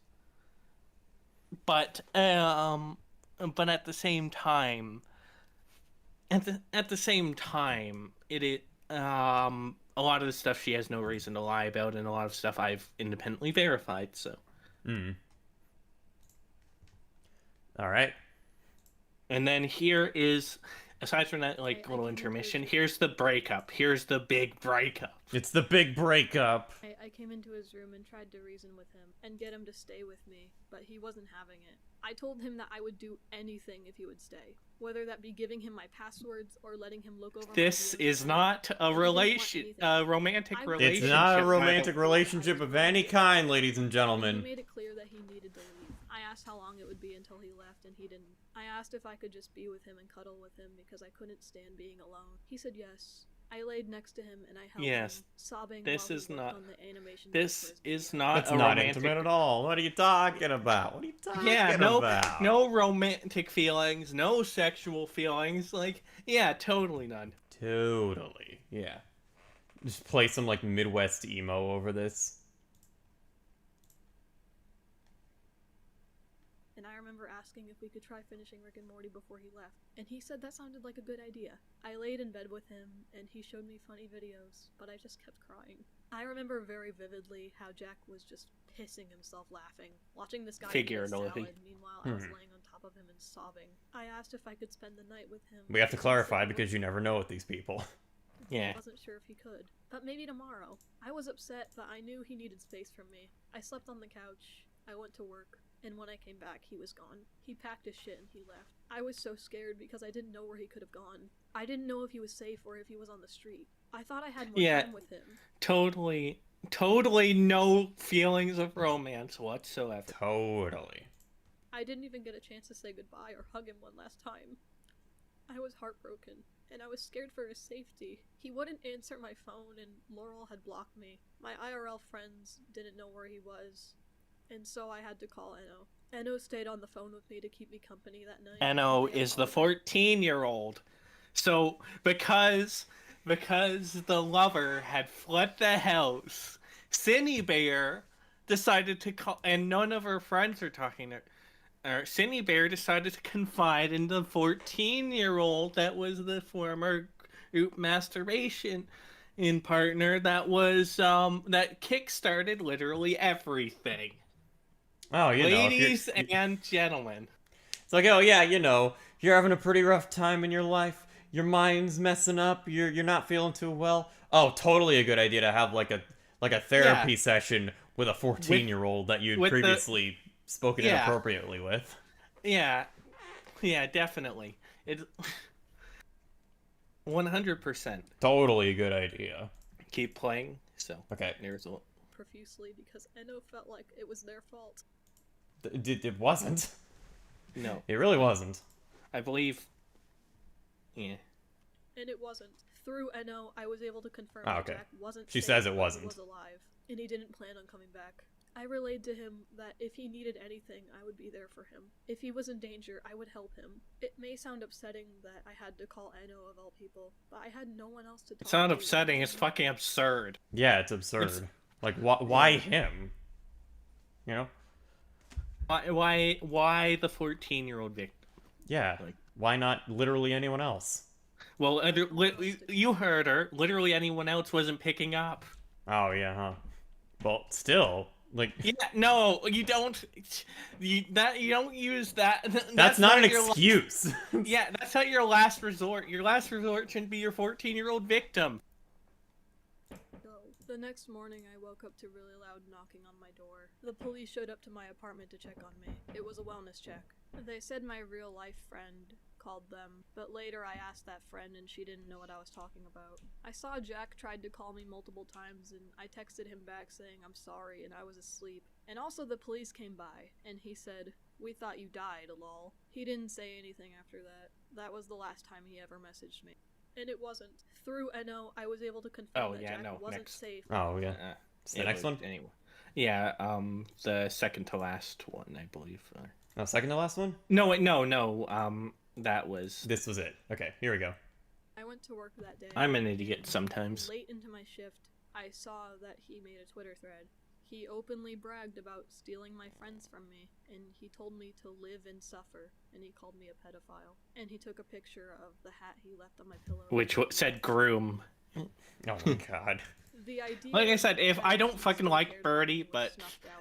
But at the same time, it is a lot of the stuff she has no reason to lie about, and a lot of stuff I've independently verified. So. All right. And then here is, aside from that little intermission, here's the breakup. Here's the big breakup. It's the big breakup. I came into his room and tried to reason with him and get him to stay with me, but he wasn't having it. I told him that I would do anything if he would stay, whether that be giving him my passwords or letting him look over This my is not a romantic relationship. It's not a romantic relationship of any kind, ladies and gentlemen. He made it clear that he needed to leave. I asked how long it would be until he left, and he didn't. I asked if I could just be with him and cuddle with him because I couldn't stand being alone. He said yes. I laid next to him and I held him, sobbing while he worked on the animation. This is not That's a not romantic... intimate at all. What are you talking about? What are you talking about? No romantic feelings, no sexual feelings. Totally none. Totally. Yeah. Just play some Midwest emo over this. And I remember asking if we could try finishing Rick and Morty before he left, and he said that sounded like a good idea. I laid in bed with him, and he showed me funny videos, but I just kept crying. I remember very vividly how Jack was just pissing himself laughing, watching this guy eat a salad, meanwhile I was laying on top of him and sobbing. I asked if I could spend the night with him. We have to clarify because you never know with these people. I wasn't sure if he could, but maybe tomorrow. I was upset, but I knew he needed space from me. I slept on the couch, I went to work, and when I came back, he was gone. He packed his shit and he left. I was so scared because I didn't know where he could have gone. I didn't know if he was safe or if he was on the street. I thought I had more time with him. Totally no feelings of romance whatsoever. Totally. I didn't even get a chance to say goodbye or hug him one last time. I was heartbroken, and I was scared for his safety. He wouldn't answer my phone, and Laurel had blocked me. My IRL friends didn't know where he was. And so I had to call Enno. Enno stayed on the phone with me to keep me company that night. Enno is the 14-year-old. So, because the lover had fled the house, Cinny Bear decided to call, and none of her friends are talking to her. Cinny Bear decided to confide in the 14-year-old that was the former group masturbation partner that was, that kickstarted literally everything. Oh, ladies and gentlemen. It's oh yeah, you're having a pretty rough time in your life. Your mind's messing up. You're not feeling too well. Oh, totally a good idea to have a therapy session with a 14-year-old that you'd previously spoken inappropriately with. Yeah, definitely. It 100%. Totally a good idea. Keep playing. So okay, there's a profusely because Enno felt like it was their fault. It wasn't. No. It really wasn't. I believe... Yeah. And it wasn't. Through Enno, I was able to confirm that Jack wasn't She safe, says it wasn't. He was alive, and he didn't plan on coming back. I relayed to him that if he needed anything, I would be there for him. If he was in danger, I would help him. It may sound upsetting that I had to call Enno of all people, but I had no one else to talk to. It's not upsetting, it's fucking absurd. Yeah, it's absurd. Why him? Why the 14-year-old victim? Yeah, why not literally anyone else? Well, you heard her. Literally anyone else wasn't picking up. Oh, yeah, huh? Well, still, Yeah, no, you don't. You don't use that. That's not an excuse. Yeah, that's not your last resort. Your last resort shouldn't be your 14-year-old victim. No. The next morning, I woke up to really loud knocking on my door. The police showed up to my apartment to check on me. It was a wellness check. They said my real-life friend called them, but later I asked that friend and she didn't know what I was talking about. I saw Jack tried to call me multiple times and I texted him back saying I'm sorry and I was asleep. And also the police came by and he said, "We thought you died, lol." He didn't say anything after that. That was the last time he ever messaged me. And it wasn't. Through NO, I was able to confirm that Jack wasn't safe. Oh, yeah. The next one? Anyway. Yeah, the second to last one, I believe. Oh, second to last one? No, wait, no. That was... This was it. Okay, here we go. I went to work that day. I'm an idiot sometimes. Late into my shift, I saw that he made a Twitter thread. He openly bragged about stealing my friends from me, and he told me to live and suffer, and he called me a pedophile. And he took a picture of the hat he left on my pillow. Which said groom. Oh my god. The idea, like I said, if I don't fucking like Birdie, but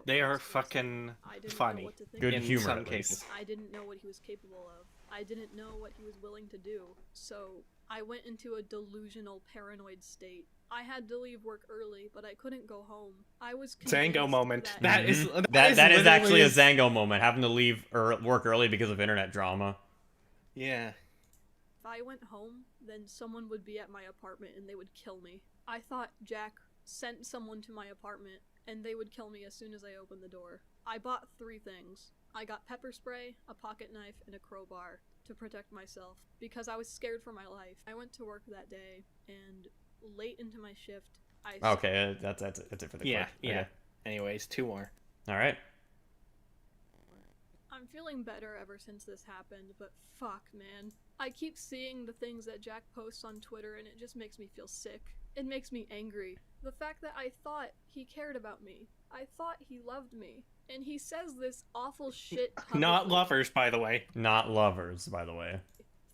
they are fucking funny. Good in humor, some at cases. I didn't know what he was capable of. I didn't know what he was willing to do. So I went into a delusional, paranoid state. I had to leave work early, but I couldn't go home. I was Zango moment. That That is That is actually a Zango moment, having to leave work early because of internet drama. Yeah. If I went home, then someone would be at my apartment and they would kill me. I thought Jack sent someone to my apartment and they would kill me as soon as I opened the door. I bought 3 things. I got pepper spray, a pocket knife, and a crowbar to protect myself because I was scared for my life. I went to work that day and late into my shift, Okay, that's it for the Yeah, clip. yeah. Okay. Anyways, 2 more. All right. I'm feeling better ever since this happened, but fuck, man. I keep seeing the things that Jack posts on Twitter and it just makes me feel sick. It makes me angry. The fact that I thought he cared about me. I thought he loved me. And he says this awful shit publicly. Not lovers, by the way. Not lovers, by the way.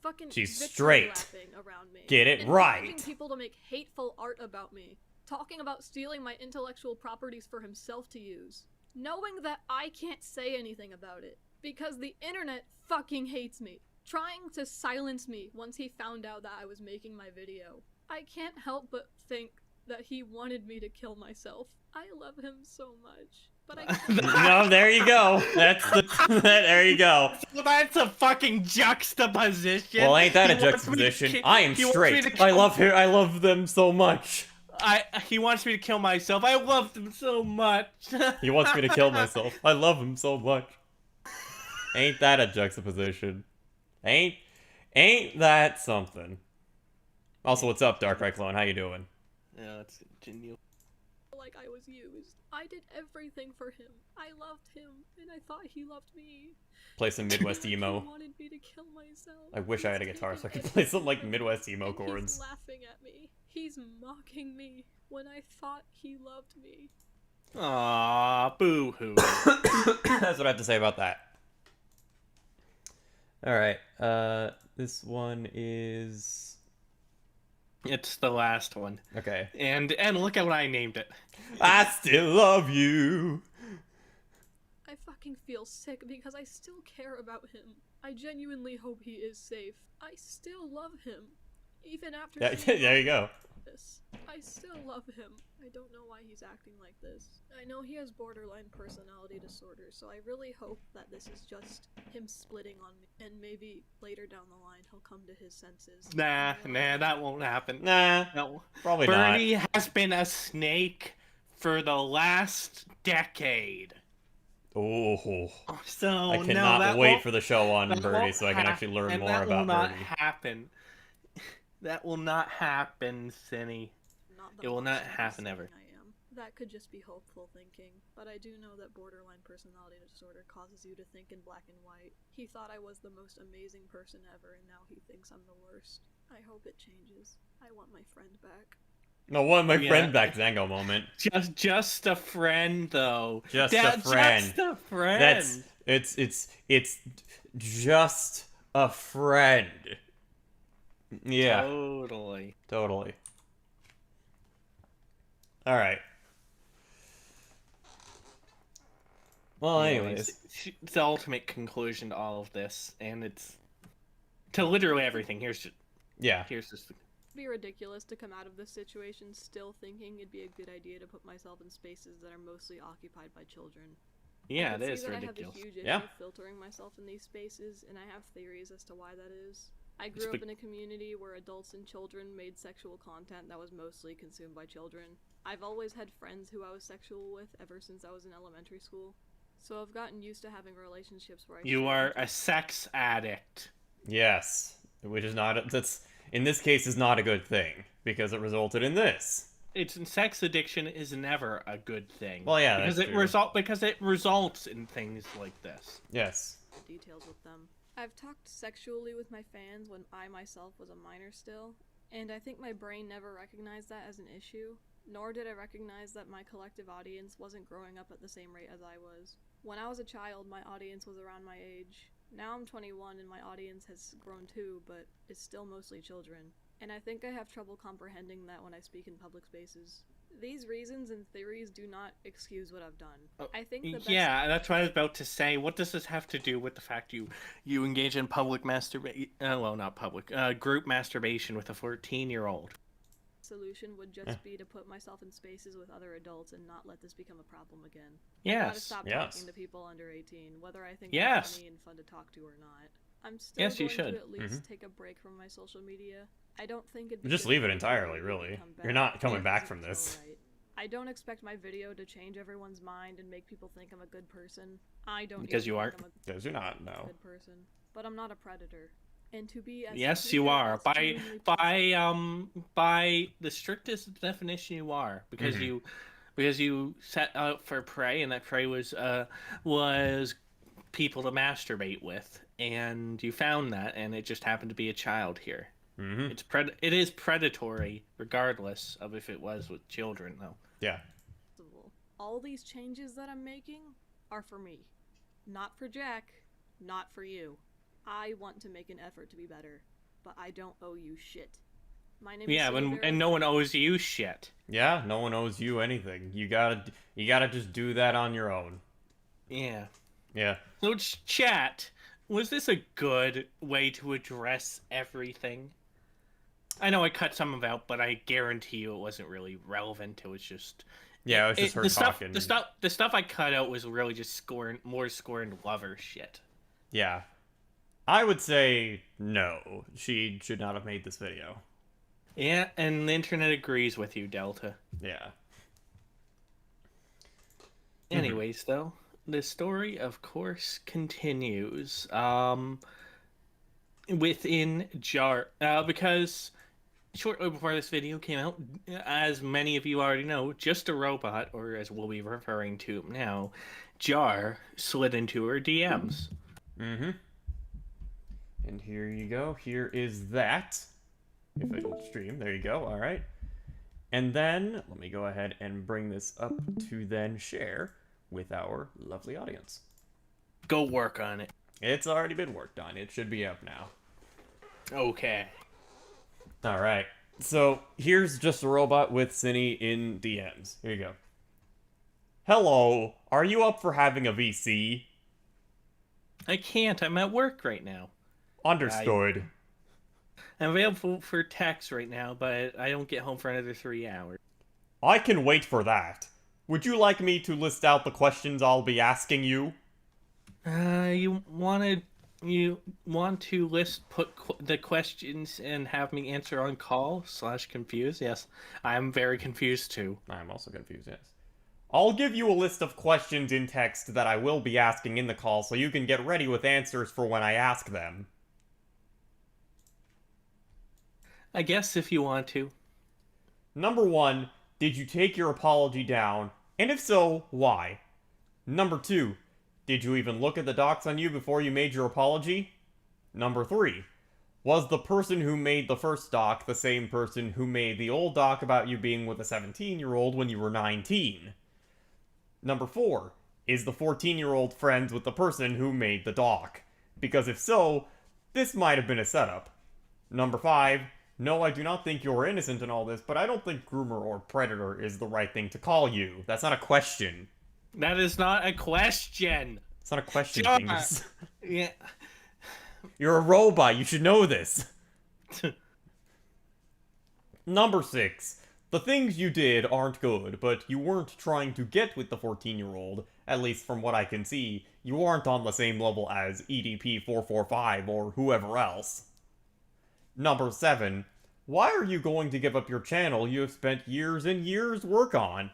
Fucking She's victory straight. lapping around me. Get it and right. encouraging people to make hateful art about me. Talking about stealing my intellectual properties for himself to use. Knowing that I can't say anything about it. Because the internet fucking hates me. Trying to silence me once he found out that I was making my video. I can't help but think that he wanted me to kill myself. I love him so much. But I No, there you go. There you go. That's a fucking juxtaposition. Well, ain't that a He wants me to juxtaposition? I am he wants me straight. to I kill- love them so much. He wants me to kill myself. I love them so much. He wants me to kill myself. I love him so much. Ain't that a juxtaposition? Ain't that something? Also, what's up, Dark Right Clone? How you doing? Yeah, that's genial. like I was used. I did everything for him. I loved him, and I thought he loved me. Play some Midwest He emo. wanted me to kill myself. I wish I had a He's guitar so I taking could play some everything like Midwest emo and chords. He's laughing at me. He's mocking me when I thought he loved me. Aww, boo-hoo. That's what I have to say about that. Alright, this one is... It's the last one. Okay. And look at what I named it. I still love you. I fucking feel sick because I still care about him. I genuinely hope he is safe. I still love him. Even after Yeah, seeing there you go. this. I still love him. I don't know why he's acting like this. I know he has borderline personality disorder, so I really hope that this is just him splitting on me, and maybe later down the line he'll come to his senses. Nah, that won't happen. Nah, No. probably Bernie has been a snake for the last decade. not. Oh, So I no, cannot that wait won't- for the show on that Birdie won't so I can actually learn and more that about will not Birdie. happen. That will not happen, Cinny. Not the It will not monster happen saying ever. I am. That could just be hopeful thinking, but I do know that borderline personality disorder causes you to think in black and white. He thought I was the most amazing person ever, and now he thinks I'm the worst. I hope it changes. I want my friend back. No, one my Yeah. friend back Zango moment. Just a friend, though. Just a friend. Just a friend. It's just a friend. Yeah, Totally. totally. All right. Well, anyways. It's the ultimate conclusion to all of this, and it's to literally everything. Here's just Yeah. be ridiculous to come out of this situation still thinking it'd be a good idea to put myself in spaces that are mostly occupied by children. Yeah, I it can is see that ridiculous. I have a huge issue Yeah. filtering myself in these spaces, and I have theories as to why that is. I grew up in a community where adults and children made sexual content that was mostly consumed by children. I've always had friends who I was sexual with ever since I was in elementary school, so I've gotten used to having relationships where I You share are interests. a sex addict. Yes, which is not that's in this case is not a good thing because it resulted in this. Sex addiction is never a good thing. Well, yeah, because that's true. because it results in things like this. Yes. Details with them. I've talked sexually with my fans when I myself was a minor still, and I think my brain never recognized that as an issue, nor did I recognize that my collective audience wasn't growing up at the same rate as I was. When I was a child, my audience was around my age. Now I'm 21 and my audience has grown too, but it's still mostly children. And I think I have trouble comprehending that when I speak in public spaces. These reasons and theories do not excuse what I've done. I think the best... Yeah, that's what I was about to say. What does this have to do with the fact you engage in public masturbation? Well, not public. Group masturbation with a 14-year-old. Solution would just be to put myself in spaces with other adults and not let this become a problem again. I gotta stop talking to people under 18, whether I think they're funny and fun to talk to or not. I'm still going to at least take a break from my social media. I don't think it'd be Just leave it entirely, really. You're not coming back from this. I don't expect my video to change everyone's mind and make people think I'm a good person. I don't because you aren't. Because you're not. No. Good person, but I'm not a predator. And to be as yes, you are. By the strictest definition, you are because you set out for prey, and that prey was people to masturbate with, and you found that, and it just happened to be a child here. It is predatory, regardless of if it was with children, though. Yeah. All these changes that I'm making are for me, not for Jack, not for you. I want to make an effort to be better, but I don't owe you shit. My name is and no one owes you shit. Yeah, no one owes you anything. You gotta just do that on your own. Yeah. Yeah. So chat, was this a good way to address everything? I know I cut some of it out, but I guarantee you it wasn't really relevant. It was just... Yeah, it was just her talking. The stuff I cut out was really just more scorned lover shit. Yeah. I would say no. She should not have made this video. Yeah, and the internet agrees with you, Delta. Yeah. Anyways, though, the story, of course, continues. Within Jar... because shortly before this video came out, as many of you already know, Just a Robot, or as we'll be referring to him now, Jar, slid into her DMs. And here you go. Here is that. If I can stream. There you go. All right. And then, let me go ahead and bring this up to then share with our lovely audience. Go work on it. It's already been worked on. It should be up now. Okay. All right. So, here's Just a Robot with Cine in DMs. Here you go. Hello. Are you up for having a VC? I can't. I'm at work right now. Understood. I'm available for text right now, but I don't get home for another 3 hours. I can wait for that. Would you like me to list out the questions I'll be asking you? You want to put the questions and have me answer on call / confused? Yes, I'm very confused too. I'm also confused, yes. I'll give you a list of questions in text that I will be asking in the call so you can get ready with answers for when I ask them. I guess if you want to. Number 1, did you take your apology down? And if so, why? Number 2, did you even look at the docs on you before you made your apology? Number 3, was the person who made the first doc the same person who made the old doc about you being with a 17-year-old when you were 19? Number 4, is the 14-year-old friends with the person who made the doc? Because if so, this might have been a setup. Number 5, no, I do not think you're innocent in all this, but I don't think groomer or predator is the right thing to call you. That's not a question. That is not a question. It's not a question, John. Dingus. Yeah. You're a robot. You should know this. Number 6. The things you did aren't good, but you weren't trying to get with the 14-year-old. At least from what I can see, you aren't on the same level as EDP445 or whoever else. Number 7. Why are you going to give up your channel you have spent years and years work on?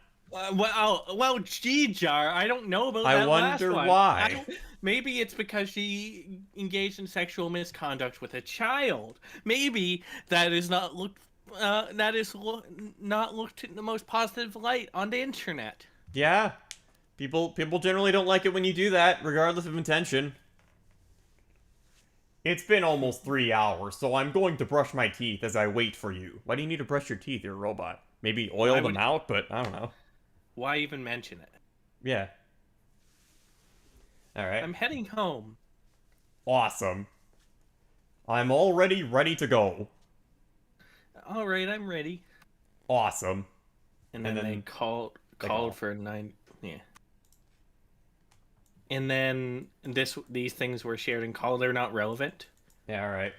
Gee, Jar, I don't know about I that last wonder one. why. Maybe it's because she engaged in sexual misconduct with a child. Maybe that is not looked not looked in the most positive light on the internet. Yeah. People generally don't like it when you do that, regardless of intention. It's been almost 3 hours, so I'm going to brush my teeth as I wait for you. Why do you need to brush your teeth? You're a robot. Maybe oil them out, but I don't know. Why even mention it? Yeah. Alright. I'm heading home. Awesome. I'm already ready to go. Alright, I'm ready. Awesome. And then they called for 9. Yeah. And then these things were shared and called. They're not relevant. Yeah, alright.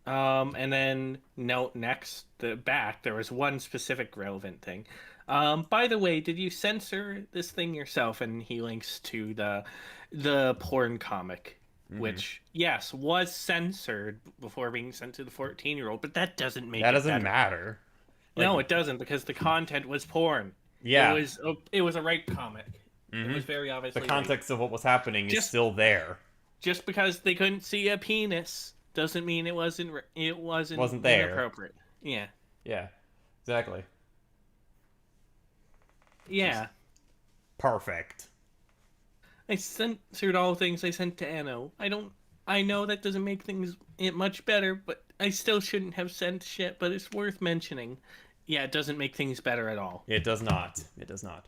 And then note next the back there was one specific relevant thing. By the way, did you censor this thing yourself? And he links to the porn comic, which yes was censored before being sent to the 14-year-old, but that doesn't make that it doesn't better. matter. No, it doesn't, because the content was porn. Yeah, it was a rape comic. It was very obviously the context of what was happening is still there. Just because they couldn't see a penis doesn't mean it wasn't there. Inappropriate. Yeah. Yeah, exactly. Yeah. Perfect. I censored all things I sent to Anno. I know that doesn't make things much better, but I still shouldn't have sent shit, but it's worth mentioning. Yeah, it doesn't make things better at all. It does not. It does not.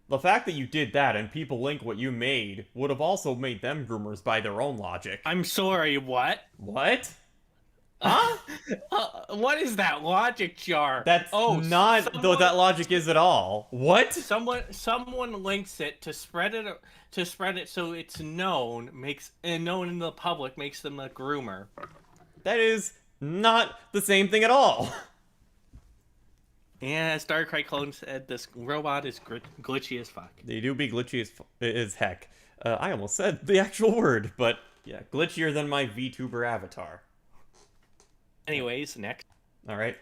The fact that you did that and people link what you made would have also made them groomers by their own logic. I'm sorry, what? What? Huh? What is that logic, Jar? That's not what that logic is at all. What? Someone links it to spread it so it's known in the public makes them a groomer. That is not the same thing at all. Yeah, as Darkrai Clone said, this robot is glitchy as fuck. They do be glitchy as heck. I almost said the actual word, but yeah, glitchier than my VTuber avatar. Anyways, next. Alright.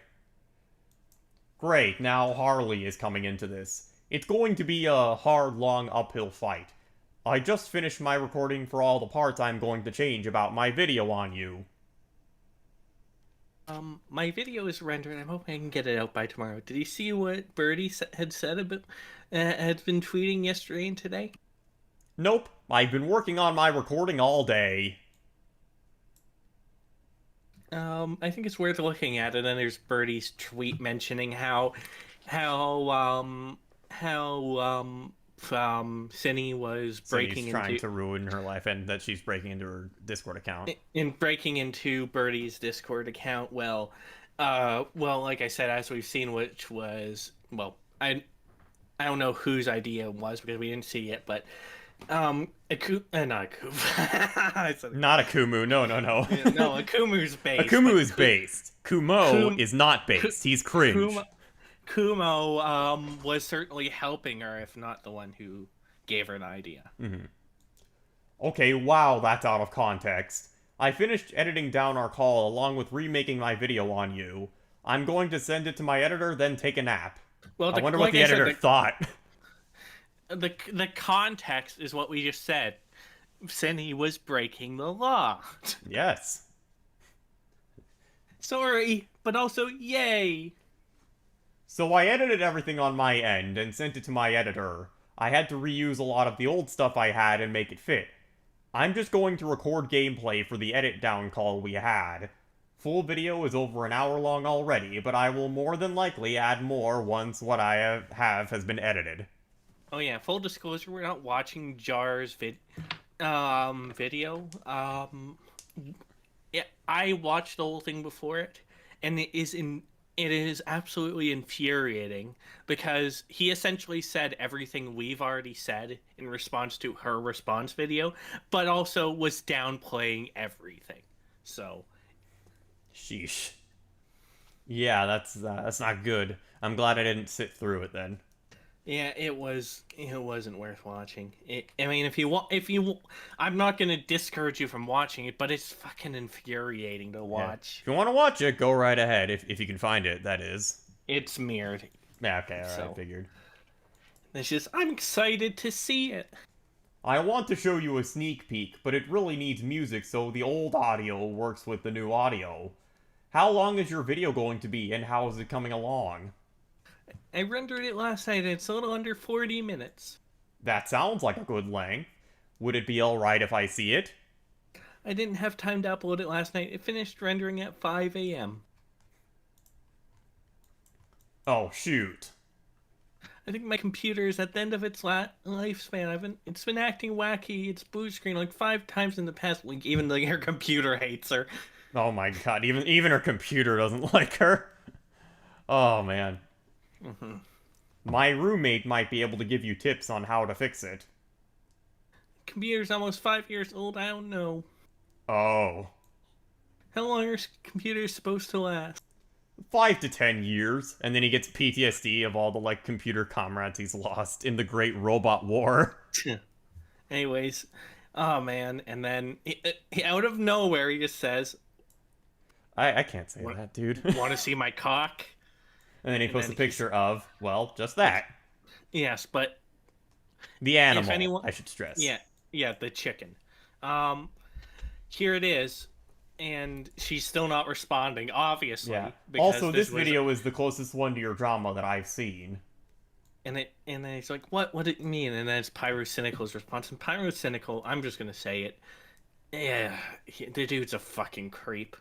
Great, now Harley is coming into this. It's going to be a hard, long uphill fight. I just finished my recording for all the parts I'm going to change about my video on you. My video is rendered. I'm hoping I can get it out by tomorrow. Did you see what Birdie had said about, had been tweeting yesterday and today? Nope, I've been working on my recording all day. I think it's worth looking at, and then there's Birdie's tweet mentioning how Cindy was breaking trying to ruin her life, and that she's breaking into her Discord account. In breaking into Birdie's Discord account, well, like I said, as we've seen, which was, well, I don't know whose idea it was because we didn't see it, but not Akumu. Not Akumu, no. No, Akumu's based. Akumu is based. Kumo is not based. He's cringe. Kumo was certainly helping her, if not the one who gave her an idea. Okay, wow, that's out of context. I finished editing down our call along with remaking my video on you. I'm going to send it to my editor, then take a nap. Well, I wonder what the editor thought. The context is what we just said. Cindy was breaking the law. Yes. Sorry, but also yay. So I edited everything on my end and sent it to my editor. I had to reuse a lot of the old stuff I had and make it fit. I'm just going to record gameplay for the edit down call we had. Full video is over an hour long already, but I will more than likely add more once what I have has been edited. Oh yeah, full disclosure, we're not watching Jar's video. Yeah, I watched the whole thing before it, and it is absolutely infuriating because he essentially said everything we've already said in response to her response video, but also was downplaying everything. So, sheesh. Yeah, that's not good. I'm glad I didn't sit through it then. Yeah, it wasn't worth watching. I mean, I'm not gonna discourage you from watching it, but it's fucking infuriating to Yeah. watch. If you want to watch it, go right ahead. If you can find it, that is. It's mirrored, Yeah, okay, alright, so figured. it's just I'm excited to see it. I want to show you a sneak peek, but it really needs music, so the old audio works with the new audio. How long is your video going to be, and how is it coming along? I rendered it last night, and it's a little under 40 minutes. That sounds like a good length. Would it be alright if I see it? I didn't have time to upload it last night. It finished rendering at 5 a.m. Oh, shoot. I think my computer is at the end of its lifespan. It's been acting wacky. It's blue screen like 5 times in the past week. Even though her computer hates her. Oh my god, even her computer doesn't like her. Oh man. Mm-hmm. My roommate might be able to give you tips on how to fix it. Computer's almost 5 years old. I don't know. Oh. How long are computers supposed to last? 5 to 10 years, and then he gets PTSD of all the, like, computer comrades he's lost in the Great Robot War. Anyways, oh man, and then out of nowhere he just says, I can't say that, dude. "Want to see my cock?" And then he posts a picture of, well, just that. Yes, but The animal, I should stress. Yeah, the chicken. Here it is. And she's still not responding, obviously. Yeah. Also, this video is the closest one to your drama that I've seen. And then it's like, what do you mean? And then it's Pyrocynical's response. And Pyrocynical, I'm just gonna say it. Yeah, the dude's a fucking creep.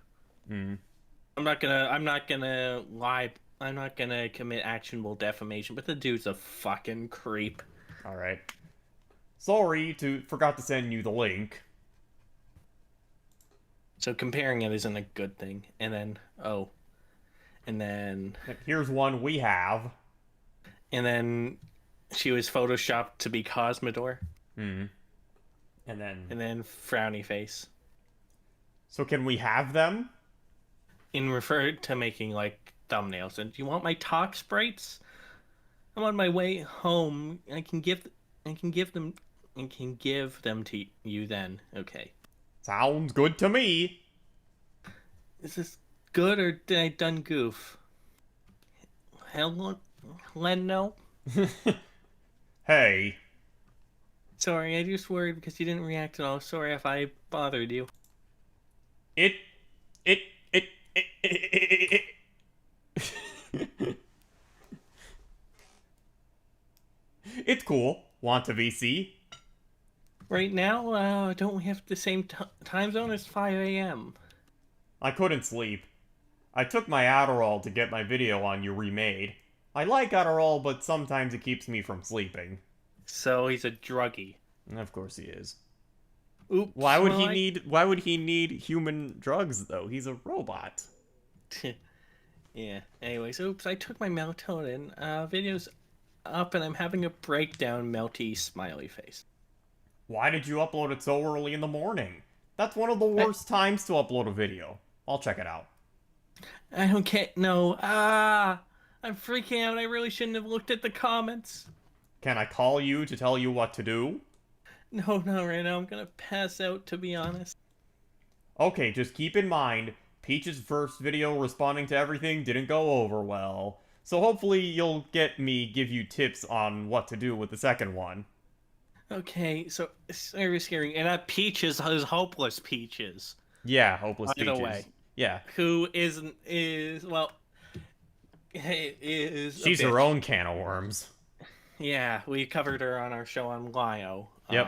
Hmm. I'm not gonna lie. I'm not gonna commit actionable defamation, but the dude's a fucking creep. Alright. Sorry forgot to send you the link. So comparing it isn't a good thing. And then, Here's one we have. And then she was photoshopped to be Cosmodor. Hmm. And then frowny face. So can we have them? In referred to making like thumbnails. And do you want my talk sprites? I'm on my way home. I can give them to you then. Okay. Sounds good to me. Is this good or did I done goof? Len, no? Hey. Sorry, I just worried because you didn't react at all. Sorry if I bothered you. It's cool. Want a VC? Right now, don't we have the same time zone as 5 a.m.? I couldn't sleep. I took my Adderall to get my video on you remade. I like Adderall, but sometimes it keeps me from sleeping. So he's a druggie. Of course he is. Oops. Why would he need human drugs though? He's a robot. Yeah. Anyways, oops, I took my melatonin. Video's up and I'm having a breakdown, melty smiley face. Why did you upload it so early in the morning? That's one of the worst times to upload a video. I'll check it out. I don't get no. I'm freaking out. I really shouldn't have looked at the comments. Can I call you to tell you what to do? No, not right now. I'm gonna pass out, to be honest. Okay, just keep in mind, Peach's first video responding to everything didn't go over well. So hopefully you'll get me give you tips on what to do with the second one. Okay, so serious hearing, and that Peaches is hopeless Peaches. Yeah, hopeless Peaches. Way. Yeah. Who is she's her own can of worms. Yeah, we covered her on our show on Lio. Yep.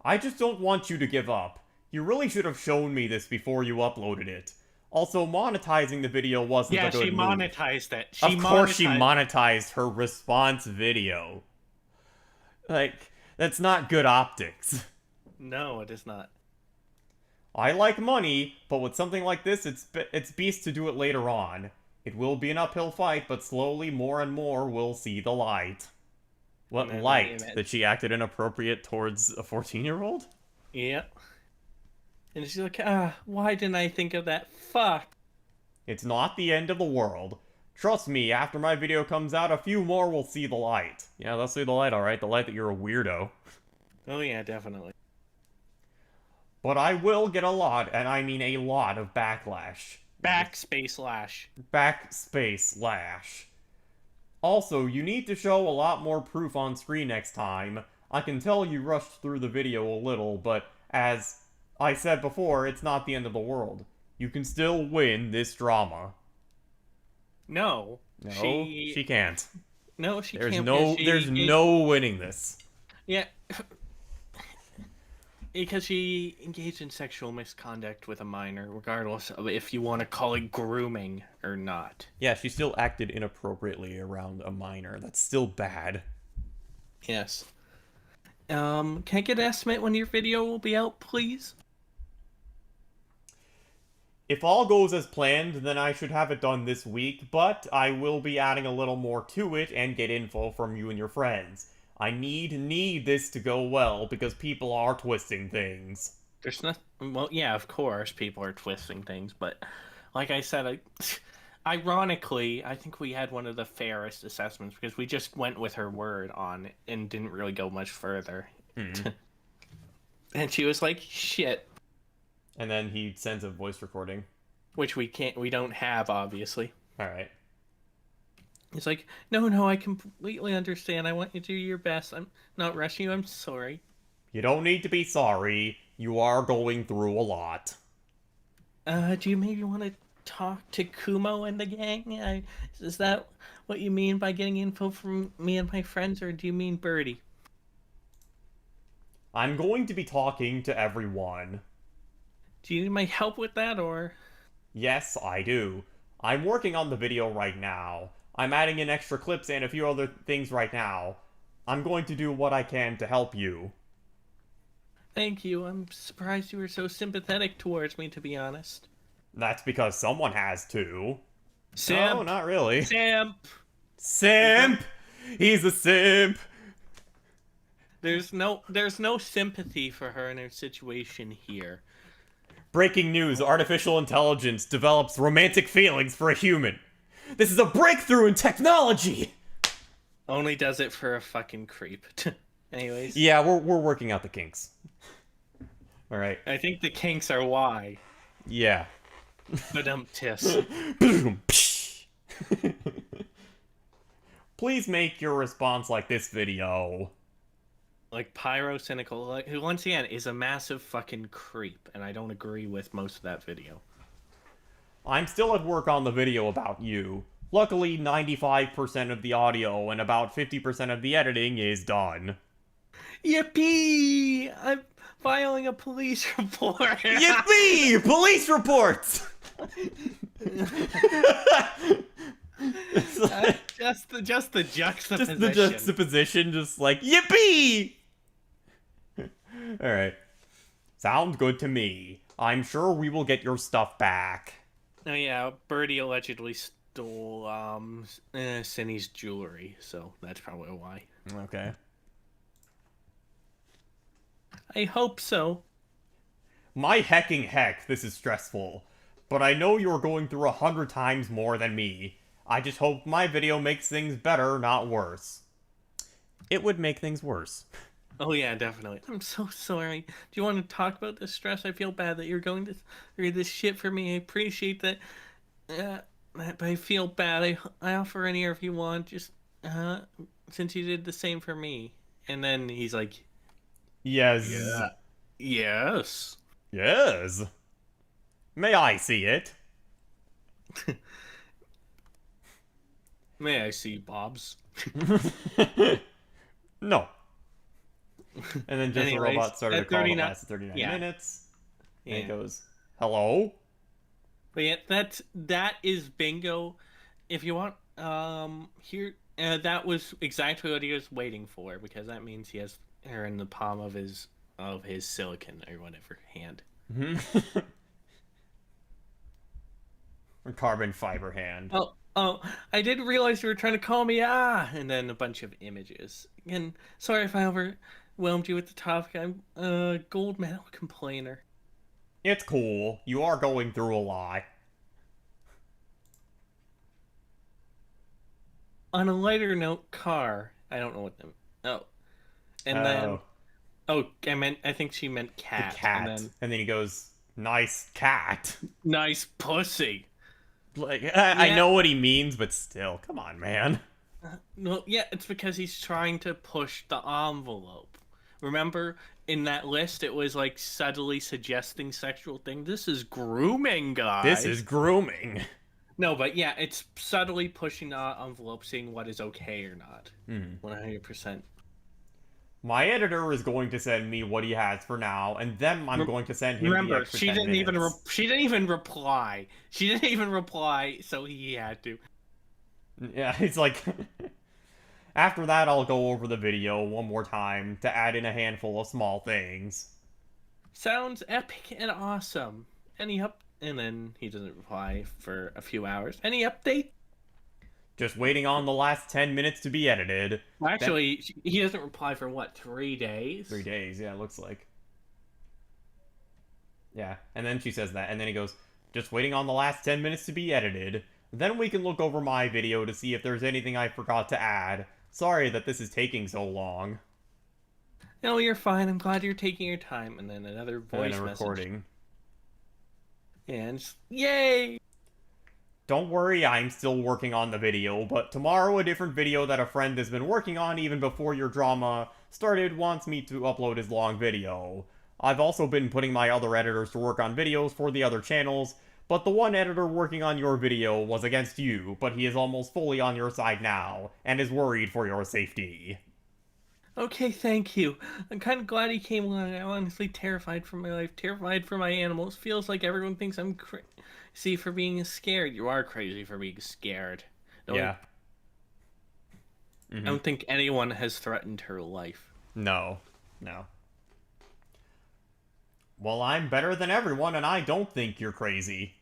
I just don't want you to give up. You really should have shown me this before you uploaded it. Also, monetizing the video wasn't a good move. Yeah, she monetized it. Of course she monetized her response video. Like, that's not good optics. No, it is not. I like money, but with something like this, it's beast to do it later on. It will be an uphill fight, but slowly more and more will see the light. What light? That she acted inappropriate towards a 14-year-old? Yeah. And she's like, why didn't I think of that? Fuck. It's not the end of the world. Trust me, after my video comes out, a few more will see the light. Yeah, they'll see the light, alright. The light that you're a weirdo. Oh yeah, definitely. But I will get a lot, and I mean a lot of backlash. Backspace lash. Backspace lash. Also, you need to show a lot more proof on screen next time. I can tell you rushed through the video a little, but as I said before, it's not the end of the world. You can still win this drama. No. No, she can't. No, she There's can't. There's no winning this. Yeah. Because she engaged in sexual misconduct with a minor, regardless of if you want to call it grooming or not. Yeah, she still acted inappropriately around a minor. That's still bad. Yes. Can I get an estimate when your video will be out, please? If all goes as planned, then I should have it done this week, but I will be adding a little more to it and get info from you and your friends. I need this to go well, because people are twisting things. There's nothing... Well, yeah, of course, people are twisting things, but like I said, ironically, I think we had one of the fairest assessments, because we just went with her word on it and didn't really go much further. Mm. And she was like, shit. And then he sends a voice recording. Which we don't have, obviously. Alright. It's like, no, I completely understand. I want you to do your best. I'm not rushing you. I'm sorry. You don't need to be sorry. You are going through a lot. Do you maybe want to talk to Kumo and the gang? Is that what you mean by getting info from me and my friends, or do you mean Birdie? I'm going to be talking to everyone. Do you need my help with that, or...? Yes, I do. I'm working on the video right now. I'm adding in extra clips and a few other things right now. I'm going to do what I can to help you. Thank you. I'm surprised you were so sympathetic towards me, to be honest. That's because someone has to. Simp. No, not really. Simp. Simp! He's a simp! There's no sympathy for her in her situation here. Breaking news, artificial intelligence develops romantic feelings for a human. This is a breakthrough in technology! Only does it for a fucking creep. Anyways. Yeah, we're working out the kinks. Alright. I think the kinks are why. Yeah. Ba-dum-tis. Boom! Please make your response like this video. Like Pyrocynical, who once again is a massive fucking creep, and I don't agree with most of that video. I'm still at work on the video about you. Luckily, 95% of the audio and about 50% of the editing is done. Yippee! I'm filing a police report. Yippee! Police reports! Just the juxtaposition. Just the juxtaposition, just like, yippee! Alright. Sounds good to me. I'm sure we will get your stuff back. Oh yeah, Birdie allegedly stole Cindy's jewelry, so that's probably why. Okay. I hope so. My hecking heck, this is stressful. But I know you're going through 100 times more than me. I just hope my video makes things better, not worse. It would make things worse. Oh yeah, definitely. I'm so sorry. Do you want to talk about the stress? I feel bad that you're going through this shit for me. I appreciate that. But I feel bad. I offer an ear if you want. Just since you did the same for me. And then he's like, Yes. Yeah. Yes. Yes. May I see it? May I see Bob's? No. And then just Anyways, the robot started to at call the 39 last 39 yeah. minutes. And Yeah. it goes, hello? But yeah, that is bingo. If you want, here, that was exactly what he was waiting for, because that means he has her in the palm of his silicon or whatever hand. Or carbon fiber hand. Oh, I didn't realize you were trying to call me. And then a bunch of images. And sorry if I overwhelmed you with the topic. I'm a gold medal complainer. It's cool. You are going through a lot. On a lighter note, car. I don't know what them. Oh, and then Oh, I think she meant the cat, and cat. then And then he goes, nice cat. nice pussy. Like, I Yeah. know what he means, but still, come on, man. Well, yeah, it's because he's trying to push the envelope. Remember, in that list, it was like subtly suggesting sexual thing. This is grooming, This is guys. grooming. No, but yeah, it's subtly pushing the envelope, seeing what is okay or not. Hmm. 100%. My editor is going to send me what he has for now, and then I'm going to send him the Remember, extra 10 minutes. she didn't even reply. She didn't even reply, so he had to. Yeah, it's like... After that, I'll go over the video one more time to add in a handful of small things. Sounds epic and awesome. Any up? And then he doesn't reply for a few hours. Any update? Just waiting on the last 10 minutes to be edited. Actually, he doesn't reply for what, 3 days? 3 days, yeah, it looks like. Yeah, and then she says that, and then he goes, just waiting on the last 10 minutes to be edited. Then we can look over my video to see if there's anything I forgot to add. Sorry that this is taking so long. No, you're fine. I'm glad you're taking your time. And then another voice And a message. recording. And yay! Don't worry, I'm still working on the video, but tomorrow a different video that a friend has been working on even before your drama started wants me to upload his long video. I've also been putting my other editors to work on videos for the other channels, but the one editor working on your video was against you, but he is almost fully on your side now, and is worried for your safety. Okay, thank you. I'm kind of glad he came along. I'm honestly terrified for my life, terrified for my animals. Feels like everyone thinks I'm crazy for being scared. You are crazy for being scared. Yeah. I don't think anyone has threatened her life. No. Well, I'm better than everyone, and I don't think you're crazy.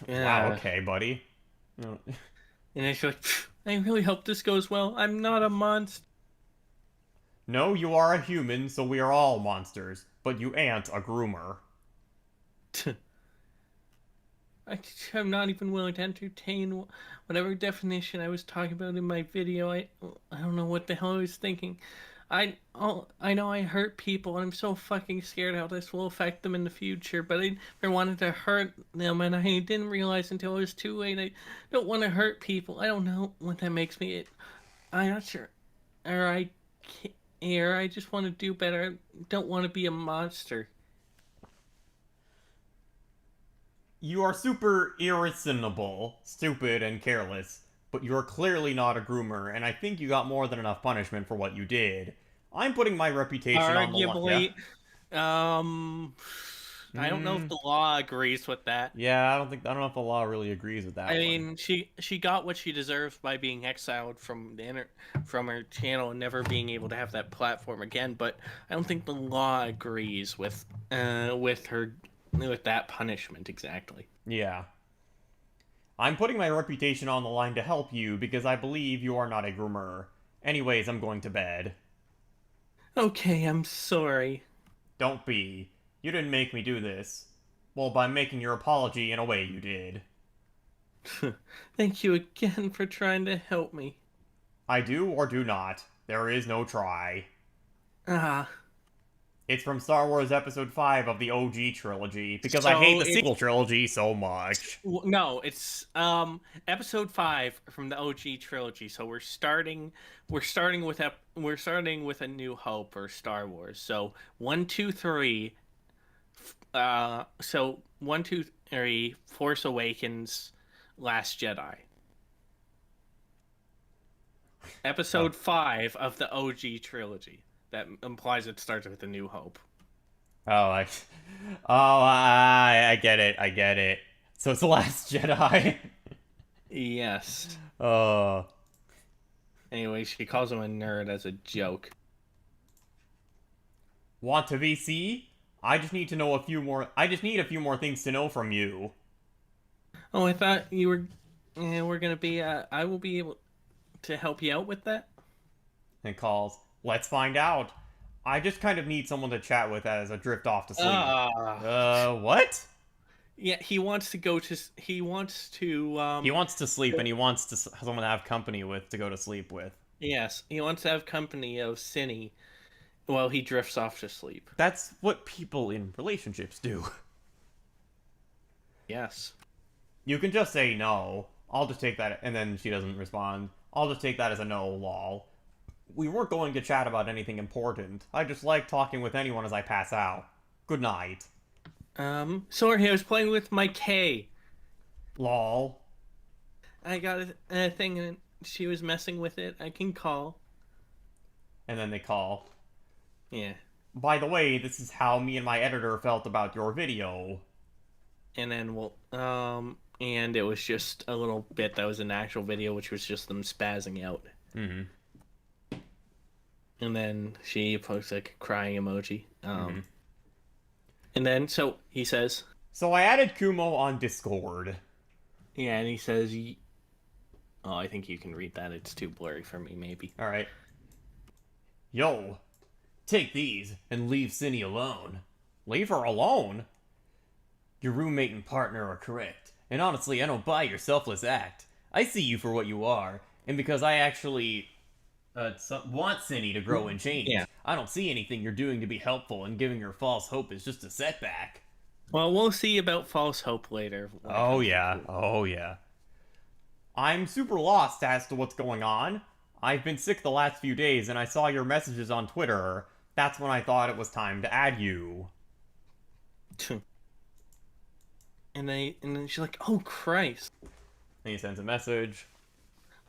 Yeah. Wow, okay, buddy. And I feel like, I really hope this goes well. I'm not a monster. No, you are a human, so we are all monsters, but you ain't a groomer. I'm not even willing to entertain whatever definition I was talking about in my video. I don't know what the hell I was thinking. I know I hurt people, and I'm so fucking scared how this will affect them in the future, but I never wanted to hurt them, and I didn't realize until it was too late. I don't want to hurt people. I don't know what that makes me. I'm not sure. Or I care. I just want to do better. I don't want to be a monster. You are super irreasonable, stupid, and careless, but you're clearly not a groomer, and I think you got more than enough punishment for what you did. I'm putting my reputation on the line. Arguably, I don't know if the law agrees with that. Yeah, I don't know if the law really agrees with that. I mean, she got what she deserves by being exiled from from her channel and never being able to have that platform again. But I don't think the law agrees with that punishment exactly. Yeah. I'm putting my reputation on the line to help you because I believe you are not a groomer. Anyways, I'm going to bed. Okay, I'm sorry. Don't be. You didn't make me do this. Well, by making your apology in a way you did. Thank you again for trying to help me. I do or do not. There is no try. It's from Star Wars Episode 5 of the OG trilogy, because I hate the sequel trilogy so much. No, it's episode 5 from the OG trilogy. So we're starting with A New Hope or Star Wars. So 1, 2, 3. So 1, 2, 3. Force Awakens, Last Jedi. Episode 5 of the OG trilogy. That implies it starts with A New Hope. I get it. I get it. So it's The Last Jedi. Yes. Anyway, she calls him a nerd as a joke. Want to VC? I just need a few more things to know from you. Oh, I thought you were gonna be. I will be able to help you out with that. And calls. Let's find out. I just kind of need someone to chat with as I drift off to sleep. What? Yeah, he wants to go to. He wants to. He wants to sleep, and he wants to someone to have company with to go to sleep with. Yes, he wants to have company of Cinny while he drifts off to sleep. That's what people in relationships do. Yes. You can just say no. I'll just take that, and then she doesn't respond. I'll just take that as a no, lol. We weren't going to chat about anything important. I just like talking with anyone as I pass out. Good night. Sorry, I was playing with my K. Lol. I got a thing and she was messing with it. I can call. And then they call. Yeah. By the way, this is how me and my editor felt about your video. And then and it was just a little bit that was an actual video, which was just them spazzing out. Mm-hmm. And then she posts like a crying emoji. And then, so, he says... So I added Kumo on Discord. Yeah, and he says... Oh, I think you can read that. It's too blurry for me, maybe. Alright. Yo, take these and leave Cindy alone. Leave her alone? Your roommate and partner are correct. And honestly, I don't buy your selfless act. I see you for what you are. And because I actually... want Cindy to grow and change. Yeah. I don't see anything you're doing to be helpful, and giving her false hope is just a setback. Well, we'll see about false hope later. Oh yeah. I'm super lost as to what's going on. I've been sick the last few days, and I saw your messages on Twitter. That's when I thought it was time to add you. And then she's like, oh, Christ. And he sends a message.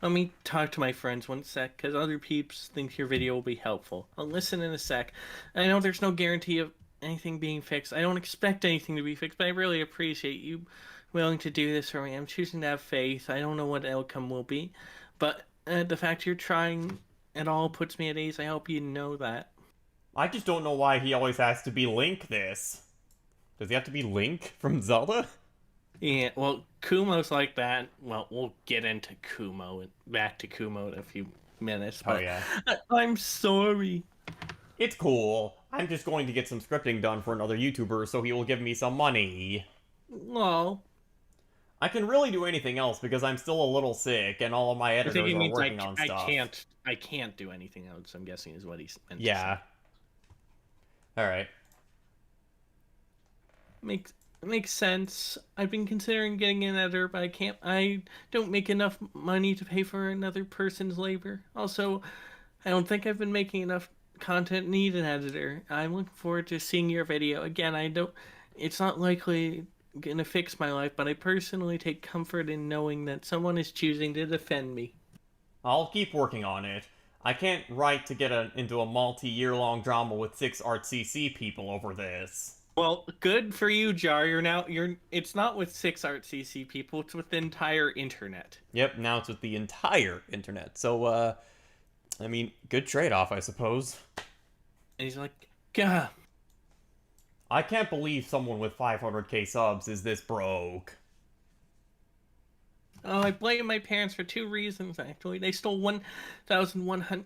Let me talk to my friends one sec, because other peeps think your video will be helpful. I'll listen in a sec. I know there's no guarantee of anything being fixed. I don't expect anything to be fixed, but I really appreciate you willing to do this for me. I'm choosing to have faith. I don't know what the outcome will be, but the fact you're trying at all puts me at ease. I hope you know that. I just don't know why he always has to be Link this. Does he have to be Link from Zelda? Yeah, well, Kumo's like that. Well, we'll get into Kumo, back to Kumo in a few minutes. But Oh, yeah. I'm sorry. It's cool. I'm just going to get some scripting done for another YouTuber so he will give me some money. Lol. I can really do anything else because I'm still a little sick and all of my I editors think he are means working on stuff. I can't do anything else, I'm guessing is what he's meant to Yeah. Alright. say. Makes sense. I've been considering getting an editor, but I don't make enough money to pay for another person's labor. Also, I don't think I've been making enough content to need an editor. I'm looking forward to seeing your video. Again, it's not likely gonna fix my life, but I personally take comfort in knowing that someone is choosing to defend me. I'll keep working on it. I can't write to get into a multi-year-long drama with 6 ArtCC people over this. Well, good for you, Jar. It's not with 6 ArtCC people, it's with the entire internet. Yep, now it's with the entire internet. So, I mean, good trade-off, I suppose. And he's like, gah. I can't believe someone with 500k subs is this broke. Oh, I blame my parents for 2 reasons, actually. They stole $11,000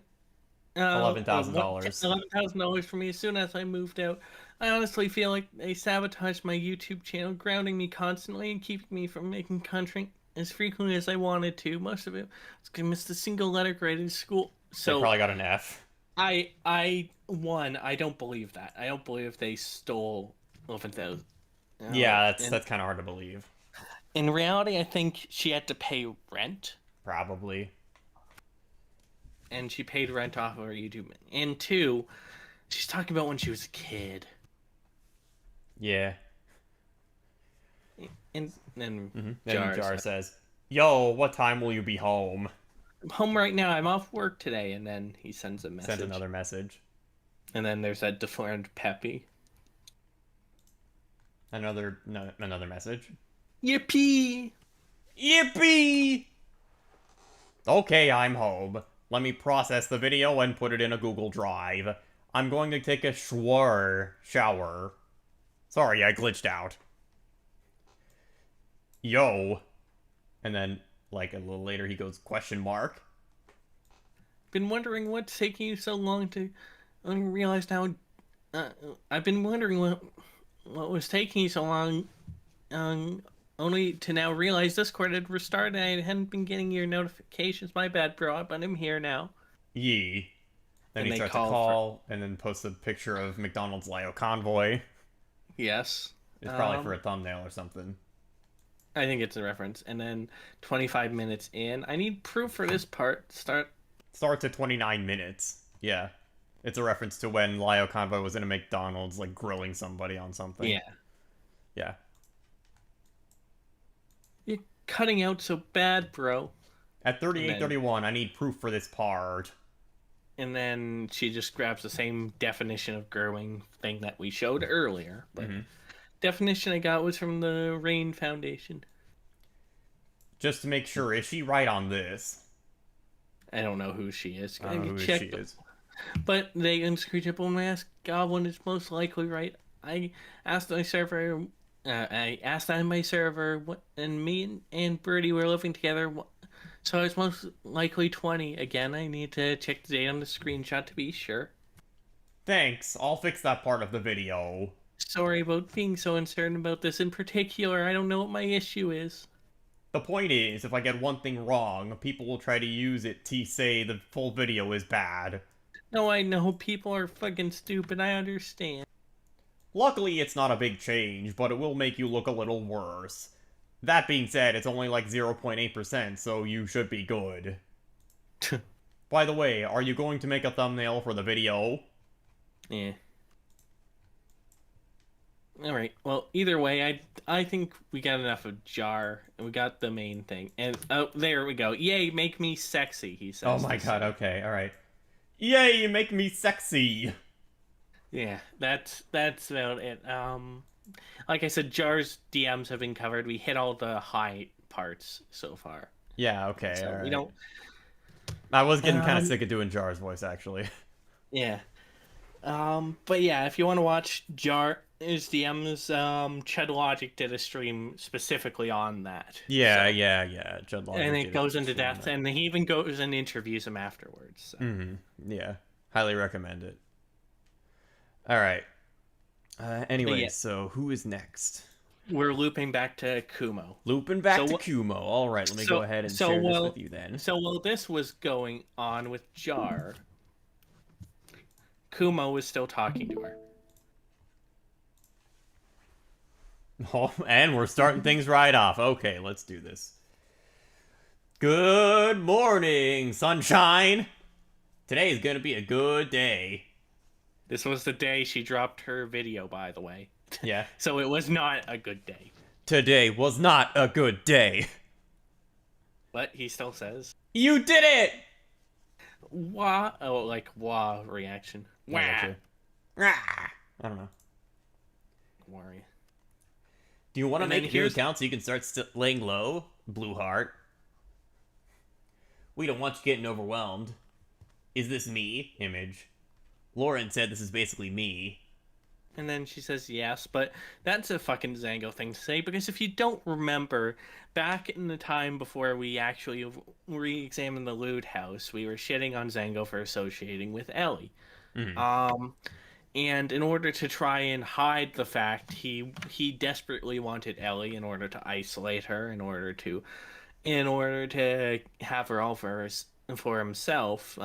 $11,000 from me as soon as I moved out. I honestly feel like they sabotaged my YouTube channel, grounding me constantly and keeping me from making content as frequently as I wanted to. Most of it was because I missed a single letter grade in school. So they probably got an F. I don't believe that. I don't believe they stole 11,000. Yeah, that's kind of hard to believe. In reality, I think she had to pay rent. Probably. And she paid rent off of her YouTube. And 2, she's talking about when she was a kid. Yeah. And then Then Jar says, "Yo, what time will you be home?" I'm home right now. I'm off work today. And then he sends a message. Sends another message. And then there's that deformed Peppy. Another message. Yippee! Yippee! Okay, I'm home. Let me process the video and put it in a Google Drive. I'm going to take a shower. Sorry, I glitched out. Yo. And then, like, a little later, he goes, question mark. Been wondering what's taking you so long to only realized now. I've been wondering what was taking you so long. Only to now realize Discord had restarted and I hadn't been getting your notifications. My bad, bro, but I'm here now. Yee. Then And he they starts to call call, and then posts a picture of McDonald's Lio convoy. Yes. It's probably for a thumbnail or something. I think it's a reference. And then 25 minutes in, I need proof for this part. Starts at 29 minutes. Yeah. It's a reference to when Lio Convoy was in a McDonald's, like, grilling somebody on something. Yeah. Yeah. You're cutting out so bad, bro. At 38:31, I need proof for this part. And then she just grabs the same definition of growing thing that we showed earlier. But definition I got was from the Rain Foundation. Just to make sure, is she right on this? I don't know who she is. I don't know who she is. But they unscrutable mask goblin is most likely right. I asked my server, on my server, and me and Birdie were living together. So it's most likely 20. Again, I need to check the date on the screenshot to be sure. Thanks, I'll fix that part of the video. Sorry about being so uncertain about this in particular. I don't know what my issue is. The point is, if I get one thing wrong, people will try to use it to say the full video is bad. No, I know people are fucking stupid. I understand. Luckily, it's not a big change, but it will make you look a little worse. That being said, it's only like 0.8%, so you should be good. By the way, are you going to make a thumbnail for the video? Yeah. Alright, well, either way, I think we got enough of Jar, and we got the main thing. And, oh, there we go. Yay, make me sexy, he says. Oh my god, okay, alright. Yay, you make me sexy! Yeah, that's about it. Like I said, Jar's DMs have been covered. We hit all the high parts so far. Yeah, okay, So alright. we don't... I was getting kind of sick of doing Jar's voice, actually. Yeah. But yeah, if you want to watch Jar's DMs, Chud Logic did a stream specifically on that. Yeah, so. yeah. Chud Logic And it goes into depth, and he even goes and interviews him afterwards. So. Yeah, highly recommend it. Alright. Anyway, yeah. So who is next? We're looping back to Kumo. Looping back to Kumo. Alright, let me go ahead and share this with you then. So while this was going on with Jar, Kumo was still talking to her. Oh, and we're starting things right off. Okay, let's do this. Good morning, sunshine! Today is gonna be a good day. This was the day she dropped her video, by the way. Yeah. So it was not a good day. Today was not a good day. But he still says, You did it! wah, oh, like wah reaction. Wah. I don't know. Worry. Do you want to And make then a new here's- account so you can start laying low? Blue heart. We don't want you getting overwhelmed. Is this me? Image. Lauren said this is basically me. And then she says yes, but that's a fucking Zango thing to say, because if you don't remember, back in the time before we actually re-examined the Loot House, we were shitting on Zango for associating with Ellie. And in order to try and hide the fact, he desperately wanted Ellie in order to isolate her, in order to have her all for himself.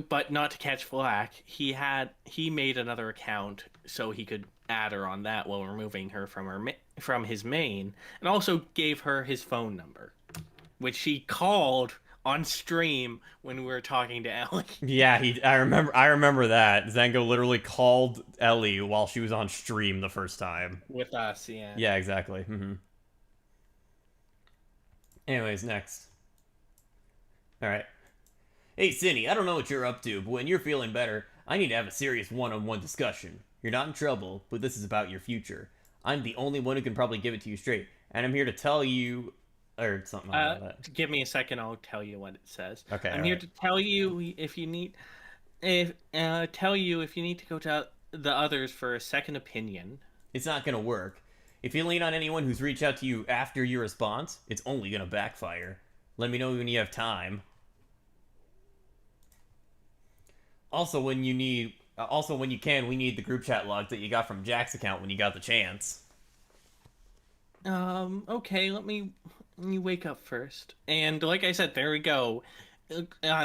But not to catch flack, he made another account so he could add her on that while removing her from his main, and also gave her his phone number, which she called on stream when we were talking to Ellie. Yeah, I remember that. Zango literally called Ellie while she was on stream the first time. With us, yeah. Yeah, exactly. Anyways, next. Alright. Hey, Cindy, I don't know what you're up to, but when you're feeling better, I need to have a serious one-on-one discussion. You're not in trouble, but this is about your future. I'm the only one who can probably give it to you straight, and I'm here to tell you... Or something like that. Give me a second, I'll tell you what it says. Okay, I'm here to tell you if you need... tell you if you need to go to the others for a second opinion. It's not gonna work. If you lean on anyone who's reached out to you after your response, it's only gonna backfire. Let me know when you have time. Also, when you need, when you can, we need the group chat logs that you got from Jack's account when you got the chance. Okay, let me wake up first. And like I said, there we go.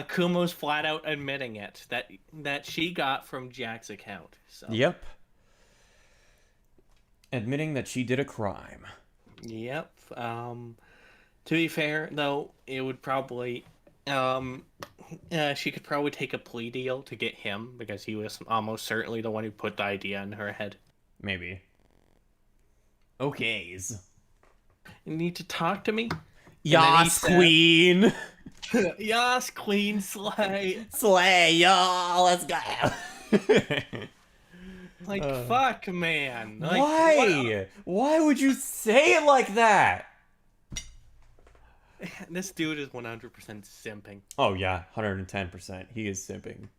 Kumo's flat out admitting it that she got from Jack's account. So. Yep. Admitting that she did a crime. Yep. To be fair, though, it would probably she could probably take a plea deal to get him because he was almost certainly the one who put the idea in her head. Maybe. Okays. You need to talk to me? Yas, queen! Yas, queen, slay! Slay, y'all! Let's go! Like, fuck, man. Like, why? Why would you say it like that? This dude is 100% simping. Oh, yeah. 110%. He is simping.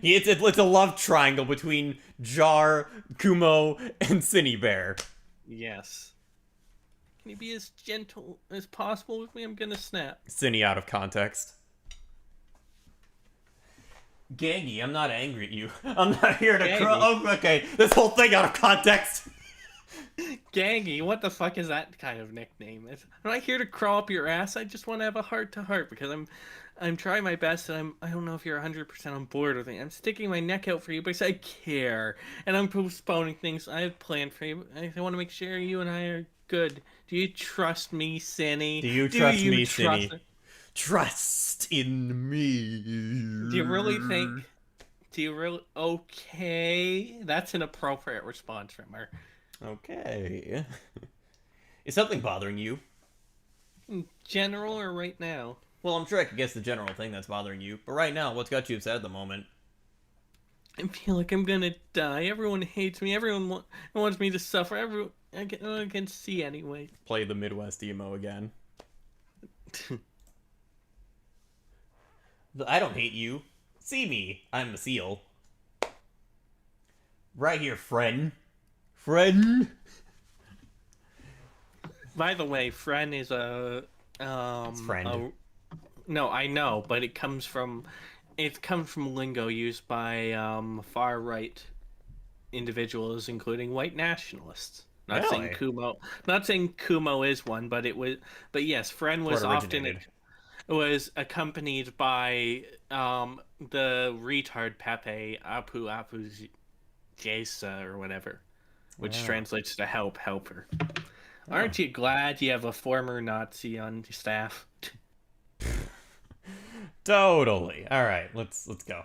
It's a love triangle between Jar, Kumo, and Cinny Bear. Yes. Can you be as gentle as possible with me? I'm gonna snap. Cinny out of context. Gangy, I'm not angry at you. I'm not here to cry. Oh, okay. This whole thing out of context. Gangy, what the fuck is that kind of nickname? I'm not here to crawl up your ass. I just want to have a heart-to-heart because I'm trying my best, and I don't know if you're 100% on board with me. I'm sticking my neck out for you because I care, and I'm postponing things I have planned for you. I want to make sure you and I are good. Do you trust me, Cinny? Do you trust me, Cinny? Trust in me. Do you really think? Do you really? Okay, that's an appropriate response from her. Okay. Is something bothering you? In general or right now? Well, I'm sure I could guess the general thing that's bothering you, but right now, what's got you upset at the moment? I feel like I'm gonna die. Everyone hates me. Everyone wants me to suffer. Everyone I can see anyway. Play the Midwest emo again. I don't hate you. See me. I'm a seal. Right here, friend. Friend. By the way, friend is a It's friend. No, I know, but it comes from lingo used by far right individuals, including white nationalists. Not Really? saying Kumo. Not saying Kumo is one, but it was. But yes, friend was often. It was accompanied by the retard Pepe Apu Jesa or whatever, which translates to helper. Aren't you glad you have a former Nazi on your staff? Totally. All right, let's go.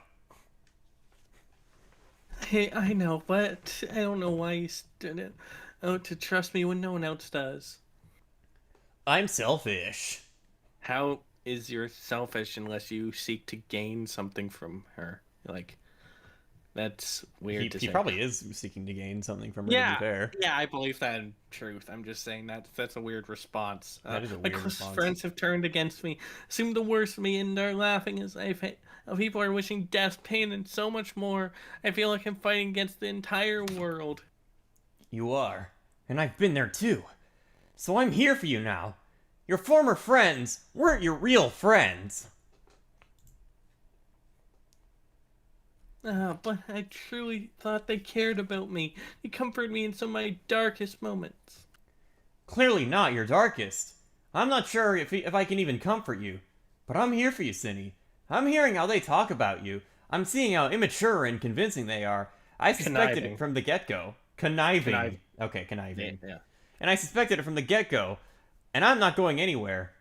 Hey, I know, but I don't know why you stood it out to trust me when no one else does. I'm selfish. How is you're selfish unless you seek to gain something from her? Like, that's weird to say. He probably is seeking to gain something from her, to be fair. Yeah, I believe that in truth. I'm just saying that's a weird response. That is a my weird close response. friends have turned against me, assumed the worst of me, and are laughing as people are wishing death, pain, and so much more. I feel like I'm fighting against the entire world. You are. And I've been there too. So I'm here for you now. Your former friends weren't your real friends. But I truly thought they cared about me. They comforted me in some of my darkest moments. Clearly not your darkest. I'm not sure if I can even comfort you. But I'm here for you, Cinny. I'm hearing how they talk about you. I'm seeing how immature and convincing they are. I suspected it from the get-go. Conniving. Okay, conniving. Yeah. And I suspected it from the get-go. And I'm not going anywhere.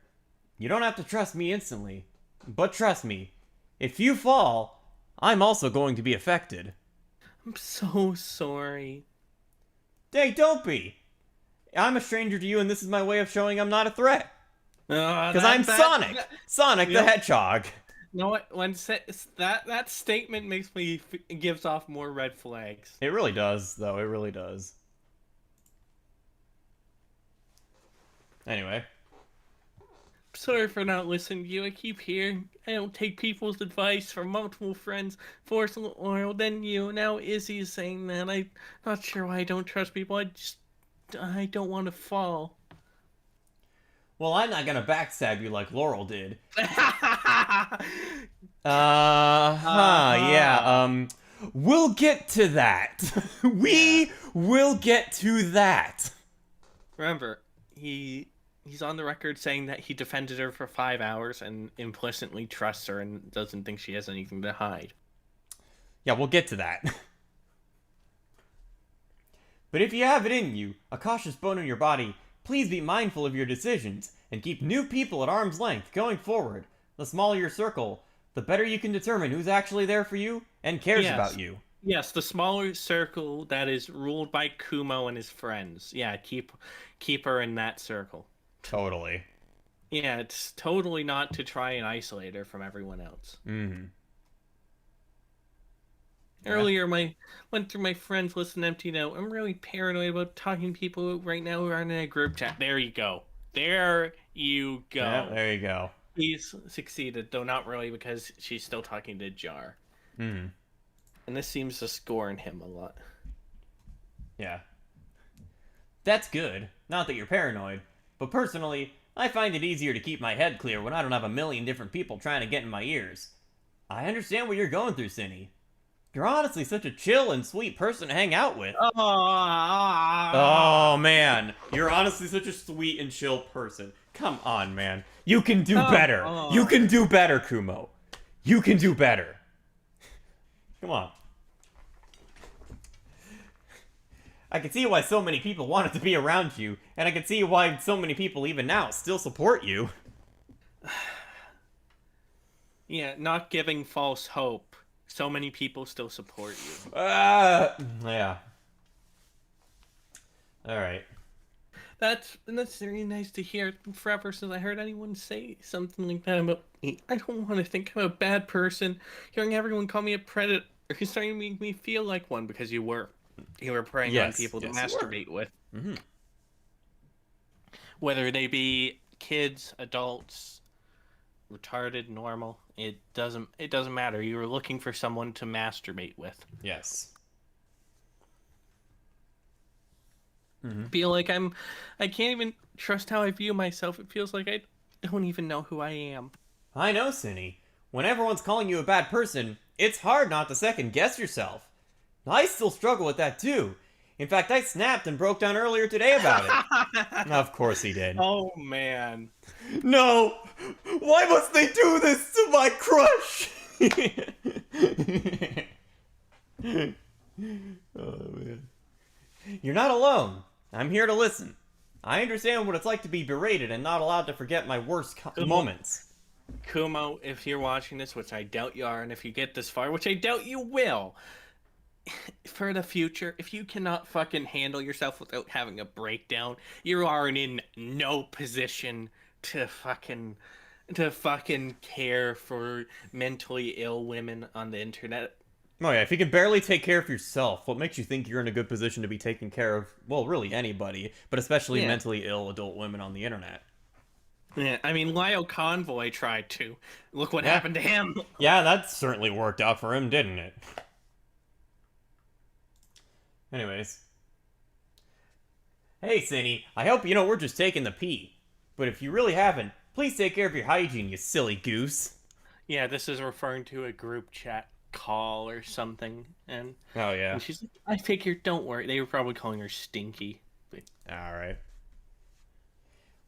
You don't have to trust me instantly. But trust me, if you fall, I'm also going to be affected. I'm so sorry. Hey, don't be. I'm a stranger to you, and this is my way of showing I'm not a threat. Because I'm Sonic. Sonic the Hedgehog. You know what? When that statement makes me gives off more red flags. It really does, though. It really does. Anyway. Sorry for not listening to you. I keep hearing I don't take people's advice from multiple friends, force loyal, then you. Now Izzy is saying that. I'm not sure why I don't trust people. I don't want to fall. Well, I'm not gonna backstab you like Laurel did. Yeah, we'll get to that. We will get to that. Remember, he's on the record saying that he defended her for 5 hours and implicitly trusts her and doesn't think she has anything to hide. Yeah, we'll get to that. But if you have it in you, a cautious bone in your body, please be mindful of your decisions and keep new people at arm's length going forward. The smaller your circle, the better you can determine who's actually there for you and cares about you. Yes, the smaller circle that is ruled by Kumo and his friends. Yeah, keep her in that circle. Totally. Yeah, it's totally not to try and isolate her from everyone else. Mm-hmm. Earlier, went through my friends list and empty note. I'm really paranoid about talking to people right now who aren't in a group chat. There you go. There you go. Yeah, there you go. He's succeeded, though not really, because she's still talking to Jar. Mm-hmm. And this seems to scorn him a lot. Yeah. That's good. Not that you're paranoid. But personally, I find it easier to keep my head clear when I don't have a million different people trying to get in my ears. I understand what you're going through, Cindy. You're honestly such a chill and sweet person to hang out with. Oh, man. You're honestly such a sweet and chill person. Come on, man. You can do better. You can do better, Kumo. You can do better. Come on. I can see why so many people wanted to be around you, and I can see why so many people even now still support you. Yeah, not giving false hope. So many people still support you. Yeah. Alright. That's really nice to hear. It's been forever since I heard anyone say something like that about me. I don't want to think I'm a bad person. Hearing everyone call me a predator is starting to make me feel like one, because you were preying on people to masturbate with. Mm-hmm. Whether they be kids, adults, retarded, normal, it doesn't matter. You were looking for someone to masturbate with. Yes. Mm-hmm. Feel like I can't even trust how I view myself. It feels like I don't even know who I am. I know, Cindy. When everyone's calling you a bad person, it's hard not to second guess yourself. I still struggle with that too. In fact, I snapped and broke down earlier today about it. Of course he did. Oh, man. No! Why must they do this to my crush? Oh, man. You're not alone. I'm here to listen. I understand what it's like to be berated and not allowed to forget my worst moments. Kumo, if you're watching this, which I doubt you are, and if you get this far, which I doubt you will, for the future, if you cannot fucking handle yourself without having a breakdown, you are in no position to fucking care for mentally ill women on the internet. Oh yeah, if you can barely take care of yourself, what makes you think you're in a good position to be taking care of, well, really anybody, but especially mentally ill adult women on the internet? Yeah, I mean, Lyle Convoy tried to. Look what happened to him. Yeah, that certainly worked out for him, didn't it? Anyways. Hey, Cindy, I hope you know we're just taking the pee. But if you really haven't, please take care of your hygiene, you silly goose. Yeah, this is referring to a group chat call or something. And oh, yeah. And she's like, I figured, don't worry. They were probably calling her Stinky. But... Alright.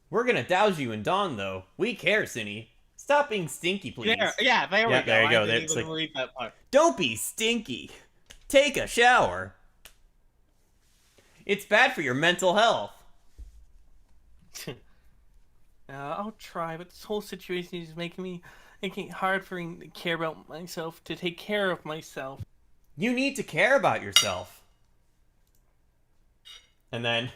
We're gonna douse you in Dawn, though. We care, Cindy. Stop being stinky, please. There we go. There you go. I didn't even read that part. Don't be stinky. Take a shower. It's bad for your mental health. I'll try, but this whole situation is making it hard for me to care about myself, to take care of myself. You need to care about yourself. And then...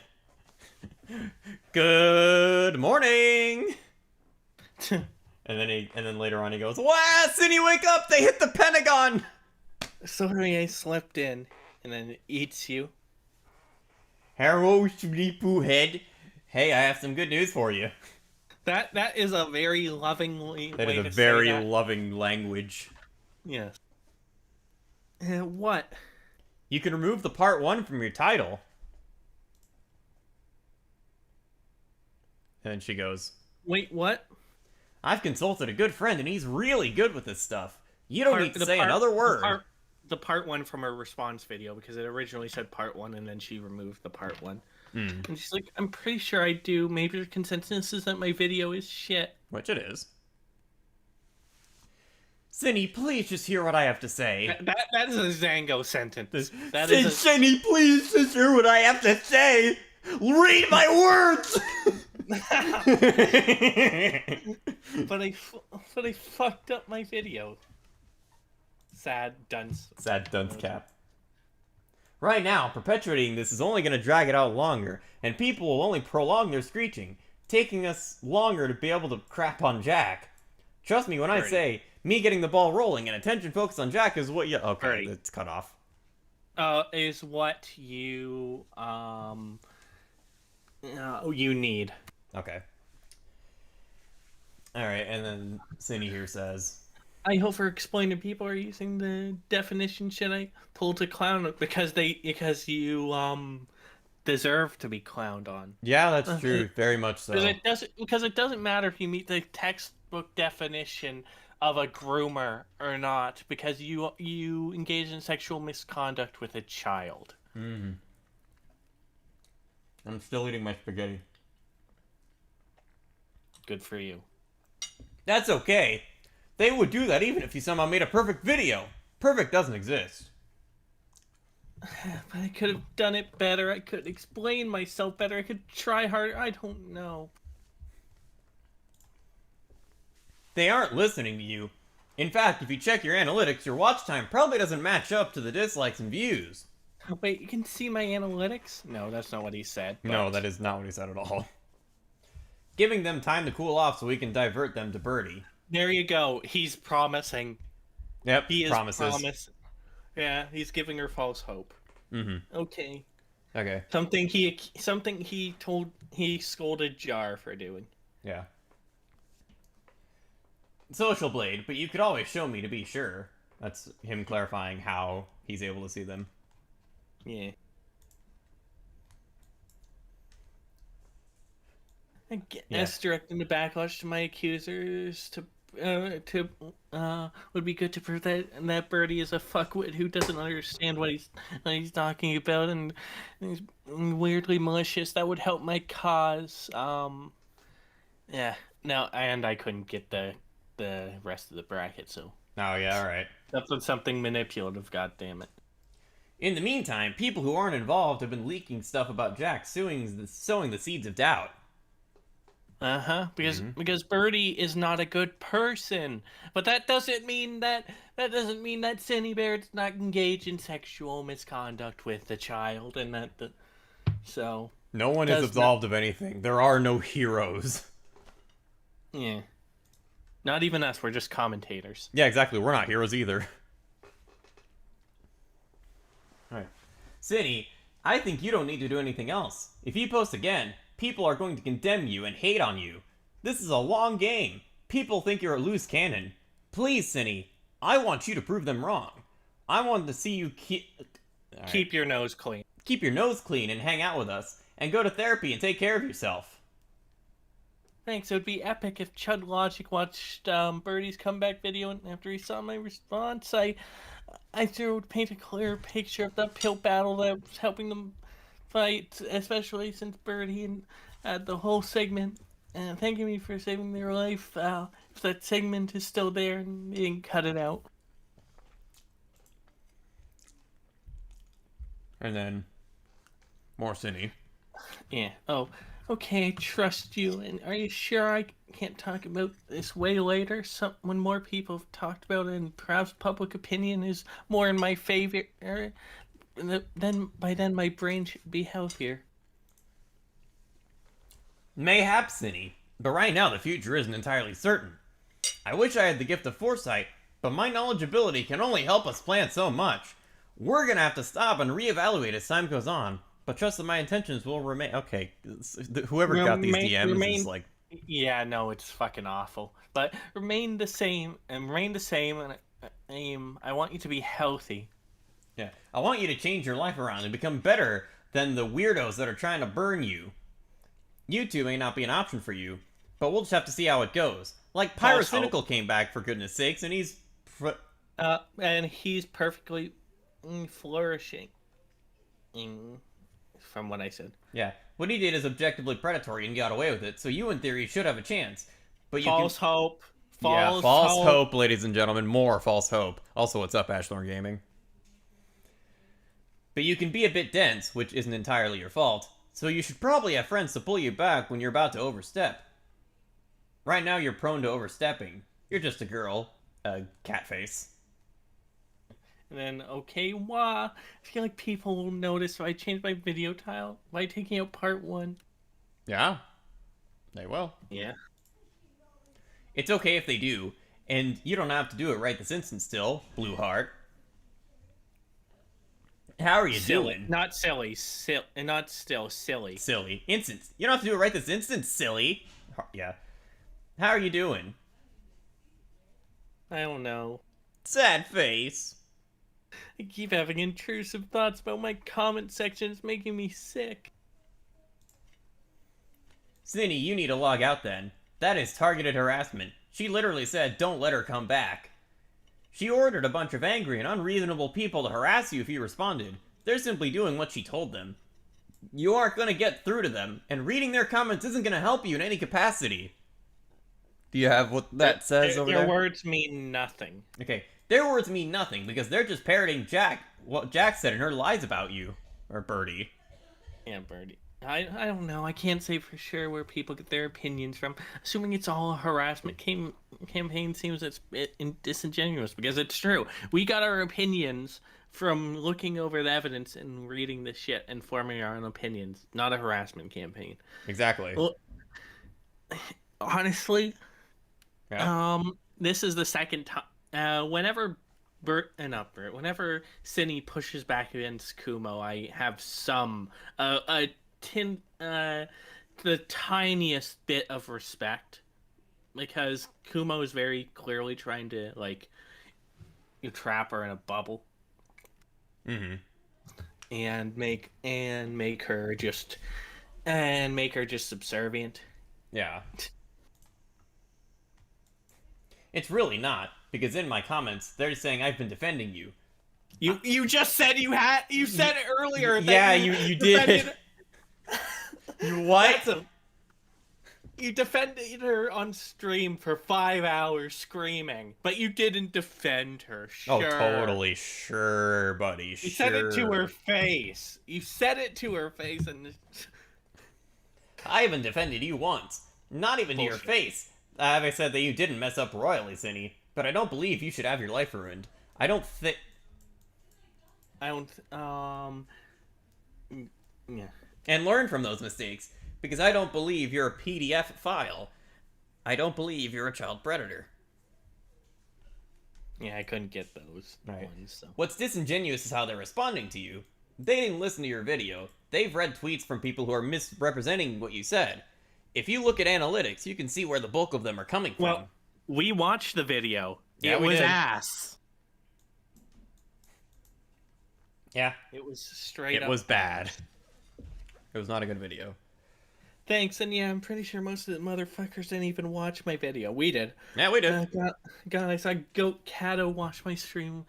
Good morning! and then later on he goes, wow, Cindy, wake up! They hit the Pentagon! Sorry, I slept in. And then it eats you. Hello, sleepy head. Hey, I have some good news for you. That is a very lovingly That way is to a very say that. loving language. Yes. What? You can remove the part 1 from your title. And she goes, Wait, what? I've consulted a good friend and he's really good with this stuff. You don't need to say another word. The part 1 from her response video, because it originally said part 1 and then she removed the part 1. And she's like, I'm pretty sure I do. Maybe the consensus is that my video is shit. Which it is. Cindy, please just hear what I have to say. That is a Zango sentence. Cindy, please just hear what I have to say. Read my words. but I fucked up my video. Sad dunce. Sad dunce cap. Right now, perpetuating this is only going to drag it out longer, and people will only prolong their screeching, taking us longer to be able to crap on Jack. Trust me when I say, me getting the ball rolling and attention focused on Jack is what you... Okay, it's cut off. Is what you need. Okay. Alright, and then Cindy here says... I hope for explaining people are using the definition should I told to clown because you deserve to be clowned on. Yeah, that's true. Very much so. Because it doesn't matter if you meet the textbook definition of a groomer or not, because you engage in sexual misconduct with a child. Mm-hmm. I'm still eating my spaghetti. Good for you. That's okay. They would do that even if you somehow made a perfect video. Perfect doesn't exist. But I could have done it better. I could explain myself better. I could try harder. I don't know. They aren't listening to you. In fact, if you check your analytics, your watch time probably doesn't match up to the dislikes and views. Wait, you can see my analytics? No, that's not what he said. But... No, that is not what he said at all. Giving them time to cool off so we can divert them to Birdie. There you go. He's promising. Yep, he is promises. Yeah, he's giving her false hope. Mm-hmm. Okay. Something he scolded Jar for doing. Yeah. Social Blade, but you could always show me to be sure. That's him clarifying how he's able to see them. Yeah. I guess directing the backlash to my accusers would be good to prove that Birdie is a fuckwit who doesn't understand what he's talking about and he's weirdly malicious. That would help my cause. Yeah. No, and I couldn't get the rest of the bracket, so. Oh yeah, all right. That's something manipulative. God damn it. In the meantime, people who aren't involved have been leaking stuff about Jack, sowing the seeds of doubt. Because Birdie is not a good person, but that doesn't mean that Cindy Barrett's not engaged in sexual misconduct with the child, and so no one is absolved of anything. There are no heroes. Yeah, not even us. We're just commentators. Yeah, exactly. We're not heroes either. All right, Cindy, I think you don't need to do anything else. If you post again, people are going to condemn you and hate on you. This is a long game. People think you're a loose cannon. Please, Cindy, I want you to prove them wrong. I want to see you keep your nose clean. Keep your nose clean and hang out with us, and go to therapy and take care of yourself. Thanks. It would be epic if Chud Logic watched Birdie's comeback video, and after he saw my response, I would paint a clear picture of the pill battle that was helping them fight, especially since Birdie had the whole segment thanking me for saving their life. If that segment is still there and they didn't cut it out. And then more Cindy. Yeah. Oh, okay. I trust you. And are you sure I can't talk about this way later? When more people have talked about it, and perhaps public opinion is more in my favor. Then by then my brain should be healthier. Mayhaps, Cindy, but right now the future isn't entirely certain. I wish I had the gift of foresight, but my knowledgeability can only help us plan so much. We're gonna have to stop and reevaluate as time goes on, but trust that my intentions will remain. Okay, whoever got these DMs is like. Yeah, no, it's fucking awful. But remain the same, and I want you to be healthy. Yeah, I want you to change your life around and become better than the weirdos that are trying to burn you. YouTube may not be an option for you, but we'll just have to see how it goes. Like, Pyrocynical came back, for goodness sakes, and he's And he's perfectly flourishing. From what I said. Yeah. What he did is objectively predatory and got away with it, so you, in theory, should have a chance. But you False hope. Yeah, false hope, ladies and gentlemen. More false hope. Also, what's up, Ashlar Gaming? But you can be a bit dense, which isn't entirely your fault, so you should probably have friends to pull you back when you're about to overstep. Right now, you're prone to overstepping. You're just a girl. Cat face. And then, okay, I feel like people will notice if I change my video tile by taking out part 1. Yeah. They will. Yeah. It's okay if they do, and you don't have to do it right this instant still, Blue Heart. How are you doing? Not silly. Not still. Silly. Silly. Instant. You don't have to do it right this instant, silly. Yeah. How are you doing? I don't know. Sad face. I keep having intrusive thoughts about my comment section. It's making me sick. Cindy, you need to log out then. That is targeted harassment. She literally said, don't let her come back. She ordered a bunch of angry and unreasonable people to harass you if you responded. They're simply doing what she told them. You aren't going to get through to them, and reading their comments isn't going to help you in any capacity. Do you have what that says over there? Their words mean nothing. Okay, their words mean nothing because they're just parroting what Jack said in her lies about you. Or Birdie. Yeah, Birdie. I don't know. I can't say for sure where people get their opinions from. Assuming it's all a harassment campaign seems it's disingenuous because it's true. We got our opinions from looking over the evidence and reading the shit and forming our own opinions. Not a harassment campaign. Exactly. Well, honestly, yeah. This is the second time. Whenever whenever Cindy pushes back against Kumo, I have some the tiniest bit of respect because Kumo is very clearly trying to you trap her in a bubble. Mm-hmm. And make her just subservient. Yeah. It's really not, because in my comments, they're saying I've been defending you. You just said you said it earlier. Yeah, you did. What? You defended her on stream for 5 hours screaming, but you didn't defend her. Sure. Oh, totally. Sure, buddy. You said it to her face. You said it to her face, and I haven't defended you once. Not even Bullshit. to your face. I said that you didn't mess up royally, Cindy, but I don't believe you should have your life ruined. Yeah. And learn from those mistakes, because I don't believe you're a PDF file. I don't believe you're a child predator. Yeah, I couldn't get those ones. So. What's disingenuous is how they're responding to you. They didn't listen to your video. They've read tweets from people who are misrepresenting what you said. If you look at analytics, you can see where the bulk of them are coming from. Well, we watched the video. Yeah, it we was did. ass. Yeah. It was straight up. It was bad. It was not a good video. Thanks, and yeah, I'm pretty sure most of the motherfuckers didn't even watch my video. We did. Yeah, we did. God, I saw Goat Kato watch my stream,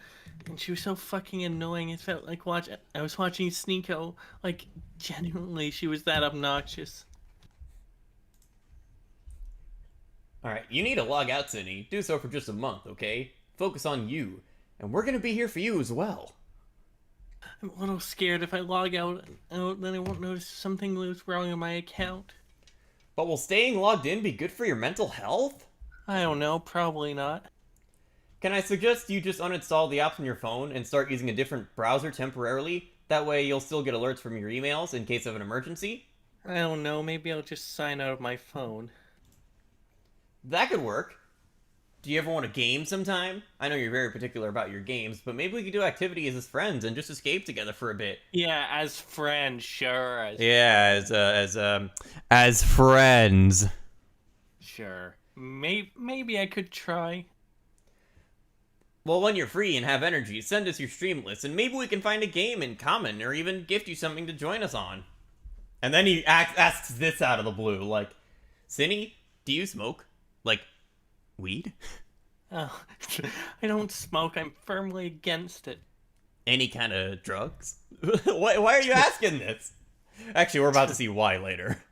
and she was so fucking annoying. It felt like I was watching Sneeko. Like, genuinely, she was that obnoxious. Alright, you need to log out, Sydney. Do so for just a month, okay? Focus on you. And we're gonna be here for you as well. I'm a little scared if I log out, then I won't notice something was wrong in my account. But will staying logged in be good for your mental health? I don't know, probably not. Can I suggest you just uninstall the apps on your phone and start using a different browser temporarily? That way you'll still get alerts from your emails in case of an emergency? I don't know, maybe I'll just sign out of my phone. That could work. Do you ever want to game sometime? I know you're very particular about your games, but maybe we could do activities as friends and just escape together for a bit. Yeah, as friends, sure. As friends. Sure. Maybe I could try. Well, when you're free and have energy, send us your stream list, and maybe we can find a game in common, or even gift you something to join us on. And then he asks this out of the blue, like, Cindy, do you smoke? Like, weed? Oh, I don't smoke. I'm firmly against it. Any kind of drugs? Why are you asking this? Actually, we're about to see why later.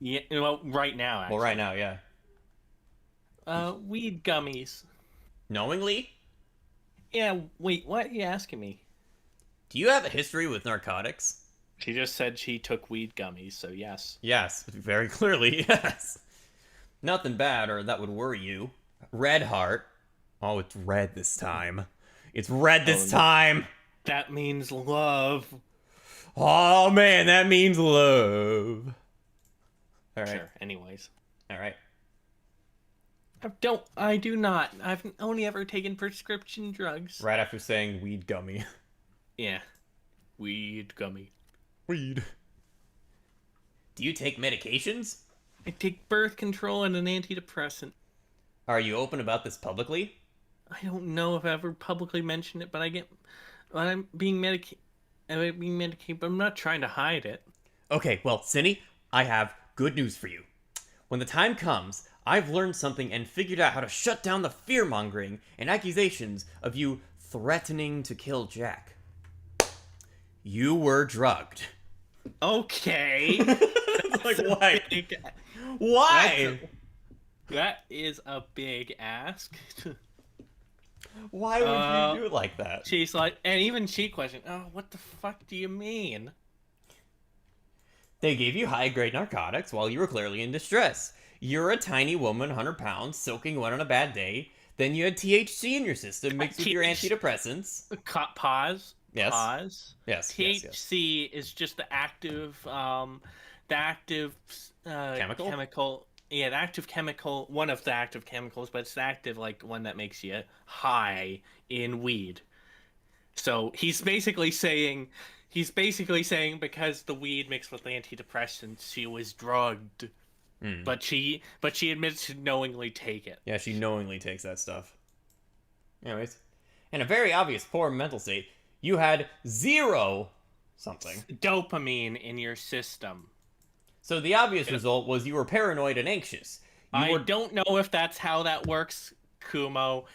Yeah, well, right now, actually. Well, right now, yeah. Weed gummies. Knowingly? Yeah, wait, what are you asking me? Do you have a history with narcotics? She just said she took weed gummies, so yes. Yes, very clearly, yes. Nothing bad or that would worry you. Red heart. Oh, it's red this time. It's red this time! That means love. Oh man, that means love. Alright. Sure, anyways. Alright. I do not. I've only ever taken prescription drugs. Right after saying weed gummy. Yeah. Weed gummy. Weed. Do you take medications? I take birth control and an antidepressant. Are you open about this publicly? I don't know if I ever publicly mentioned it, but I'm being medicated. But I'm not trying to hide it. Okay, well, Cindy, I have good news for you. When the time comes, I've learned something and figured out how to shut down the fear-mongering and accusations of you threatening to kill Jack. You were drugged. Okay. Like, why? Why? That is a big ask. Why would you do it like that? She's like, and even she questioned, oh, what the fuck do you mean? They gave you high-grade narcotics while you were clearly in distress. You're a tiny woman, 100 pounds, soaking wet on a bad day. Then you had THC in your system mixed with your antidepressants. Pause. Yes. Pause. Yes. THC is just the active chemical. Yeah, the active chemical, one of the active chemicals, but it's the active, like, one that makes you high in weed. So he's basically saying because the weed mixed with antidepressants, she was drugged. Mm. But she admits to knowingly take it. Yeah, she knowingly takes that stuff. Anyways, in a very obvious poor mental state, you had 0 something. Dopamine in your system. So the obvious result was you were paranoid and anxious. I don't know if that's how that works, Kumo.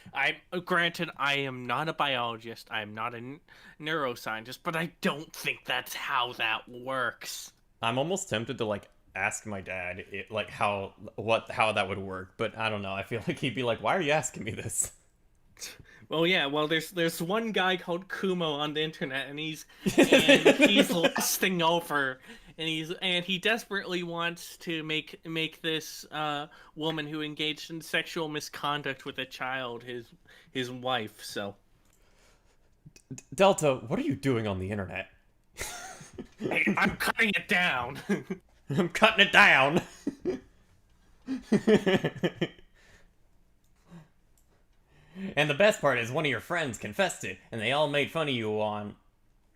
Granted, I am not a biologist. I am not a neuroscientist, but I don't think that's how that works. I'm almost tempted to ask my dad how that would work, but I don't know. I feel like he'd be like, "Why are you asking me this?" Well, yeah. Well, there's one guy called Kumo on the internet, and he's lusting over, and he desperately wants to make this woman who engaged in sexual misconduct with a child his wife. So, Delta, what are you doing on the internet? hey, I'm cutting it down. I'm cutting it down. And the best part is one of your friends confessed it, and they all made fun of you on...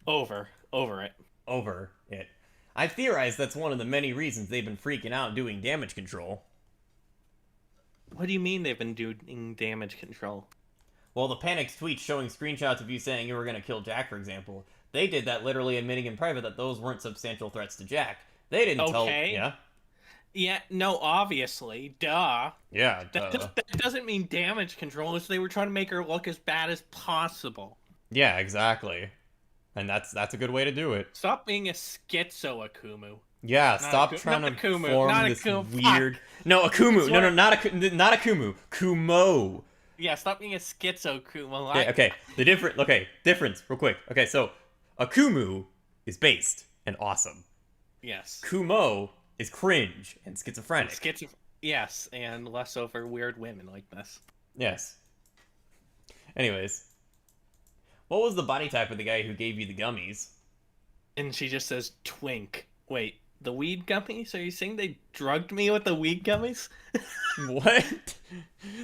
Over it. I've theorized that's one of the many reasons they've been freaking out doing damage control. What do you mean they've been doing damage control? Well, the panicked tweets showing screenshots of you saying you were going to kill Jack, for example, they did that literally admitting in private that those weren't substantial threats to Jack. They didn't tell... Yeah? Yeah, no, obviously. Duh. Yeah, duh. That doesn't mean damage control. It's they were trying to make her look as bad as possible. Yeah, exactly. And that's a good way to do it. Stop being a schizo, Akumu. Yeah, stop trying to Akumu, form this weird... No, Akumu. No, not Akumu. Kumo. Yeah, stop being a schizo, Kumo. Okay, difference, real quick. Okay, so Akumu is based and awesome. Yes. Kumo is cringe and schizophrenic. Yes, and less over weird women like this. Yes. Anyways. What was the body type of the guy who gave you the gummies? And she just says twink. Wait, the weed gummies? Are you saying they drugged me with the weed gummies? What?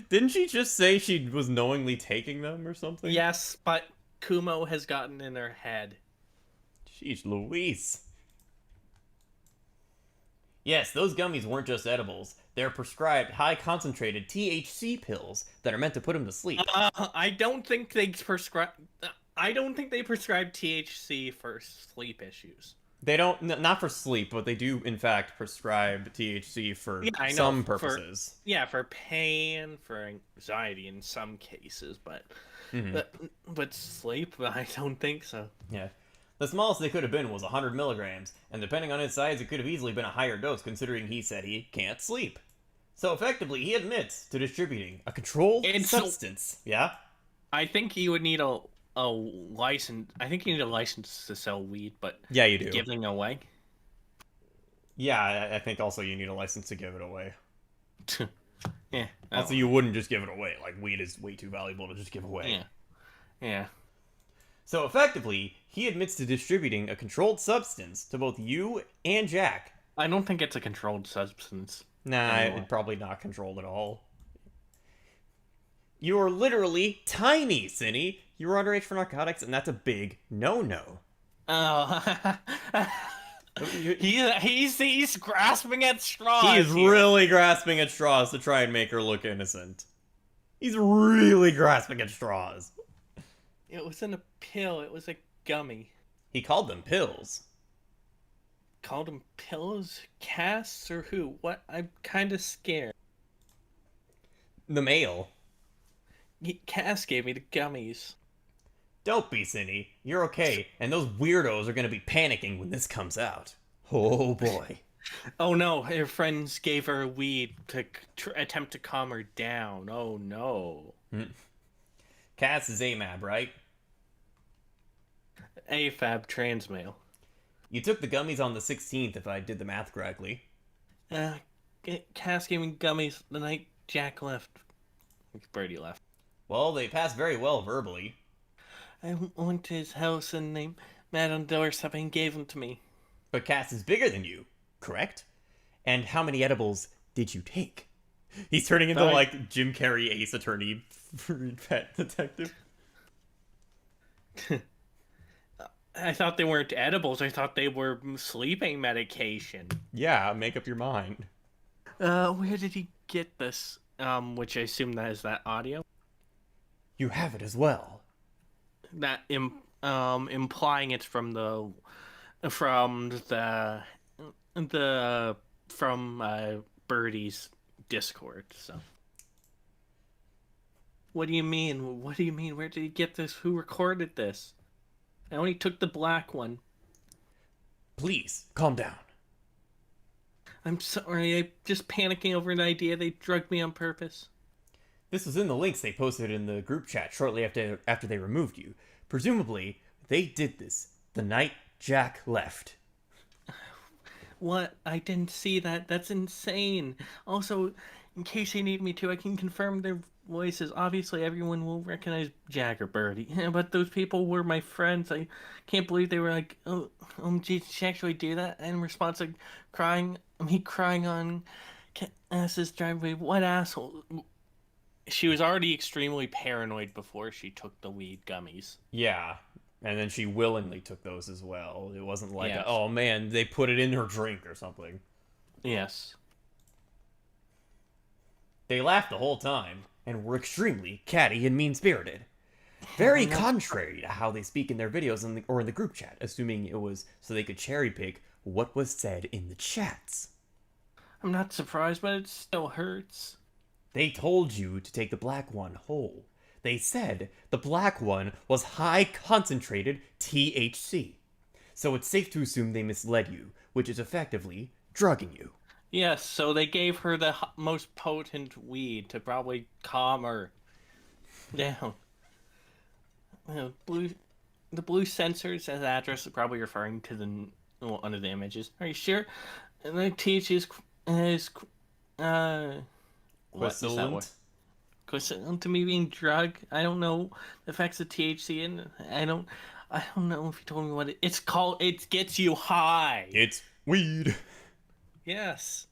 Didn't she just say she was knowingly taking them or something? Yes, but Kumo has gotten in her head. Jeez Louise. Yes, those gummies weren't just edibles. They're prescribed high-concentrated THC pills that are meant to put him to sleep. I don't think they prescribe THC for sleep issues. They don't, not for sleep, but they do, in fact, prescribe THC for Yeah, I know, some purposes. for pain, for anxiety in some cases, but Mhm. but sleep, I don't think so. Yeah. The smallest they could have been was 100 milligrams, and depending on his size, it could have easily been a higher dose, considering he said he can't sleep. So effectively, he admits to distributing a controlled substance. Yeah? I think you would need a license. I think you need a license to sell weed, but Yeah, you do. giving away. Yeah, I think also you need a license to give it away. Yeah. Also, you wouldn't just give it away. Like, weed is way too valuable to just give away. Yeah. Yeah. So effectively, he admits to distributing a controlled substance to both you and Jack. I don't think it's a controlled substance. Nah, it's probably not controlled at all. You are literally tiny, Cinny. You're underage for narcotics, and that's a big no-no. Oh. He's grasping at straws. He is really grasping at straws to try and make her look innocent. He's really grasping at straws. It wasn't a pill, it was a gummy. He called them pills. Called them pills? Casts or who? What? I'm kind of scared. The mail. Cass gave me the gummies. Don't be, Cindy. You're okay, and those weirdos are gonna be panicking when this comes out. Oh boy. Oh no, her friends gave her weed to attempt to calm her down. Oh no. Cass is AMAB, right? AFAB transmail. You took the gummies on the 16th, if I did the math correctly. Cass gave me gummies the night Jack left. Birdie left. Well, they passed very well verbally. I went to his house and they met on the doorstep and gave them to me. But Cass is bigger than you, correct? And how many edibles did you take? He's turning into, like, Jim Carrey Ace Attorney pet detective. I thought they weren't edibles. I thought they were sleeping medication. Yeah, make up your mind. Where did he get this? Which I assume that is that audio. You have it as well. That implying it's from Birdie's Discord. So. What do you mean? What do you mean? Where did he get this? Who recorded this? I only took the black one. Please, calm down. I'm sorry, I'm just panicking over an idea. They drugged me on purpose. This was in the links they posted in the group chat shortly after they removed you. Presumably, they did this the night Jack left. What? I didn't see that. That's insane. Also, in case they need me to, I can confirm their voices. Obviously, everyone will recognize Jack or Birdie. But those people were my friends. I can't believe they were like, oh, did she actually do that? And in response, like, me crying on Cass's driveway. What asshole? She was already extremely paranoid before she took the weed gummies. Yeah, and then she willingly took those as well. It wasn't like, yes. Oh man, they put it in her drink or something. Yes. They laughed the whole time, and were extremely catty and mean-spirited. Very contrary to how they speak in their videos or in the group chat, assuming it was so they could cherry-pick what was said in the chats. I'm not surprised, but it still hurts. They told you to take the black one whole. They said the black one was high-concentrated THC. So it's safe to assume they misled you, which is effectively drugging you. Yes, so they gave her the most potent weed to probably calm her down. The blue sensors as address is probably referring to one of the images. Are you sure? And the THC is Quiescent? Quiescent to me being drug. I don't know the effects of THC, and I don't know if you told me what it's called. It gets you high. It's weed. Yes.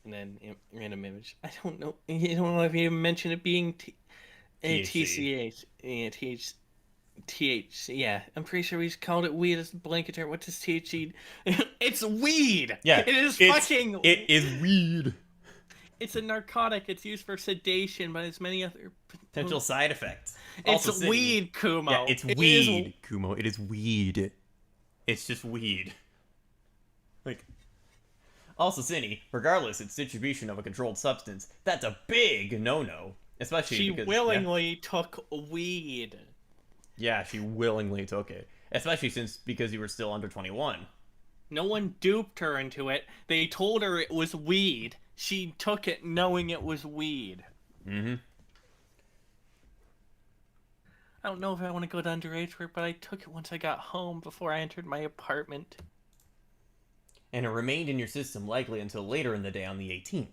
And then random image. I don't know. You don't know if you even mentioned it being TCH. Yeah, THC. Yeah, I'm pretty sure we called it weed as a blanket term. What does THC? It's weed. Yeah, it is fucking. It is weed. It's a narcotic. It's used for sedation, but there's many other Potential side effects. It's weed, Kumo. Yeah, it's weed, Kumo. It is weed. It's just weed. Like, also, Cindy, regardless its distribution of a controlled substance, that's a big no-no. Especially She because... willingly took weed. Yeah, she willingly took it. Especially because you were still under 21. No one duped her into it. They told her it was weed. She took it knowing it was weed. Mm-hmm. I don't know if I want to go to underage work, but I took it once I got home before I entered my apartment. And it remained in your system likely until later in the day on the 18th.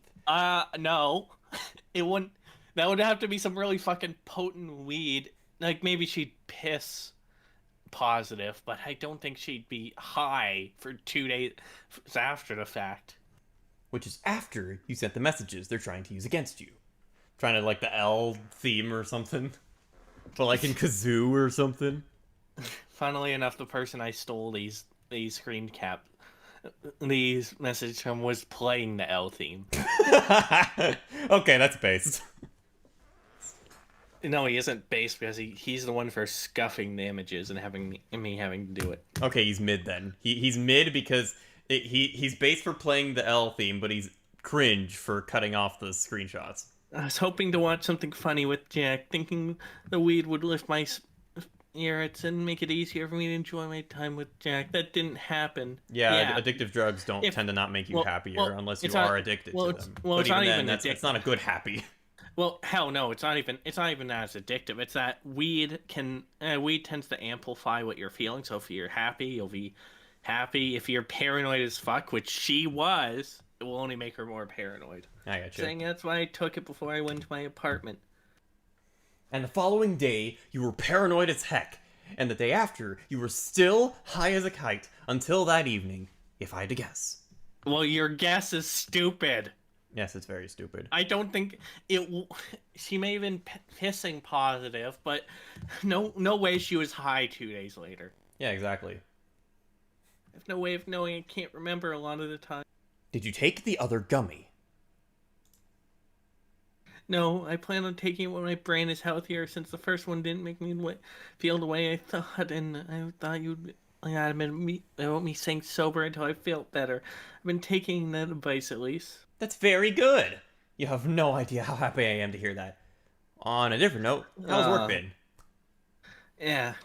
No. It wouldn't... That would have to be some really fucking potent weed. Like, maybe she'd piss positive, but I don't think she'd be high for 2 days after the fact. Which is after you sent the messages they're trying to use against you. Trying to, like, the L theme or something. But, like, in Kazoo or something. Funnily enough, the person I stole these messages from was playing the L theme. Okay, that's based. No, he isn't based because he's the one for scuffing the images and having me having to do it. Okay, he's mid then. He's mid because he's based for playing the L theme, but he's cringe for cutting off the screenshots. I was hoping to watch something funny with Jack, thinking the weed would lift my spirits and make it easier for me to enjoy my time with Jack. That didn't happen. Yeah. Addictive drugs don't tend to not make you happier unless you are addicted to them. Well, but it's not even even then, it's not a good happy. Well, hell no, it's not even as addictive. It's that weed tends to amplify what you're feeling. So if you're happy, you'll be happy. If you're paranoid as fuck, which she was, it will only make her more paranoid. I got you. Saying that's why I took it before I went to my apartment. And the following day, you were paranoid as heck. And the day after, you were still high as a kite until that evening, if I had to guess. Well, your guess is stupid. Yes, it's very stupid. I don't think she may have been pissing positive, but no way she was high 2 days later. Yeah, exactly. I have no way of knowing. I can't remember a lot of the time. Did you take the other gummy? No, I plan on taking it when my brain is healthier, since the first one didn't make me feel the way I thought, and I thought you'd admit me staying sober until I felt better. I've been taking that advice at least. That's very good. You have no idea how happy I am to hear that. On a different note, how's work been? Yeah.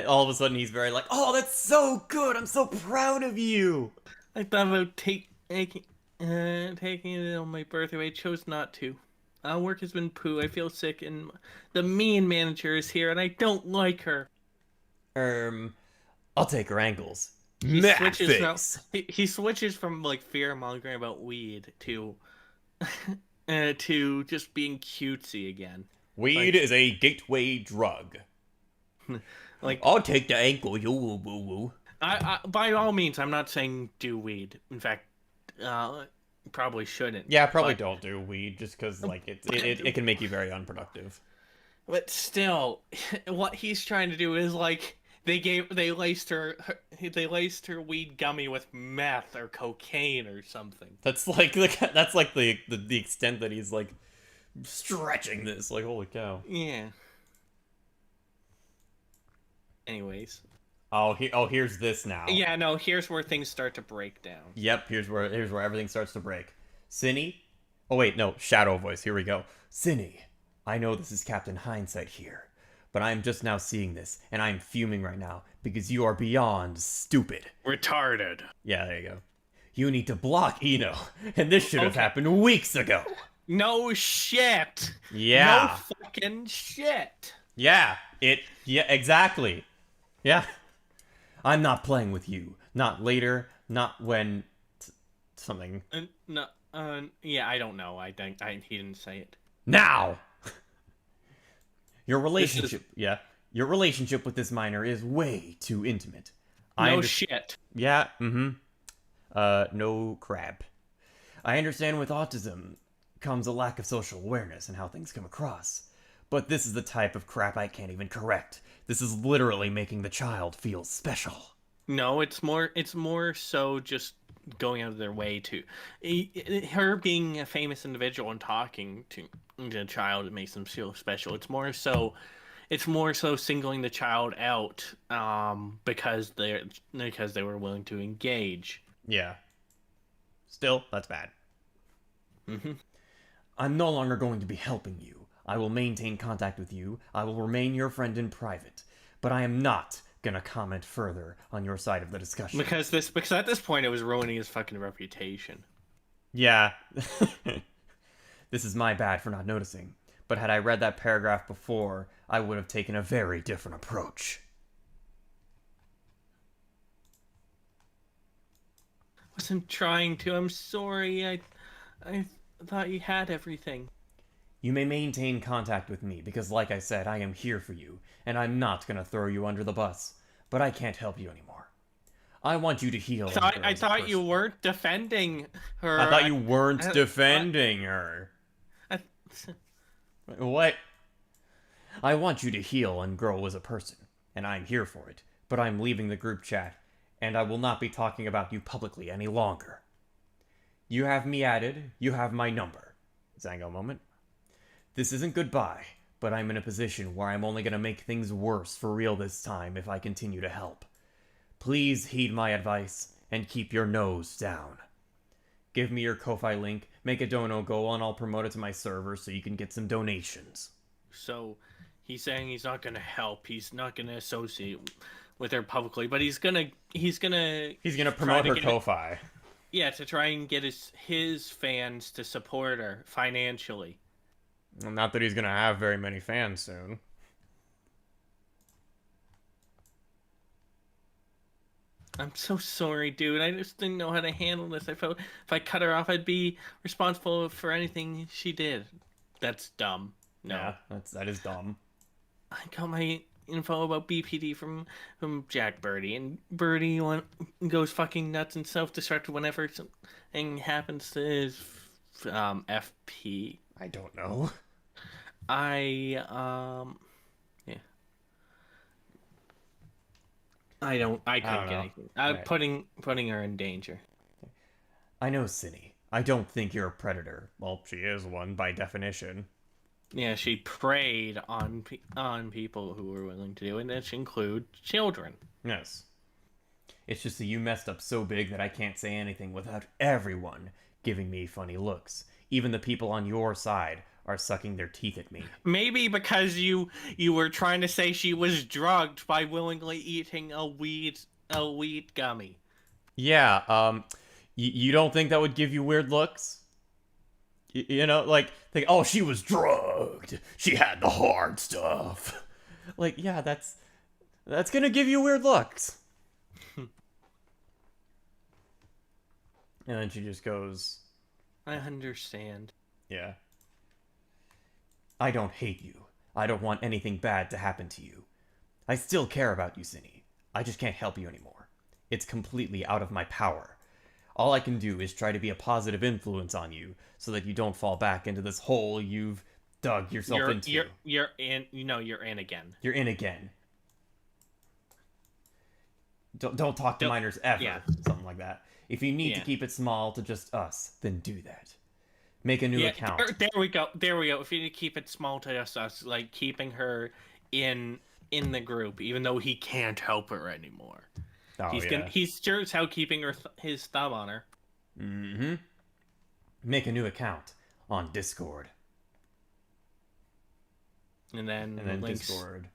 All of a sudden he's very like, oh, that's so good. I'm so proud of you. I thought about taking it on my birthday. I chose not to. Work has been poo. I feel sick, and the mean manager is here, and I don't like her. I'll take her angles. He switches from like fear mongering about weed to just being cutesy again. Weed is a gateway drug. Like, I'll take the ankle, you woo woo woo. I by all means, I'm not saying do weed. In fact, probably shouldn't. Yeah, probably don't do weed just because like it can make you very unproductive. But still, what he's trying to do is like they laced her weed gummy with meth or cocaine or something. That's like the extent that he's like stretching this. Like, holy cow. Yeah. Anyways. Here's this now. Yeah, no, here's where things start to break down. Yep, here's where everything starts to break. Cinny? Oh wait, no, Shadow voice, here we go. Cinny, I know this is Captain Hindsight here, but I'm just now seeing this, and I'm fuming right now, because you are beyond stupid. Retarded. Yeah, there you go. You need to block Eno, and this should have happened weeks ago. No shit. Yeah. No fucking shit. Yeah, exactly. Yeah. I'm not playing with you. Not later, not when... something. Yeah, I don't know. He didn't say it. Now! Your relationship with this minor is way too intimate. No shit. Yeah, no crap. I understand with autism comes a lack of social awareness and how things come across. But this is the type of crap I can't even correct. This is literally making the child feel special. No, it's more so just going out of their way to... Her being a famous individual and talking to the child, it makes them feel special. It's more so it's more so singling the child out because they were willing to engage. Yeah. Still, that's bad. Mm-hmm. I'm no longer going to be helping you. I will maintain contact with you. I will remain your friend in private. But I am not gonna comment further on your side of the discussion. Because at this point it was ruining his fucking reputation. Yeah. This is my bad for not noticing. But had I read that paragraph before, I would have taken a very different approach. Wasn't trying to. I'm sorry. I thought you had everything. You may maintain contact with me, because like I said, I am here for you, and I'm not gonna throw you under the bus. But I can't help you anymore. I want you to heal. I thought you weren't defending her. I thought you weren't defending her. What? I want you to heal and grow as a person, and I'm here for it. But I'm leaving the group chat, and I will not be talking about you publicly any longer. You have me added. You have my number. Zango moment. This isn't goodbye, but I'm in a position where I'm only going to make things worse for real this time if I continue to help. Please heed my advice and keep your nose down. Give me your Ko-Fi link, make a dono goal, and I'll promote it to my server so you can get some donations. So, he's saying he's not gonna help. He's not gonna associate with her publicly, but he's gonna promote her Ko-Fi. Yeah, to try and get his fans to support her financially. Not that he's gonna have very many fans soon. I'm so sorry, dude. I just didn't know how to handle this. I felt if I cut her off, I'd be responsible for anything she did. That's dumb. No. Yeah, that is dumb. I got my info about BPD from Jack Birdie, and Birdie goes fucking nuts and self-destruct whenever something happens to his FP. I don't know. Yeah. I couldn't get anything. Right. Putting her in danger. I know, Cinny. I don't think you're a predator. Well, she is one by definition. Yeah, she preyed on people who were willing to do it, and that should include children. Yes. It's just that you messed up so big that I can't say anything without everyone giving me funny looks. Even the people on your side are sucking their teeth at me. Maybe because you were trying to say she was drugged by willingly eating a weed gummy. Yeah, you don't think that would give you weird looks? You know, like, think, oh, she was drugged. She had the hard stuff. Like, yeah, that's gonna give you weird looks. And then she just goes, I understand. Yeah. I don't hate you. I don't want anything bad to happen to you. I still care about you, Cinny. I just can't help you anymore. It's completely out of my power. All I can do is try to be a positive influence on you so that you don't fall back into this hole you've dug yourself into. You're in again. You're in again. Don't talk to minors ever. Yeah. Something like that. If you need to keep it small to just us, then do that. Make a new account. There we go. If you need to keep it small to just us, like keeping her in the group, even though he can't help her anymore. Oh, he's sure as hell keeping his thumb on her. Mm-hmm. Make a new account on Discord. And then links, Discord.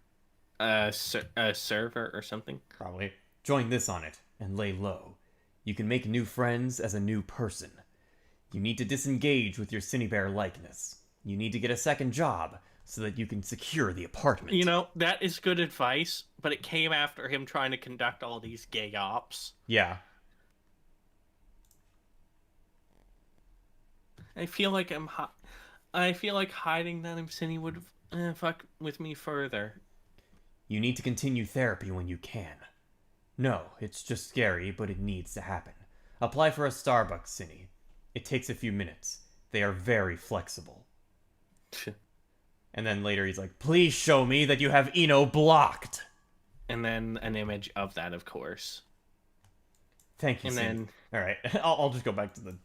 A server or something. Probably. Join this on it and lay low. You can make new friends as a new person. You need to disengage with your Cinebear likeness. You need to get a second job so that you can secure the apartment. You know, that is good advice, but it came after him trying to conduct all these gay ops. Yeah. I feel like hiding that I'm Cinny would fuck with me further. You need to continue therapy when you can. No, it's just scary, but it needs to happen. Apply for a Starbucks, Cinny. It takes a few minutes. They are very flexible. And then later he's like, please show me that you have Eno blocked. And then an image of that, of course. Thank you, and Cinny. Then... Alright, I'll just go back to the...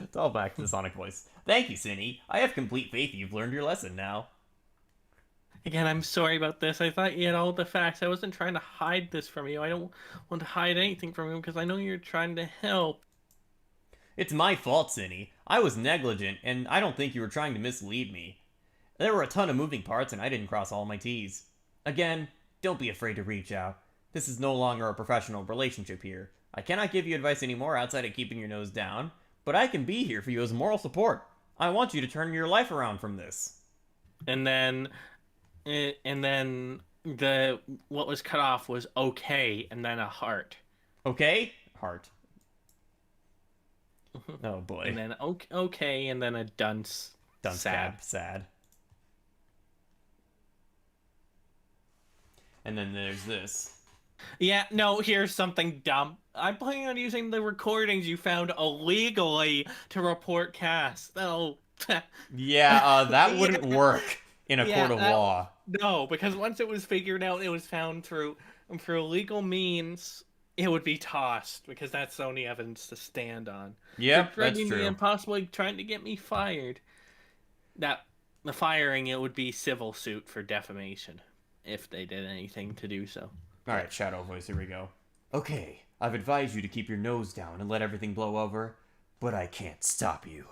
It's all back to the Sonic voice. Thank you, Cinny. I have complete faith you've learned your lesson now. Again, I'm sorry about this. I thought you had all the facts. I wasn't trying to hide this from you. I don't want to hide anything from you because I know you're trying to help. It's my fault, Cinny. I was negligent, and I don't think you were trying to mislead me. There were a ton of moving parts, and I didn't cross all my T's. Again, don't be afraid to reach out. This is no longer a professional relationship here. I cannot give you advice anymore outside of keeping your nose down, but I can be here for you as moral support. I want you to turn your life around from this. And then, the what was cut off was okay, and then a heart. Okay? Heart. Oh boy. And then okay, and then a dunce. Dunce sad. cap. Sad. And then there's this. Yeah, no, here's something dumb. I'm planning on using the recordings you found illegally to report casts. Oh. Yeah, that wouldn't work in a court of law. No, because once it was figured out, it was found through legal means. It would be tossed because that's the only evidence to stand on. Yep, They're that's threatening me true. and possibly trying to get me fired. The firing, it would be civil suit for defamation if they did anything to do so. Alright, Shadow Voice, here we go. Okay, I've advised you to keep your nose down and let everything blow over, but I can't stop you.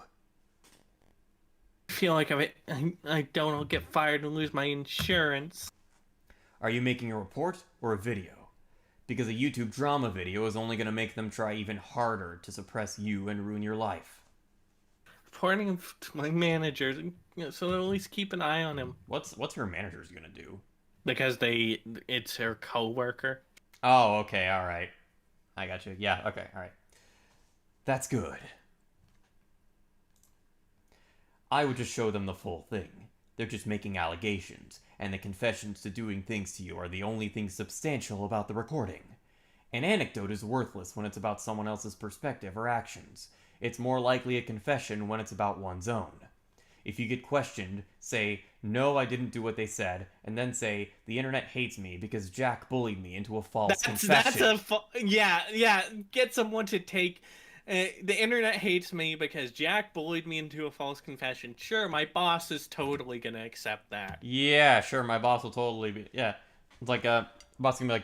I feel like I don't I'll get fired and lose my insurance. Are you making a report or a video? Because a YouTube drama video is only going to make them try even harder to suppress you and ruin your life. Reporting him to my managers, so they'll at least keep an eye on him. What's her manager's going to do? Because it's her co-worker. Oh, okay, alright. I got you. Yeah, okay, alright. That's good. I would just show them the full thing. They're just making allegations, and the confessions to doing things to you are the only thing substantial about the recording. An anecdote is worthless when it's about someone else's perspective or actions. It's more likely a confession when it's about one's own. If you get questioned, say, "No, I didn't do what they said," and then say, "The internet hates me because Jack bullied me into a false confession." Yeah. Get someone to take. The internet hates me because Jack bullied me into a false confession. Sure, my boss is totally gonna accept that. Yeah, sure, my boss will totally be... Yeah. It's like, boss can be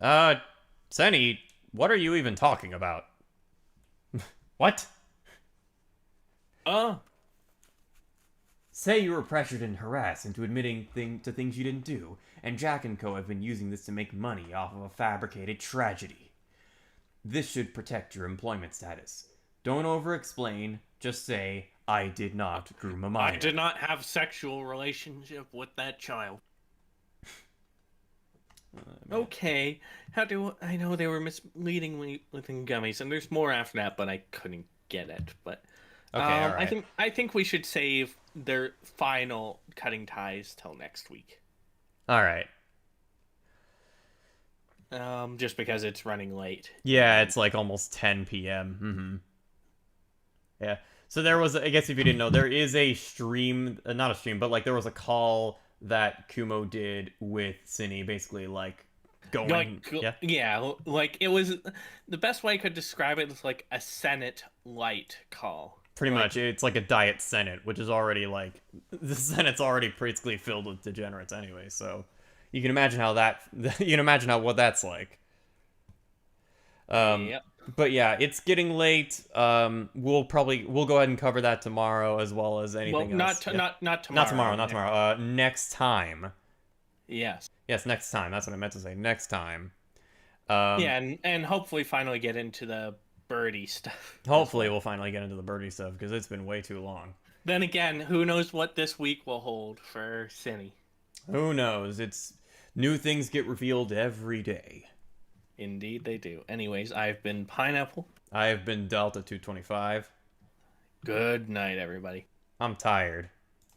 like, Senny, what are you even talking about? What? Say you were pressured and harassed into admitting to things you didn't do, and Jack and Co. have been using this to make money off of a fabricated tragedy. This should protect your employment status. Don't over-explain, just say, "I did not groom a minor." I did not have sexual relationship with that child. Okay, how do I know they were misleading me with gummies? And there's more after that, but I couldn't get it. But Okay, all right. I think we should save their final cutting ties till next week. All right. Just because it's running late. Yeah, it's like almost 10 p.m. Yeah. So there was, I guess if you didn't know, there is a stream, not a stream, but like there was a call that Kumo did with Cine, basically like going. Like it was, the best way I could describe it is like a Senate light call. Pretty much, it's like a diet Senate, which is already like, the Senate's already basically filled with degenerates anyway, so you can imagine how what that's like. Yep. But yeah, it's getting late. We'll go ahead and cover that tomorrow as well as anything else. Not tomorrow. Not tomorrow. Not tomorrow. Next time. Yes. Yes, next time. That's what I meant to say. Next time. Yeah, and hopefully finally get into the birdie stuff. Hopefully we'll finally get into the birdie stuff because it's been way too long. Then again, who knows what this week will hold for Cine? Who knows? It's new things get revealed every day. Indeed they do. Anyways, I've been Pineapple. I have been Delta 225. Good night, everybody. I'm tired.